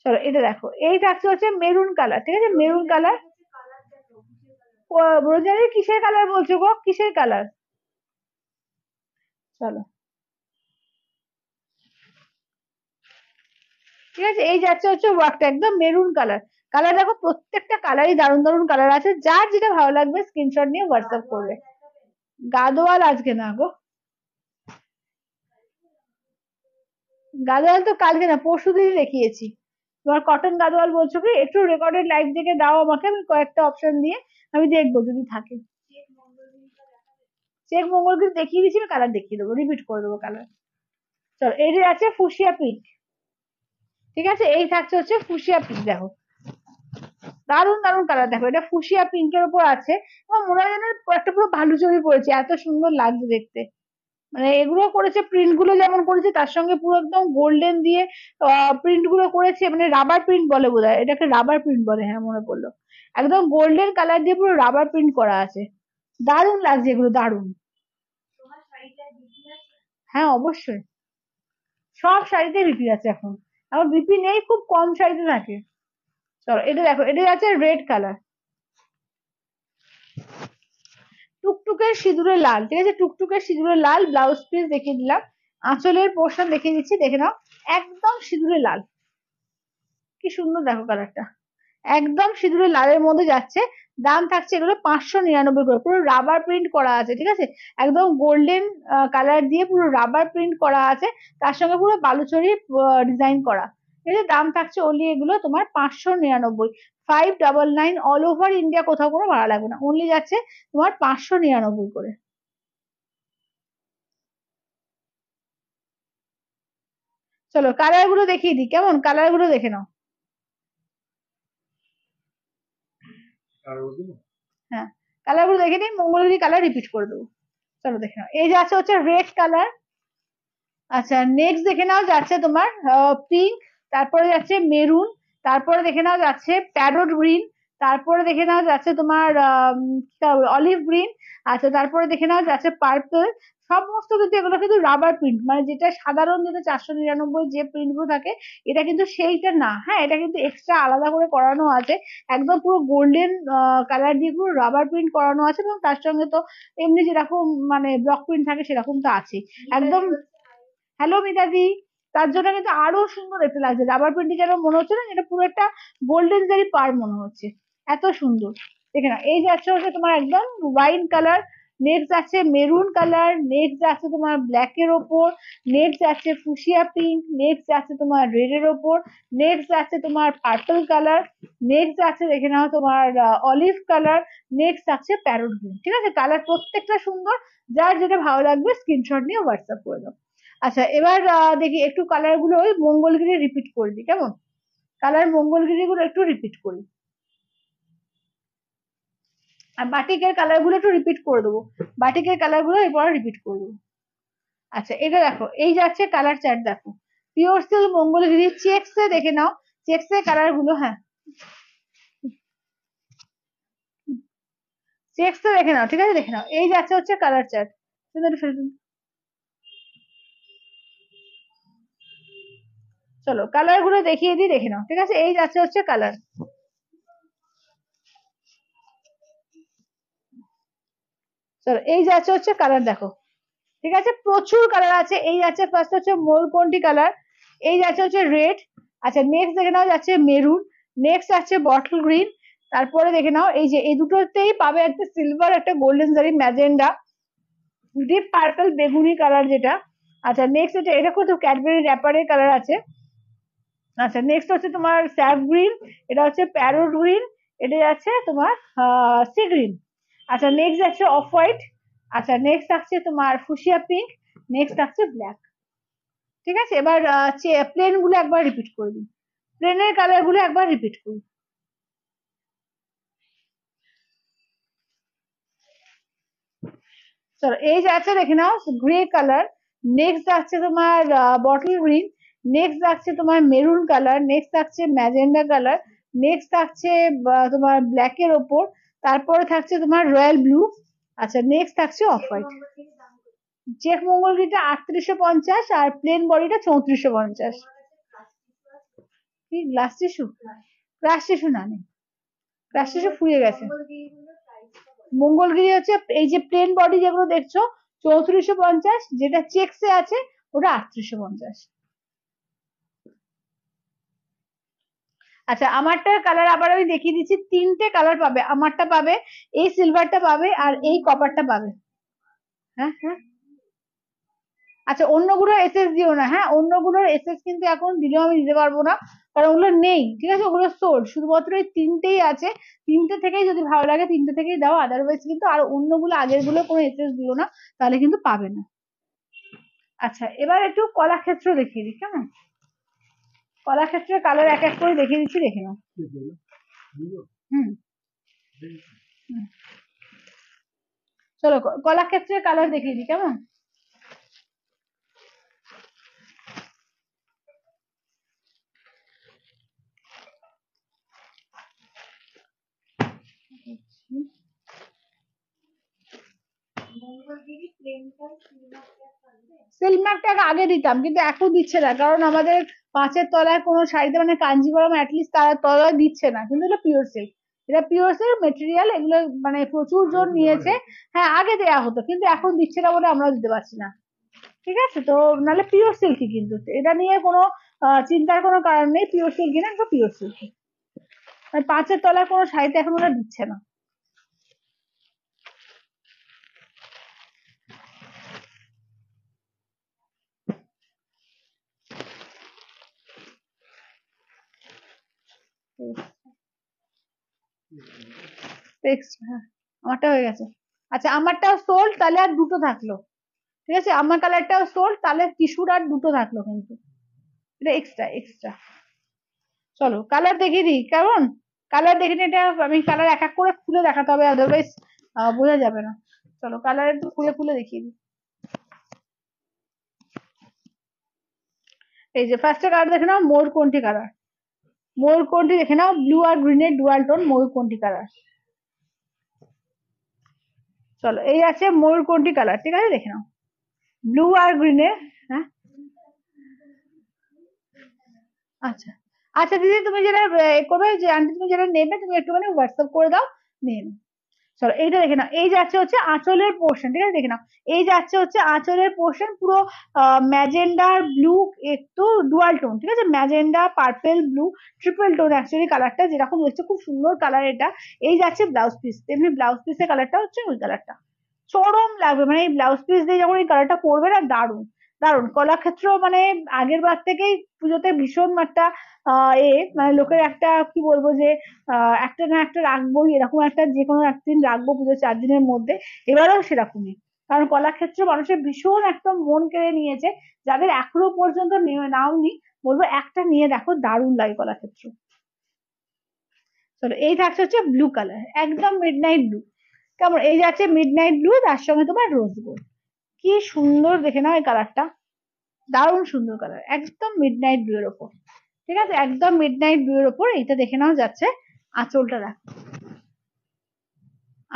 চলো এটা দেখো, এই থাকছে হচ্ছে মেরুন কালার, ঠিক আছে? Maroon colour. রোজারি কিসের কালার বলছো গো, কিসের কালার? চলো ঠিক আছে, এই যাচ্ছে হচ্ছে ওয়ার্কটা একদম মেরুন কালার, কালার দেখো প্রত্যেকটা কালারই দারুণ দারুণ কালার আছে, যার যেটা ভালো লাগবে স্ক্রিনশট নিয়ে হোয়াটসঅ্যাপ করবে। গাদোয়াল আজকে না গো, গাদোয়াল তো কালকে না পরশু দিনই দেখিয়েছি। তোমার কটন গাদোয়াল বলছো কি, একটু রেকর্ডেড লাইভ দেখে দাও আমাকে, আমি কয়েকটা অপশন দিয়ে আমি দেখবো যদি থাকে। চেক মঙ্গলগিরি দেখিয়ে দিয়েছি, কালার দেখিয়ে দেবো, রিপিট করে দেবো কালার। চলো এই যে আছে ফুসিয়া পিঙ্ক, ঠিক আছে? এই থাকছে হচ্ছে ফুসিয়া পিঙ্ক, দেখো দারুণ দারুণ কালার, দেখো এটা ফুসিয়া পিঙ্কের উপর আছে, এবং মনে হয় যেন একটা পুরো ভালু ছবি পড়েছে, এত সুন্দর লাগছে দেখতে। মানে এগুলো করেছে, প্রিন্ট গুলো যেমন করেছে তার সঙ্গে পুরো একদম গোল্ডেন দিয়ে প্রিন্ট গুলো করেছে, মানে রাবার প্রিন্ট বলে বোধহয়, এটাকে রাবার প্রিন্ট বলে, হ্যাঁ মনে পড়লো, একদম গোল্ডেন কালার দিয়ে পুরো রাবার প্রিন্ট করা আছে, দারুণ লাগছে এগুলো, দারুণ। হ্যাঁ অবশ্যই, সব শাড়িতে বিপি আছে এখন, আমার বিপি নেই, খুব কম শাড়িতে থাকে। চলো এটা দেখো, এটা আছে রেড কালার, টুকটুকের সিঁদুরে লাল, ঠিক আছে? টুকটুকের সিঁদুরে লাল, ব্লাউজ পিস দেখিয়ে দিলাম, আঁচলের পোর্শন দেখিয়ে দিচ্ছি, দেখে নাও একদম সিঁদুরে লাল, কি সুন্দর দেখো কালারটা, একদম সিঁদুরে লালের মধ্যে যাচ্ছে, দাম থাকছে এগুলো 599 করে, পুরো রাবার প্রিন্ট করা আছে, ঠিক আছে? একদম গোল্ডেন কালার দিয়ে পুরো রাবার প্রিন্ট করা আছে, তার সঙ্গে পুরো বালুচরি ডিজাইন করা, ঠিক আছে? দাম থাকছে অনলি এগুলো তোমার 599, 599 অল ওভার ইন্ডিয়া, কোথাও কোনো ভাড়া লাগবে না, অনলি যাচ্ছে তোমার 599 করে। চলো কালার গুলো দেখিয়ে দিই, কেমন কালার গুলো দেখে নাও। হ্যাঁ কালার গুলো দেখে নিই, মঙ্গলগিরি কালার রিপিট করে দেবো। চলো দেখে নাও, এই যে আছে হচ্ছে রেড কালার। আচ্ছা নেক্সট দেখে নাও যাচ্ছে তোমার পিঙ্ক, তারপরে যাচ্ছে মেরুন, তারপরে দেখে নাও যাচ্ছে প্যারোট গ্রিন, তারপরে দেখে নাও যাচ্ছে তোমার অলিভ গ্রিন। আচ্ছা, তারপরে দেখে নাও যাচ্ছে পার্পল। সমস্ত কিন্তু এগুলো কিন্তু রাবার প্রিন্ট, মানে যেটা সাধারণ যেটা 499 যে প্রিন্ট গুলো থাকে, এটা কিন্তু সেইটা না। হ্যাঁ, এটা কিন্তু এক্সট্রা আলাদা করে করানো আছে, একদম পুরো গোল্ডেন কালার দিয়ে পুরো রাবার প্রিন্ট করানো আছে, এবং তার সঙ্গে তো এমনি যেরকম মানে ব্লক প্রিন্ট থাকে সেরকম তো আছে একদম। হ্যালো মিতাদি। তার জন্য কিন্তু আরো সুন্দর দেখতে লাগছে, রাবার প্রিন্টে যেন মনে হচ্ছে না এটা পুরো একটা গোল্ডেন জারি পার মনে হচ্ছে, এত সুন্দর। দেখে না, এই যাচ্ছে হচ্ছে তোমার একদম ওয়াইন কালার, নেক্সট যাচ্ছে মেরুন কালার, নেক্সট যাচ্ছে তোমার ব্ল্যাক এর ওপর, নেক্সট যাচ্ছে ফুসিয়া পিঙ্ক, নেক্সট যাচ্ছে তোমার রেড এর ওপর, নেক্সট যাচ্ছে তোমার পার্পল কালার, নেক্সট যাচ্ছে দেখে নাও তোমার অলিভ কালার, নেক্সট যাচ্ছে প্যারোট গ্রিন। ঠিক আছে, কালার প্রত্যেকটা সুন্দর, যার যেটা ভালো লাগবে স্ক্রিনশট নিয়ে হোয়াটসঅ্যাপ করে দাও। আচ্ছা, এবার দেখি একটু কালার গুলো ওই মঙ্গলগিরি রিপিট করে দিই, কেমন? কালার মঙ্গলগিরি গুলো একটু রিপিট করি, আর বাটিকের কালার গুলো একটু রিপিট করে দেবো, বাটিকের কালার গুলো এরপর রিপিট করবো। আচ্ছা, এটা দেখো, এই যাচ্ছে কালার চার্ট, দেখো পিওর সিল্ক মঙ্গলগিরি চেক্স এ দেখে নাও, চেক্স এর কালার গুলো, হ্যাঁ চেক্স এ দেখে নাও, ঠিক আছে দেখে নাও, এই যাচ্ছে হচ্ছে কালার চার্ট। চলো কালার গুলো দেখিয়ে দিই, দেখে নাও, ঠিক আছে, এই যাচ্ছে হচ্ছে কালার। চলো এই যাচ্ছে হচ্ছে কালার, দেখো ঠিক আছে, প্রচুর কালার আছে। এই যাচ্ছে ফার্স্ট হচ্ছে মোরকন্টি কালার, এই যাচ্ছে হচ্ছে রেড। আচ্ছা, নেক্সট দেখে নাও যাচ্ছে মেরুন, নেক্সট যাচ্ছে বটল গ্রিন। তারপরে দেখে নাও এই যে এই দুটোতেই পাবে একটা সিলভার, একটা গোল্ডেন জারি, ম্যাজেন্ডা, ডিপ পার্পল বেগুনি কালার যেটা। আচ্ছা, নেক্সট এটা এটা কত ক্যাডবেরি র্যাপারের কালার আছে। আচ্ছা, নেক্সট হচ্ছে তোমার স্যাফ গ্রিন, এটা হচ্ছে প্যারোট গ্রিন, এটা যাচ্ছে তোমার সি গ্রিন। আচ্ছা, নেক্সট যাচ্ছে অফ হোয়াইট। আচ্ছা, নেক্সট থাকছে তোমার ফুসিয়া পিঙ্ক, নেক্সট থাকছে ব্ল্যাক। ঠিক আছে, এবার প্লেন গুলো একবার রিপিট করে দিই, প্লেনের কালার গুলো একবার রিপিট করি। চলো এই যাচ্ছে দেখে নাও গ্রে কালার, নেক্সট যাচ্ছে তোমার বটল গ্রিন, নেক্সট যাচ্ছে তোমার মেরুন কালার, নেক্সট থাকছে ম্যাজেন্ডা কালার, নেক্সট থাকছে তোমার ব্ল্যাক এর ওপর, তারপরে থাকছে তোমার রয়্যাল ব্লু। আচ্ছা, নেক্সট থাকছে অফ হোয়াইট। চেক মঙ্গলগিরিটা 3850, আর প্লেন বডিটা 3450। কি গ্লাস টিস্যু? গ্লাস টিস্যু না, নেই, গ্লাস টিস্যু ফুরিয়ে গেছে। মঙ্গলগিরি হচ্ছে এই যে প্লেন বডি যেগুলো দেখছো 3450, যেটা চেকসে আছে ওটা 3850। আচ্ছা, আমারটার কালার আবার আমি দেখিয়ে দিচ্ছি, তিনটে কালার পাবে, আমারটা পাবে, এই সিলভারটা পাবে, আর এই কপারটা পাবে। হ্যাঁ হ্যাঁ, আচ্ছা অন্যগুলোর এসএস দিও না, হ্যাঁ অন্যগুলোর এসএস কিন্তু এখন দিলেও আমি দিতে পারবো না, কারণ ওগুলো নেই, ঠিক আছে, ওগুলো সোল্ড, শুধুমাত্র এই তিনটেই আছে। তিনটে থেকেই যদি ভালো লাগে তিনটে থেকেই দাও, আদারওয়াইজ কিন্তু আর অন্যগুলো আগের গুলো কোনো এসএস দিও না, তাহলে কিন্তু পাবে না। আচ্ছা, এবার একটু কলাক্ষেত্র দেখিয়ে দিই, কেমন? কলাক্ষেত্রের কালার এক এক করে দেখিয়ে দিচ্ছি, দেখে নাও। হুম হুম। চলো কলাক্ষেত্রের কালার দেখিয়ে দিই, কেমন? সিল্ক মার্কটা আগে দিতাম, কিন্তু এখন দিচ্ছে না, কারণ আমাদের পাঁচের তলায় কোনো শাড়িতে মানে কাঞ্জিভরম অ্যাটলিস্ট তারা তলায় দিচ্ছে না, কিন্তু এটা পিওর সিল্ক, এটা পিওর সিল্ক মেটেরিয়াল, এগুলো মানে প্রচুর জন নিয়েছে। হ্যাঁ, আগে দেয়া হতো, কিন্তু এখন দিচ্ছে না বলে আমরা দিতে পারছি না। ঠিক আছে, তো নাহলে পিওর সিল্কই, কিন্তু এটা নিয়ে কোনো চিন্তার কোনো কারণ নেই, পিওর সিল্ক না, একটা পিওর সিল্ক। মানে পাঁচের তলায় কোনো শাড়িতে এখন ওরা দিচ্ছে না। Next, হ্যাঁ আমারটা হয়ে গেছে। আচ্ছা, আমারটাও সোল্ড, তাহলে আর দুটো থাকলো। ঠিক আছে, আমার কালারটাও সোল্ড, তাহলে টিস্যুর আর দুটো থাকলো, কিন্তু এটা এক্সট্রা এক্সট্রা। চলো কালার দেখিয়ে দিই, কেমন? কালার দেখে নিই, এটা আমি কালার এক এক করে খুলে দেখাতে হবে, আদারওয়াইজ বোঝা যাবে না। চলো কালার একটু খুলে খুলে দেখিয়ে দিই। এই যে ফার্স্টে কালার দেখে নাও, মোর কোনটি কালার, ময়ূরকণ্ঠী দেখে নাও, ব্লু আর গ্রিনের ডুয়াল টোন ময়ূরকণ্ঠী কালার। চলো এই আছে ময়ূরকণ্ঠী কালার, ঠিক আছে দেখে নাও, ব্লু আর গ্রিনের। হ্যাঁ আচ্ছা আচ্ছা দিদি, তুমি যেটা করবে যে আন্টি, তুমি যেটা নেবে তুমি একটুখানি হোয়াটসঅ্যাপ করে দাও, নিয়ে নাও। চলো এইটা দেখে নাও, এই যাচ্ছে হচ্ছে আঁচলের পোর্শন, ঠিক আছে দেখে নাও, এই যাচ্ছে হচ্ছে আঁচলের পোর্শন পুরো ম্যাজেন্ডার ব্লু, একটু ডুয়াল টোন, ঠিক আছে, magenta purple blue triple tone actually কালারটা, যেরকম দেখছো খুব সুন্দর কালার এটা। এই যাচ্ছে ব্লাউজ পিস, তেমনি ব্লাউজ পিসের কালারটা হচ্ছে ওই কালারটা, চরম লাগবে, মানে এই ব্লাউজ পিস দিয়ে যখন এই কালারটা পরবে না, দারুণ দারুণ। কলাক্ষেত্র মানে আগের বার থেকেই পুজোতে ভীষণ একটা মানে লোকের একটা কি বলবো যে একটা না একটা রাখবোই, এরকম একটা যে কোনো একদিন রাখবো পুজো 4 দিনের মধ্যে, এবারেও সেরকমই। কারণ কলাক্ষেত্র মানুষের ভীষণ একটা মন কেড়ে নিয়েছে, যাদের এখনো পর্যন্ত নাওনি বলবো একটা নিয়ে দেখো, দারুণ লাগে কলাক্ষেত্র। চলো এই থাকছে হচ্ছে ব্লু কালার, একদম মিড নাইট ব্লু, কেমন এই যাচ্ছে মিড নাইট ব্লু, তার সঙ্গে তোমার রোজ গোল্ড, কি সুন্দর দেখে নাও এই কালারটা, দারুণ সুন্দর কালার, একদম মিড নাইট ব্লু এর ওপর, ঠিক আছে, একদম মিড নাইট ব্লু এর ওপর এইটা দেখে নাও যাচ্ছে। আঁচলটা দেখো,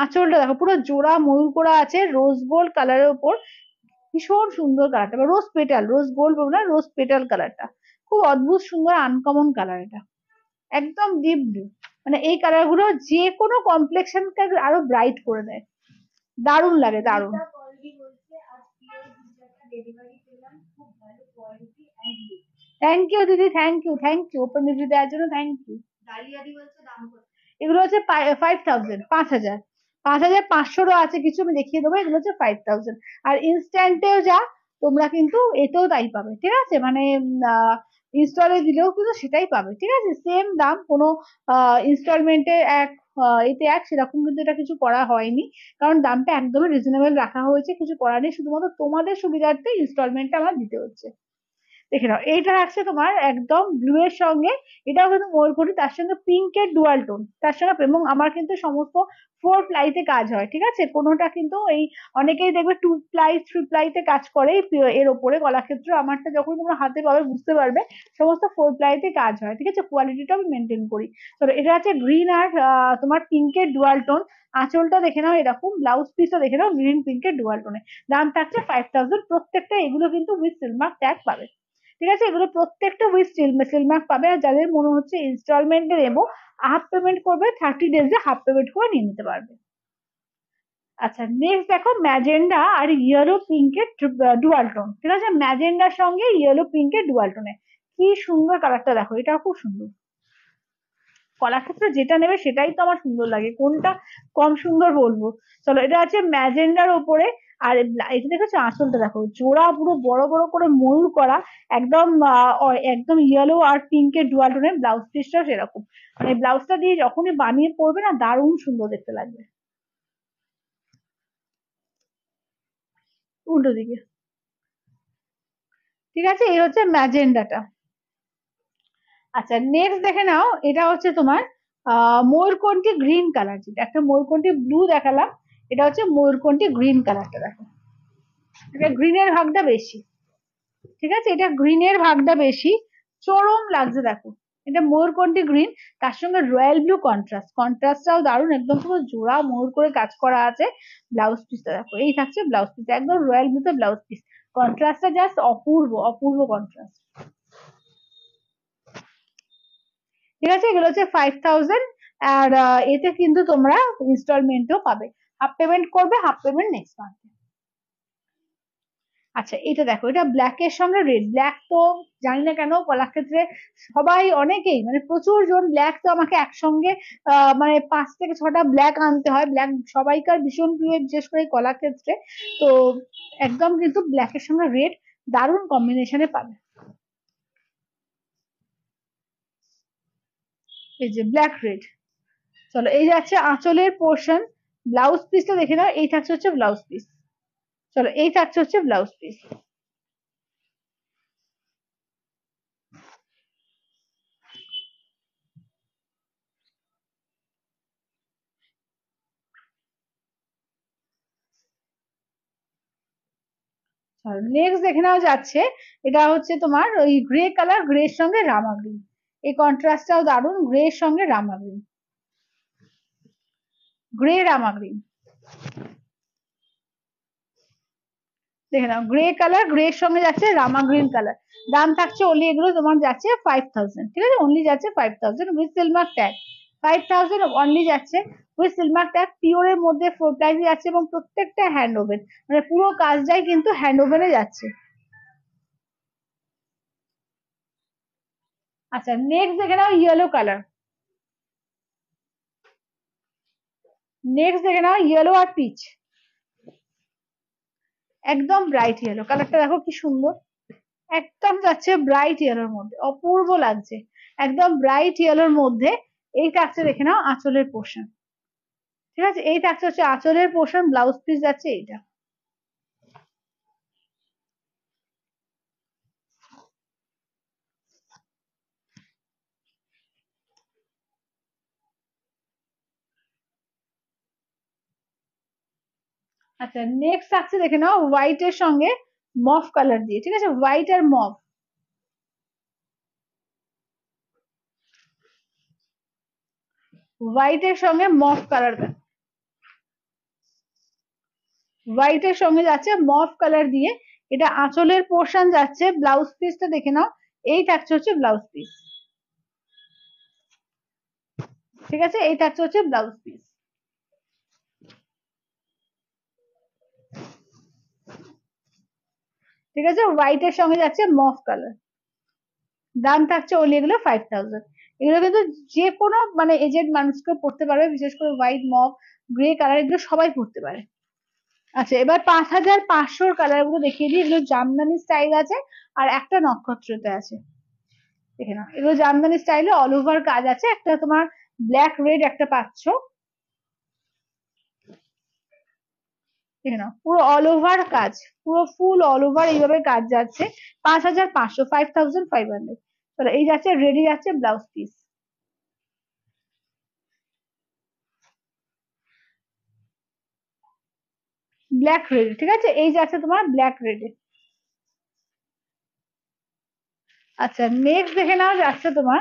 আঁচলটা দেখো পুরো জোড়া ময়ূর করা আছে রোজ গোল্ড কালারের উপর, ভীষণ সুন্দর কালারটা, বা রোজ পেটাল, রোজ গোল্ড বলবো না, রোজ পেটাল কালারটা, খুব অদ্ভুত সুন্দর আনকমন কালার এটা, একদম ডিপ ব্লু, মানে এই কালার গুলো যে কোনো কমপ্লেক্সনকে আরো ব্রাইট করে দেয়, দারুণ লাগে দারুণ। থ্যাংক ইউ দিদি, thank you, thank you open review দেওয়ার জন্য, থ্যাংক ইউ। এগুলো হচ্ছে 5000, 5000, 5500 আছে কিছু, আমি দেখিয়ে দেবো, এগুলো হচ্ছে 5000। আর ইনস্ট্যান্টেও যা তোমরা কিন্তু এতেও তাই পাবে, ঠিক আছে, মানে ইনস্টলে দিলেও কিন্তু সেটাই পাবে, ঠিক আছে, সেম দাম, কোনো ইনস্টলমেন্টে এক এতে এক সেরকম কিন্তু এটা কিছু করা হয়নি, কারণ দামটা একদমই রিজনেবল রাখা হয়েছে, কিছু করার নেই, শুধুমাত্র তোমাদের সুবিধার্থে ইনস্টলমেন্টটা আমার দিতে হচ্ছে। দেখে নাও এইটা আছে তোমার একদম ব্লু এর সঙ্গে, এটাও কিন্তু ময়ূরকণ্ঠী, তার সঙ্গে পিঙ্কের ডুয়াল টোন তার সঙ্গে, এবং আমার কিন্তু সমস্ত 4 প্লাইতে কাজ হয়, ঠিক আছে, কোনোটা কিন্তু এই অনেকেই দেখবে 2 প্লাই 3 প্লাইতে কাজ করে এর ওপরে, কলাক্ষেত্র আমারটা যখন তোমরা হাতে পাবে বুঝতে পারবে, সমস্ত 4 প্লাইতে কাজ হয়, ঠিক আছে, কোয়ালিটিটা আমি মেনটেন করি। তো এটা আছে গ্রিন আর তোমার পিঙ্কের ডুয়াল টোন, আঁচলটা দেখে নাও এরকম, ব্লাউজ পিসটা দেখে নাও গ্রিন পিঙ্কের ডুয়াল টোনে, দাম থাকছে 5000 প্রত্যেকটা, এগুলো কিন্তু উইথ সিলমার্ক ট্যাগ পাবে, ঠিক আছে, এগুলো প্রত্যেকটা উইথ সিলমার্ক পাবে। আর যাদের মনে হচ্ছে ইনস্টলমেন্টে নেবো, হাফ পেমেন্ট করবে, 30 ডেজে হাফ পেমেন্ট করে নিয়ে নিতে পারবে। আচ্ছা নেক্সট দেখো ম্যাজেন্ডা আর ইয়েলো পিঙ্কের ডুয়াল টোন, ঠিক আছে, ম্যাজেন্ডার সঙ্গে ইয়েলো পিঙ্কের ডুয়াল টোনে, কি সুন্দর কালারটা দেখো, এটাও খুব সুন্দর। কলাক্ষেত্রে যেটা নেবে সেটাই তো আমার সুন্দর লাগে, কোনটা কম সুন্দর বলবো। চলো এটা আছে ম্যাজেন্ডার ওপরে, আর এটা দেখেছো আঁচলটা দেখো, জোড়া পুরো বড় বড় করে ময়ূর করা, একদম একদম ইয়েলো আর পিঙ্কের ডুয়াল টোনের, ব্লাউজ পিসটাও সেরকম, মানে ব্লাউজটা দিয়ে যখনই বানিয়ে পরবে না, দারুণ সুন্দর দেখতে লাগবে। উল্টো দিকে, ঠিক আছে, এই হচ্ছে ম্যাজেন্ডাটা। আচ্ছা নেক্সট দেখে নাও, এটা হচ্ছে তোমার ময়ূরকণ্ঠী গ্রিন কালার, যেটা একটা ময়ূরকণ্ঠী ব্লু দেখালাম, এটা হচ্ছে ময়ূরকণ্ঠী গ্রিন কালারটা দেখো, এটা গ্রিনের ভাগটা বেশি, ঠিক আছে, এটা গ্রিনের ভাগটা বেশি, চরম লাগছে দেখো, এটা ময়ূরকণ্ঠী গ্রিন, তার সঙ্গে রয়্যাল ব্লু কন্ট্রাস্ট, কন্ট্রাস্টটাও দারুণ, একদম পুরো জোড়া ময়ূর করে কাজ করা আছে। ব্লাউজ পিসটা দেখো, এই থাকছে ব্লাউজ পিস, একদম রয়্যাল ব্লুতে ব্লাউজ পিস, কন্ট্রাস্টটা জাস্ট অপূর্ব, অপূর্ব কন্ট্রাস্ট, ঠিক আছে, এগুলো হচ্ছে 5000। আর এতে কিন্তু তোমরা ইনস্টলমেন্টও পাবে, হাফ পেমেন্ট করবে, হাফ পেমেন্ট নেক্সট মান্থ। আচ্ছা এটা দেখো, এটা ব্ল্যাক এর সঙ্গে রেড, ব্ল্যাক তো জানি না কেন কলাক্ষেত্রে সবাই অনেকেই মানে প্রচুর জন ব্ল্যাক, তো আমাকে একসঙ্গে মানে 5 থেকে 6টা ব্ল্যাক আনতে হয়, ব্ল্যাক সবাইকার ভীষণ প্রিয়, বিশেষ করে কলাক্ষেত্রে, তো একদম কিন্তু ব্ল্যাক এর সঙ্গে রেড দারুণ কম্বিনেশনে পাবে, এই যে ব্ল্যাক রেড। চলো এই যাচ্ছে আঁচলের পোর্শন, ব্লাউজ পিসটা দেখে নাও, এই থাকছে হচ্ছে ব্লাউজ পিস, চলো এই থাকছে হচ্ছে ব্লাউজ পিস। নেক্সট দেখে নাও যাচ্ছে, এটা হচ্ছে তোমার ওই গ্রে কালার, গ্রে এর সঙ্গে রামা গ্রিন, এই কন্ট্রাস্টটাও দারুন, গ্রে এর সঙ্গে রামা গ্রিন, গ্রে রামা গ্রিন, দেখে নাও গ্রে কালার, গ্রে এর সঙ্গে যাচ্ছে রামা গ্রিন কালার। দাম থাকছে অনলি, এগুলো তোমার যাচ্ছে 5000, ঠিক আছে, অনলি যাচ্ছে 5000 উইথ সিলভার ট্যাগ। 5000 অনলি যাচ্ছে উইথ সিলভার ট্যাগ, পিওরের মধ্যে 4 প্লাইতে যাচ্ছে এবং প্রত্যেকটা হ্যান্ড ওভেন, মানে পুরো কাজটাই কিন্তু হ্যান্ড ওভেনে যাচ্ছে। আচ্ছা নেক্সট দেখে নাও ইয়েলো কালার, নেক্সট দেখে নাও ইয়েলো আর পিচ, একদম ব্রাইট ইয়েলো কালারটা, দেখো কি সুন্দর, একদম যাচ্ছে ব্রাইট ইয়েলোর মধ্যে, অপূর্ব লাগছে, একদম ব্রাইট ইয়েলোর মধ্যে। এই থাকছে দেখে নাও আঁচলের পোর্শন, ঠিক আছে, এই থাকছে হচ্ছে আঁচলের পোর্শন, ব্লাউজ পিস যাচ্ছে এইটা। আচ্ছা নেক্সট থাকছে দেখে নাও হোয়াইট এর সঙ্গে মফ কালার দিয়ে, ঠিক আছে, হোয়াইট আর মফ, হোয়াইট এর সঙ্গে মফ কালার, হোয়াইট এর সঙ্গে যাচ্ছে মফ কালার দিয়ে, এটা আঁচলের পোর্শন যাচ্ছে, ব্লাউজ পিসটা দেখে নাও, এই থাকছে হচ্ছে ব্লাউজ পিস, ঠিক আছে, এই থাকছে হচ্ছে ব্লাউজ পিস, ঠিক আছে, হোয়াইট এর সঙ্গে যাচ্ছে মফ কালার। দাম থাকছে ওনলি এগুলো 5000। এগুলো কিন্তু যে কোনো মানে এজেড মানুষকে পড়তে পারবে, বিশেষ করে হোয়াইট মফ গ্রে কালার এগুলো সবাই পড়তে পারে। আচ্ছা এবার 5500 কালার গুলো দেখিয়ে দিই, এগুলো জামদানি স্টাইল আছে আর একটা নক্ষত্রতে আছে, দেখে নাও এগুলো জামদানি স্টাইলে অল ওভার কাজ আছে, একটা তোমার ব্ল্যাক রেড একটা পাচ্ছ, দেখে নাও পুরো অল ওভার কাজ, পুরো ফুল অল ওভার এইভাবে কাজ যাচ্ছে। 5500, 5500, তাহলে এই যাচ্ছে রেডি, যাচ্ছে ব্লাউজ পিস, ব্ল্যাক রেড, ঠিক আছে, এই যাচ্ছে তোমার ব্ল্যাক রেডে। আচ্ছা নেক্সট দেখে নাও যাচ্ছে তোমার,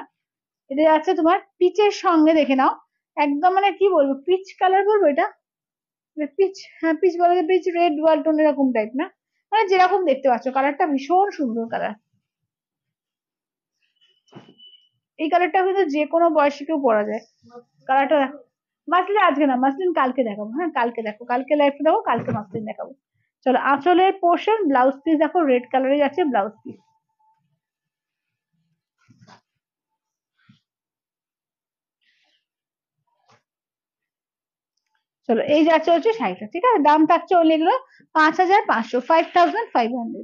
এটা যাচ্ছে তোমার পিচের সঙ্গে, দেখে নাও একদম মানে কি বলবো, পিচ কালার বলবো এটা, পিচ, হ্যাঁ পিচ বলা যায়, পিচ রেড ওয়ালটন এরকম টাইপ না, মানে যেরকম দেখতে পাচ্ছ কালারটা ভীষণ সুন্দর কালার। এই কালারটা কিন্তু যে কোনো বয়সে কেউ পরা যায়, কালারটা দেখো। মাসলিন আজকে না, মাসলিন কালকে দেখাবো, হ্যাঁ কালকে দেখো, কালকে লাইফে দেখো, কালকে মাসলিন দেখাবো। চলো আঁচলের পোর্শন, ব্লাউজ পিস দেখো রেড কালারে যাচ্ছে ব্লাউজ পিস, চলো এই যাচ্ছে হচ্ছে শাড়িটা, ঠিক আছে, দাম থাকছে ওনলি এগুলো 5500, 5500।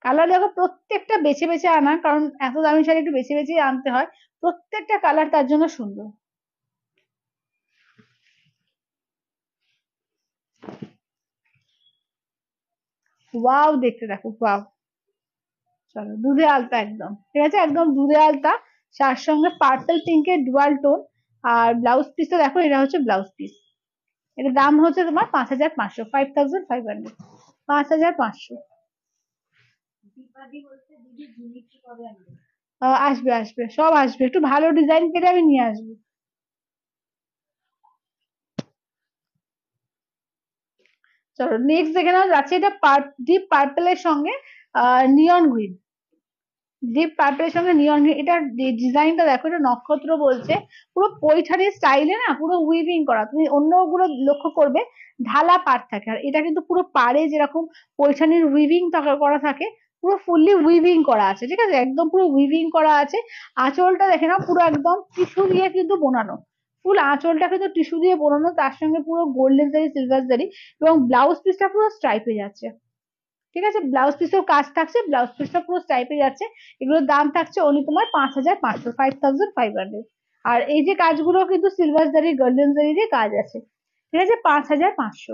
কালার দেখো প্রত্যেকটা বেছে বেছে আনা, কারণ এত দামি শাড়ি একটু বেছে বেছে আনতে হয়, প্রত্যেকটা কালার তার জন্য সুন্দর। ওয়াও দেখতে দেখো, ওয়াও, চলো দুধে আলতা একদম, ঠিক আছে, একদম দুধে আলতা, তার সঙ্গে পার্পল পিঙ্কের ডুয়াল টোন, আর ব্লাউজ পিসটা দেখো, এটা হচ্ছে ব্লাউজ পিস, এটার দাম হচ্ছে তোমার 5500, 5500, 5500। আসবে আসবে, সব আসবে, একটু ভালো ডিজাইন কেটে আমি নিয়ে আসবো। চলো নেক্সট দেখে নাও যাচ্ছে, এটা ডিপ পার্পেলের সঙ্গে নিয়ন গ্রিন, ডিপ পার্পেলের সঙ্গে নিয়ন গ্রিন, এটা ডিজাইনটা দেখো, এটা নক্ষত্র বলছে, পুরো পৈঠানির স্টাইলে না, পুরো উইভিং করা, তুমি অন্যগুলো লক্ষ্য করবে ঢালা পাড় থাকে, আর এটা কিন্তু পুরো পাড়ে যেরকম পৈঠানির উইভিং করা থাকে, পুরো ফুললি উইভিং করা আছে, ঠিক আছে, একদম পুরো উইভিং করা আছে। আঁচলটা দেখে নাও পুরো একদম টিস্যু দিয়ে কিন্তু বোনানো, ফুল আঁচলটা কিন্তু টিস্যু দিয়ে বোনানো, তার সঙ্গে পুরো গোল্ডেন জারি সিলভার জারি, এবং ব্লাউজ পিসটা পুরো স্ট্রাইপে যাচ্ছে, ঠিক আছে, ব্লাউজ পিসেও কাজ থাকছে, ব্লাউজ পিসটা পুরো স্টাইপে যাচ্ছে। এগুলোর দাম থাকছে অনলি তোমার 5500, 5500। আর এই যে কাজগুলো কিন্তু সিলভার জারি গোল্ডেন জারি দিয়ে কাজ আছে, ঠিক আছে, 5500।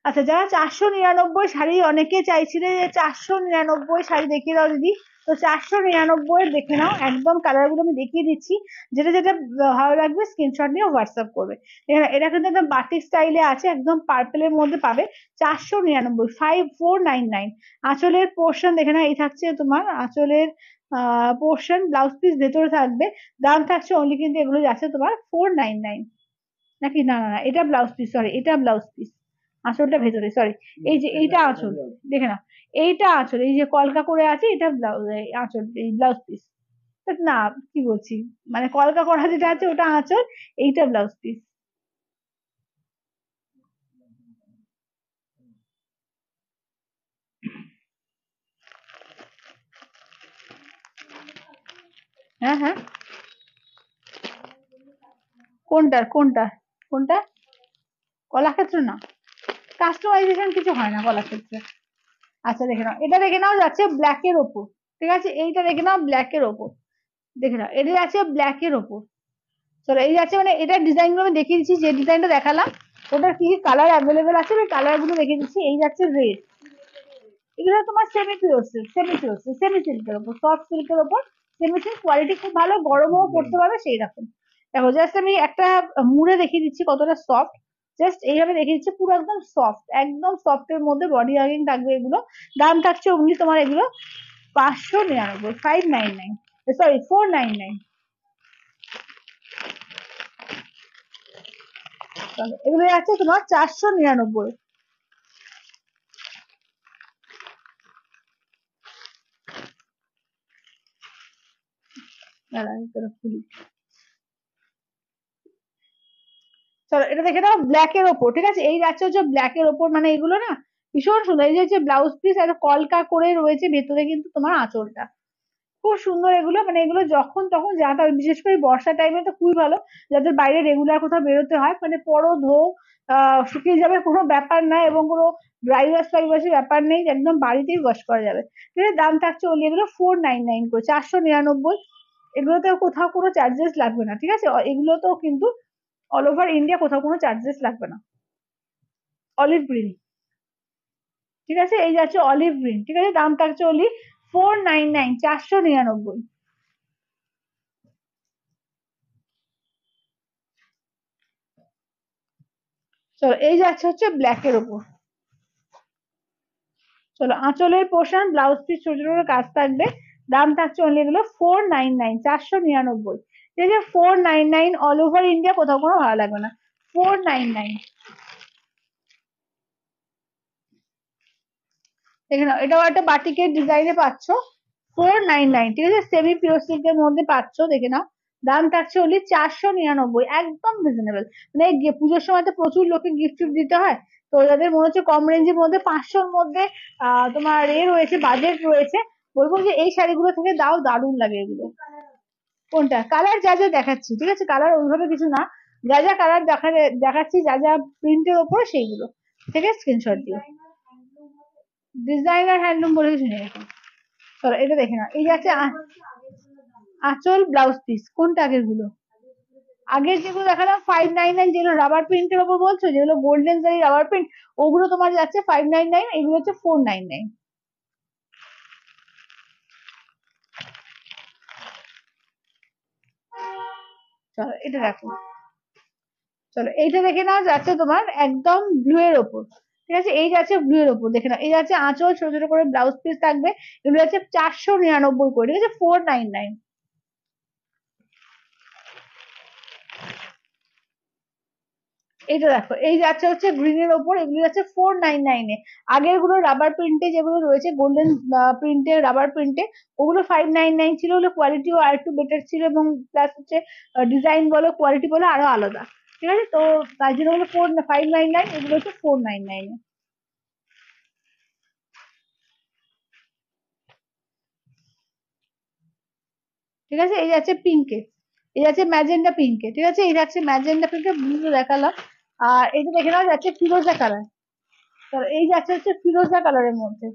আচ্ছা যারা 499 শাড়ি, অনেকে চাইছিলে যে 499 শাড়ি দেখিয়ে দাও দিদি, তো তো 499 দেখে নাও, একদম কালার গুলো আমি দেখিয়ে দিচ্ছি, যেটা যেটা ভালো লাগবে স্ক্রিনশট নিয়ে হোয়াটসঅ্যাপ করবে। এটা কিন্তু একদম বাটিক স্টাইলে আছে, একদম পার্পেলের মধ্যে পাবে। 499, 5499। আঁচলের পোর্শন দেখে নাও, এই থাকছে তোমার আঁচলের পোর্শন, ব্লাউজ পিস ভেতরে থাকবে। দাম থাকছে অনলি কিন্তু এগুলো যাচ্ছে তোমার 499। নাকি না না না, এটা ব্লাউজ পিস, সরি এটা ব্লাউজ পিস, আঁচলটা ভেতরে, সরি। এই যে এইটা আঁচল, দেখে না, এইটা আঁচল, এই যে কলকা করে আছে এটা ব্লাউজ, আঁচল, এই ব্লাউজ পিস। না, কি বলছি, মানে কলকা করা যেটা আছে ওটা আঁচল, এইটা ব্লাউজ পিস। হ্যাঁ হ্যাঁ, কোনটা কোনটা কোনটা? কলাক্ষেত্র না, কাস্টমাইজেশন কিছু হয় না কলাক্ষেত্রে। আচ্ছা দেখে নাও, এটা দেখে নাও যাচ্ছে ব্ল্যাক এর ওপর, ঠিক আছে, এইটা দেখে নাও ব্ল্যাক এর ওপর, দেখে নাও এটা যাচ্ছে ব্ল্যাক এর ওপর। চলো এই যাচ্ছে, মানে এটা ডিজাইন গুলো আমি দেখিয়ে দিচ্ছি, যে ডিজাইনটা দেখালাম ওটার কি কালার অ্যাভেলেবেল আছে ওই কালার গুলো দেখিয়ে দিচ্ছি। এই যাচ্ছে রেড, এগুলো তোমার semi pure silk, semi pure silk, semi সিল্কের ওপর, সফট সিল্কের ওপর, সেমি সিল্ক, কোয়ালিটি খুব ভালো, গরমও পড়তে পারবে সেই রকম। দেখো জাস্ট আমি একটা মুড়ে দেখিয়ে দিচ্ছি কতটা সফট, জাস্ট এইভাবে দেখিয়ে দিচ্ছি, পুরো একদম সফট, একদম সফটের মধ্যে বডি হাগিং থাকবে এগুলো। দাম থাকছে অনলি তোমার এগুলো 599, 599, সরি 499। এগুলো আছে তোমার 499। খুলি, চলো এটা দেখে নাও ব্ল্যাক এর ওপর, ঠিক আছে, এই যাচ্ছে হচ্ছে ব্ল্যাক এর ওপর, মানে এগুলো না ভীষণ সুন্দর। এই যে হচ্ছে ব্লাউজ পিস, এত কলকা করে রয়েছে ভেতরে কিন্তু তোমার আঁচলটা খুব সুন্দর। এগুলো মানে এগুলো যখন তখন যাতা, বিশেষ করে বর্ষা টাইমে তো খুবই ভালো, যাদের বাইরে রেগুলার কোথাও বেরোতে হয়, মানে পরো ধো শুকিয়ে যাবে কোনো ব্যাপার নাই, এবং কোনো ড্রাই ওয়াশ ফাই ওয়াশের ব্যাপার নেই, একদম বাড়িতেই ওয়াশ করা যাবে। ঠিক আছে, দাম থাকছে ওলি এগুলো 499 করে, 499। এগুলোতে কোথাও কোনো চার্জেস লাগবে না, ঠিক আছে, এগুলো তো কিন্তু অল ওভার ইন্ডিয়া কোথাও কোনো চার্জেস লাগবে না। অলিভ গ্রিন, ঠিক আছে, এই যাচ্ছে অলিভ গ্রিন, ঠিক আছে, দাম থাকছে অনলি 499, 499। চলো এই যাচ্ছে হচ্ছে ব্ল্যাক এর উপর। চলো আঁচলের পোর্শন, ব্লাউজ পিস ছোট ছোট করে কাজ থাকবে। দাম থাকছে অনলি এগুলো 499, 499। ঠিক আছে, 499, অল ওভার ইন্ডিয়া কোথাও কোনো ভালো লাগবে না, 499। দেখে নাও, এটাও একটা বাটিকের ডিজাইনে পাচ্ছ, 499, ঠিক আছে, সেমি পিওর সিল্কের মধ্যে পাচ্ছ, দেখে নাও। দাম থাকছে অনলি 499, একদম রিজনেবল। মানে পুজোর সময় তো প্রচুর লোকে গিফট দিতে হয়, তো যাদের মনে হচ্ছে কম রেঞ্জের মধ্যে 500-র মধ্যে তোমার রয়েছে, বাজেট রয়েছে, বলবো যে এই শাড়িগুলো থেকে দাও, দারুণ লাগে এগুলো। কোনটা কালার? যা যা দেখাচ্ছি, ঠিক আছে, কালার ওইভাবে কিছু না, যা যা কালার দেখাচ্ছি, যা যা প্রিন্টের ওপর সেইগুলো থেকে স্ক্রিনশট দিও। ডিজাইনার হ্যান্ডলুম বলে কিছু নেই এখন। চলো এটা দেখে না, এই যাচ্ছে আঁচল, ব্লাউজ পিস, কোনটা আগের গুলো? আগের যেগুলো দেখালাম 599, যেগুলো রাবার প্রিন্টের ওপর বলছো, যেগুলো গোল্ডেন জারি রাবার প্রিন্ট, ওগুলো তোমার যাচ্ছে 599, এগুলো হচ্ছে 499। চলো এটা দেখো, চলো এইটা দেখে নাও, যাচ্ছে তোমার একদম ব্লু এর ওপর, ঠিক আছে, এই যাচ্ছে ব্লু এর ওপর, দেখে নাও, এই যাচ্ছে আঁচল, ছোট ছোট করে ব্লাউজ পিস থাকবে, এগুলো যাচ্ছে 499 করে, ঠিক আছে, 499। এইটা দেখো, এই যাচ্ছে হচ্ছে গ্রিনের ওপর, এগুলো যাচ্ছে 499-এ। আগের গুলো রাবার প্রিন্টে যেগুলো রয়েছে, গোল্ডেন প্রিন্টে, রাবার প্রিন্টে, ওগুলো 599 ছিল, ওগুলো কোয়ালিটিও আর একটু বেটার ছিল, এবং প্লাস হচ্ছে ডিজাইন বলো কোয়ালিটি বলো আরো আলাদা, ঠিক আছে, তো তাই জন্য ওগুলো 599, এগুলো হচ্ছে 499-এ। ঠিক আছে, এই যাচ্ছে পিঙ্কে, এই যাচ্ছে ম্যাজেন্ডা পিঙ্কে, ঠিক আছে, এই যাচ্ছে ম্যাজেন্ডা পিঙ্কে, ব্লু দেখালাম। আর এটা দেখে নাও যাচ্ছে ফিরোজা কালার, এই যাচ্ছে হচ্ছে ফিরোজা কালারের মধ্যে।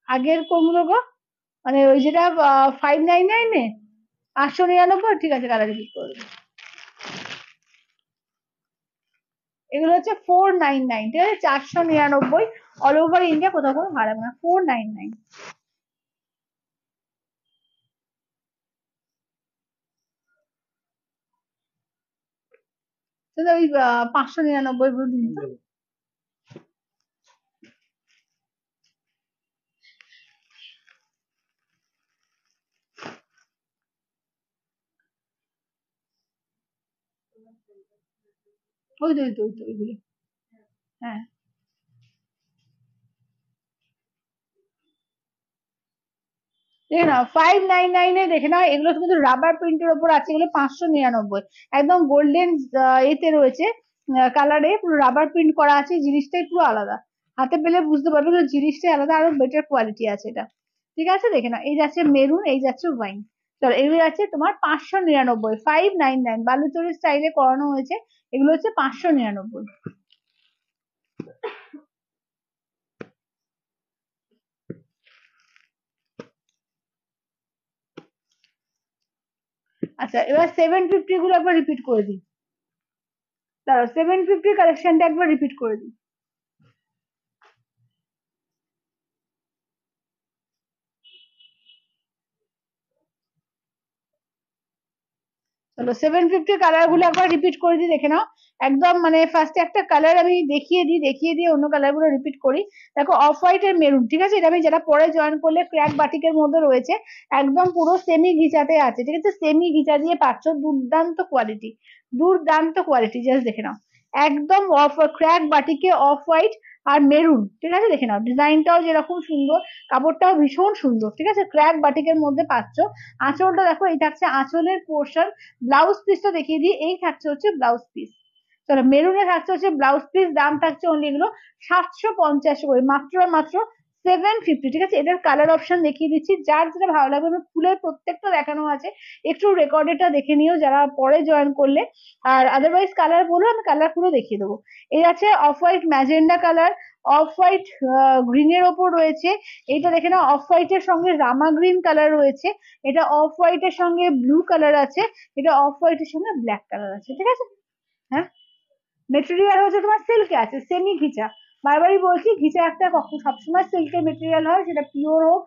আগের কোনগুলো গো? মানে ওই যেটা 599-এ, 899, ঠিক আছে, কালার রিপিট করবে। এগুলো হচ্ছে 499, ঠিক আছে, 499, অল ওভার ইন্ডিয়া, কোথাও কোনো ভাড়া না, 499। ওই 599 গুলো দিন তো। ওই তো ওই তো ওই তো ওইগুলো। হ্যাঁ, দেখে নাও 599 দেখে নাও, এগুলো কিন্তু রাবার প্রিন্টের ওপর আছে, এগুলো 599, একদম গোল্ডেন এতে রয়েছে, কালারে পুরো রাবার প্রিন্ট করা আছে, জিনিসটাই পুরো আলাদা, হাতে পেলে বুঝতে পারবে যে জিনিসটাই আলাদা, আরো বেটার কোয়ালিটি আছে এটা। ঠিক আছে, দেখে নাও, এই যাচ্ছে মেরুন, এই যাচ্ছে ওয়াইন। চলো, এগুলো আছে তোমার 599, 599, বালুচরি স্টাইলে করানো হয়েছে, এগুলো হচ্ছে 599। আচ্ছা, এবার 750 গুলো একবার রিপিট করে দিই, দাঁড়াও, 750 কালেকশনটা একবার রিপিট করে দিই। চলো, 750 কালার গুলো একবার রিপিট করে দিই, দেখে নাও। একদম মানে ফার্স্টে একটা কালার আমি দেখিয়ে দিয়ে অন্য কালার গুলো রিপিট করি। দেখো, অফ হোয়াইট এর মেরুন, ঠিক আছে, এটা আমি যারা পরে জয়েন করলে ক্র্যাক বাটিকের মধ্যে রয়েছে, একদম পুরো সেমি ঘিচাতে আছে, ঠিক আছে, সেমি ঘিচা দিয়ে পাচ্ছ, দুর্দান্ত কোয়ালিটি, দুর্দান্ত কোয়ালিটি, জাস্ট দেখে নাও, একদম অফ ক্র্যাক বাটিকে অফ হোয়াইট আর মেরুন, ঠিক আছে, দেখে নাও, ডিজাইনটাও যেরকম সুন্দর, কাপড়টাও ভীষণ সুন্দর, ঠিক আছে, ক্র্যাক বাটিকের মধ্যে পাচ্ছ। আঁচলটা দেখো, এই থাকছে আঁচলের পোর্শন। ব্লাউজ পিসটা দেখিয়ে দিই, এই থাকছে হচ্ছে ব্লাউজ পিস। চলো, মেরুনে থাকছে হচ্ছে ব্লাউজ পিস, দাম থাকছে অনলি এগুলো 750 করে, মাত্র মাত্র 750, ঠিক আছে। এটার কালার অপশন দেখিয়ে দিচ্ছি, যার যেটা ভালো লাগবে, আমি ফুলের প্রত্যেকটা দেখানো আছে, একটু রেকর্ডেডটা দেখে নিও যারা পরে জয়েন করলে, আর আদারওয়াইজ কালার বলো, আমি কালার পুরো দেখিয়ে দেবো। এই আছে off white magenta colour, off white গ্রিনের ওপর রয়েছে, এইটা দেখে নাও, অফ হোয়াইট এর সঙ্গে রামা গ্রিন কালার রয়েছে, এটা অফ হোয়াইট এর সঙ্গে ব্লু কালার আছে, এটা অফ হোয়াইট এর সঙ্গে ব্ল্যাক কালার আছে, ঠিক আছে। হ্যাঁ, মেটেরিয়াল হচ্ছে তোমার সিল্কে আছে, সেমি ঘিচা, বারবারই বলছি, ঘিচা একটা সবসময় সিল্কের মেটেরিয়াল হয়, সেটা পিওর হোক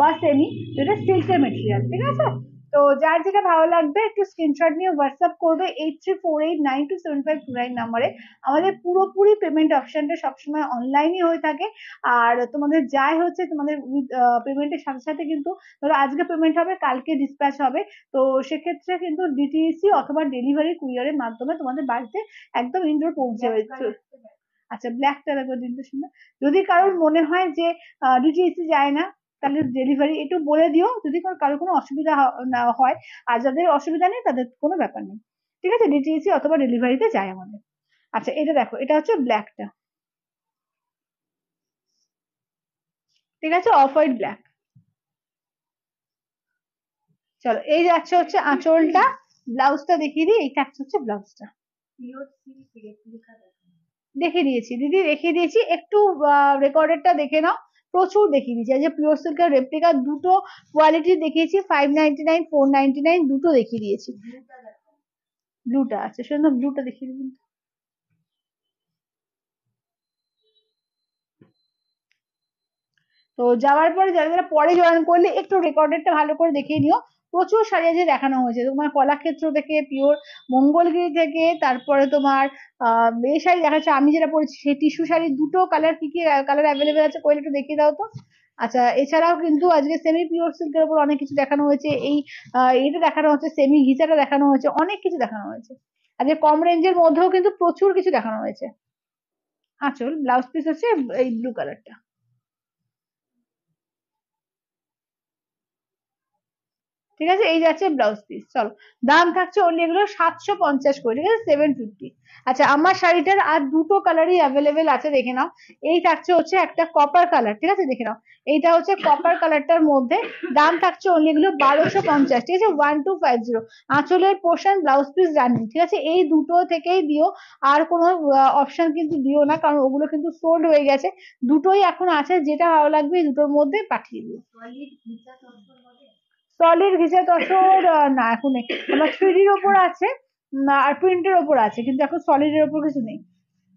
বা সেমি, সেটা সিল্কের মেটেরিয়াল, ঠিক আছে। তো যার যেটা ভালো লাগবে একটু স্ক্রিনশট নিয়ে হোয়াটসঅ্যাপ করবে 8348927529 নাম্বারে। আমাদের পুরোপুরি পেমেন্ট অপশনটা সবসময় অনলাইনই হয়ে থাকে, আর তোমাদের যাই হচ্ছে তোমাদের পেমেন্টের সাথে সাথে কিন্তু, ধরো আজকে পেমেন্ট হবে, কালকে ডিসপ্যাচ হবে, তো সেক্ষেত্রে কিন্তু ডিটিসি অথবা ডেলিভারি কুরিয়ারের মাধ্যমে তোমাদের বাড়িতে একদম ইনডোর পৌঁছে যাবে। আচ্ছা, ব্ল্যাকটা লাগবে দিনটা শুনে, যদি কারোর মনে হয় যে ডিটিএসি যায় না, তাহলে ডেলিভারি একটু বলে দিও, যদি কারোর কোনো অসুবিধা না হয়, আর যাদের অসুবিধা নেই তাদের কোনো ব্যাপার নেই, ঠিক আছে, ডিটিএসি অথবা ডেলিভারিতে যায় আমাদের। আচ্ছা, এটা দেখো, এটা হচ্ছে ব্ল্যাকটা, ঠিক আছে, অফ হোয়াইট ব্ল্যাক। চলো, এই যাচ্ছে হচ্ছে আঁচলটা, ব্লাউজটা দেখিয়ে দিই, এই থাকছে হচ্ছে ব্লাউজটা, দেখিয়ে দিয়েছি দিদি, দেখিয়ে দিয়েছি, একটু রেকর্ডেডটা দেখে নাও, প্রচুর দেখিয়ে দিয়েছি, এই যে পিওর সিল্কের রেপ্লিকা দুটো কোয়ালিটি দেখিয়েছি, 599, 499, দুটো দেখিয়ে দিয়েছি। ব্লুটা আছে, শুনুন, ব্লুটা দেখিয়ে দিবেন। তো যাওয়ার পরে যারা যারা পরে জয়েন করলে একটু রেকর্ডেডটা ভালো করে দেখিয়ে নিও, প্রচুর শাড়ি আছে দেখানো হয়েছে, তোমার কলাক্ষেত্র থেকে, পিওর মঙ্গলগিরি থেকে, তারপরে তোমার এই শাড়ি দেখাচ্ছে, আমি যেটা পরেছি সেই টিস্যু শাড়ি, দুটো কালার, কি কি কালার অ্যাভেলেবেল আছে কইলে একটু দেখিয়ে দাও তো। আচ্ছা, এছাড়াও কিন্তু আজকে সেমি পিওর সিল্কের উপর অনেক কিছু দেখানো হয়েছে, এই এটা দেখানো হচ্ছে, সেমি ঘিচাটা দেখানো হয়েছে, অনেক কিছু দেখানো হয়েছে, আজকে কম রেঞ্জের মধ্যেও কিন্তু প্রচুর কিছু দেখানো হয়েছে। আঁচল, ব্লাউজ পিস হচ্ছে এই ব্লু কালারটা, ঠিক আছে, এই যাচ্ছে ব্লাউজ পিস। চলো, দাম থাকছে অনলি এগুলো 750 করে, ঠিক আছে, 750। আচ্ছা, আমার শাড়িটার আর দুটো কালারই অ্যাভেলেবেল আছে, দেখে নাও, এই থাকছে হচ্ছে একটা কপার কালার, ঠিক আছে, দেখে নাও, এইটা হচ্ছে কপার কালারটার মধ্যে, দাম থাকছে অনলি এগুলো 1250, ঠিক আছে, 1250। আঁচলের পোর্শন, ব্লাউজ পিস রানিং, ঠিক আছে, এই দুটো থেকেই দিও, আর কোনো অপশন কিন্তু দিও না, কারণ ওগুলো কিন্তু সোল্ড হয়ে গেছে, দুটোই এখন আছে, যেটা ভালো লাগবে এই দুটোর মধ্যে পাঠিয়ে দিও। সলিড ঘিচা তসর না, এখন নেই, আমার থ্রিডির ওপর আছে, আর প্রিন্টের ওপর আছে, কিন্তু এখন সলিডের ওপর কিছু নেই।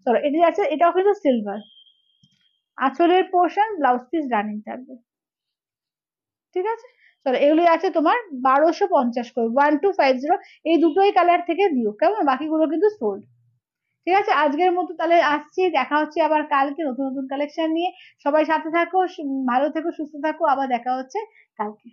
চলো এটা যাচ্ছে, এটাও কিন্তু সিলভার, আঁচলের পোর্শন ব্লাউজ পিস রানিং থাকবে। ঠিক আছে, চলো এগুলো আছে তোমার 1250 করে, 1250। এই দুটোই কালার থেকে দিও কেমন, বাকিগুলো কিন্তু সোল্ড। ঠিক আছে, আজকের মতো তাহলে আসছি, দেখা হচ্ছে আবার কালকে নতুন নতুন কালেকশন নিয়ে। সবাই সাথে থাকো, ভালো থেকো, সুস্থ থাকো, আবার দেখা হচ্ছে কালকে।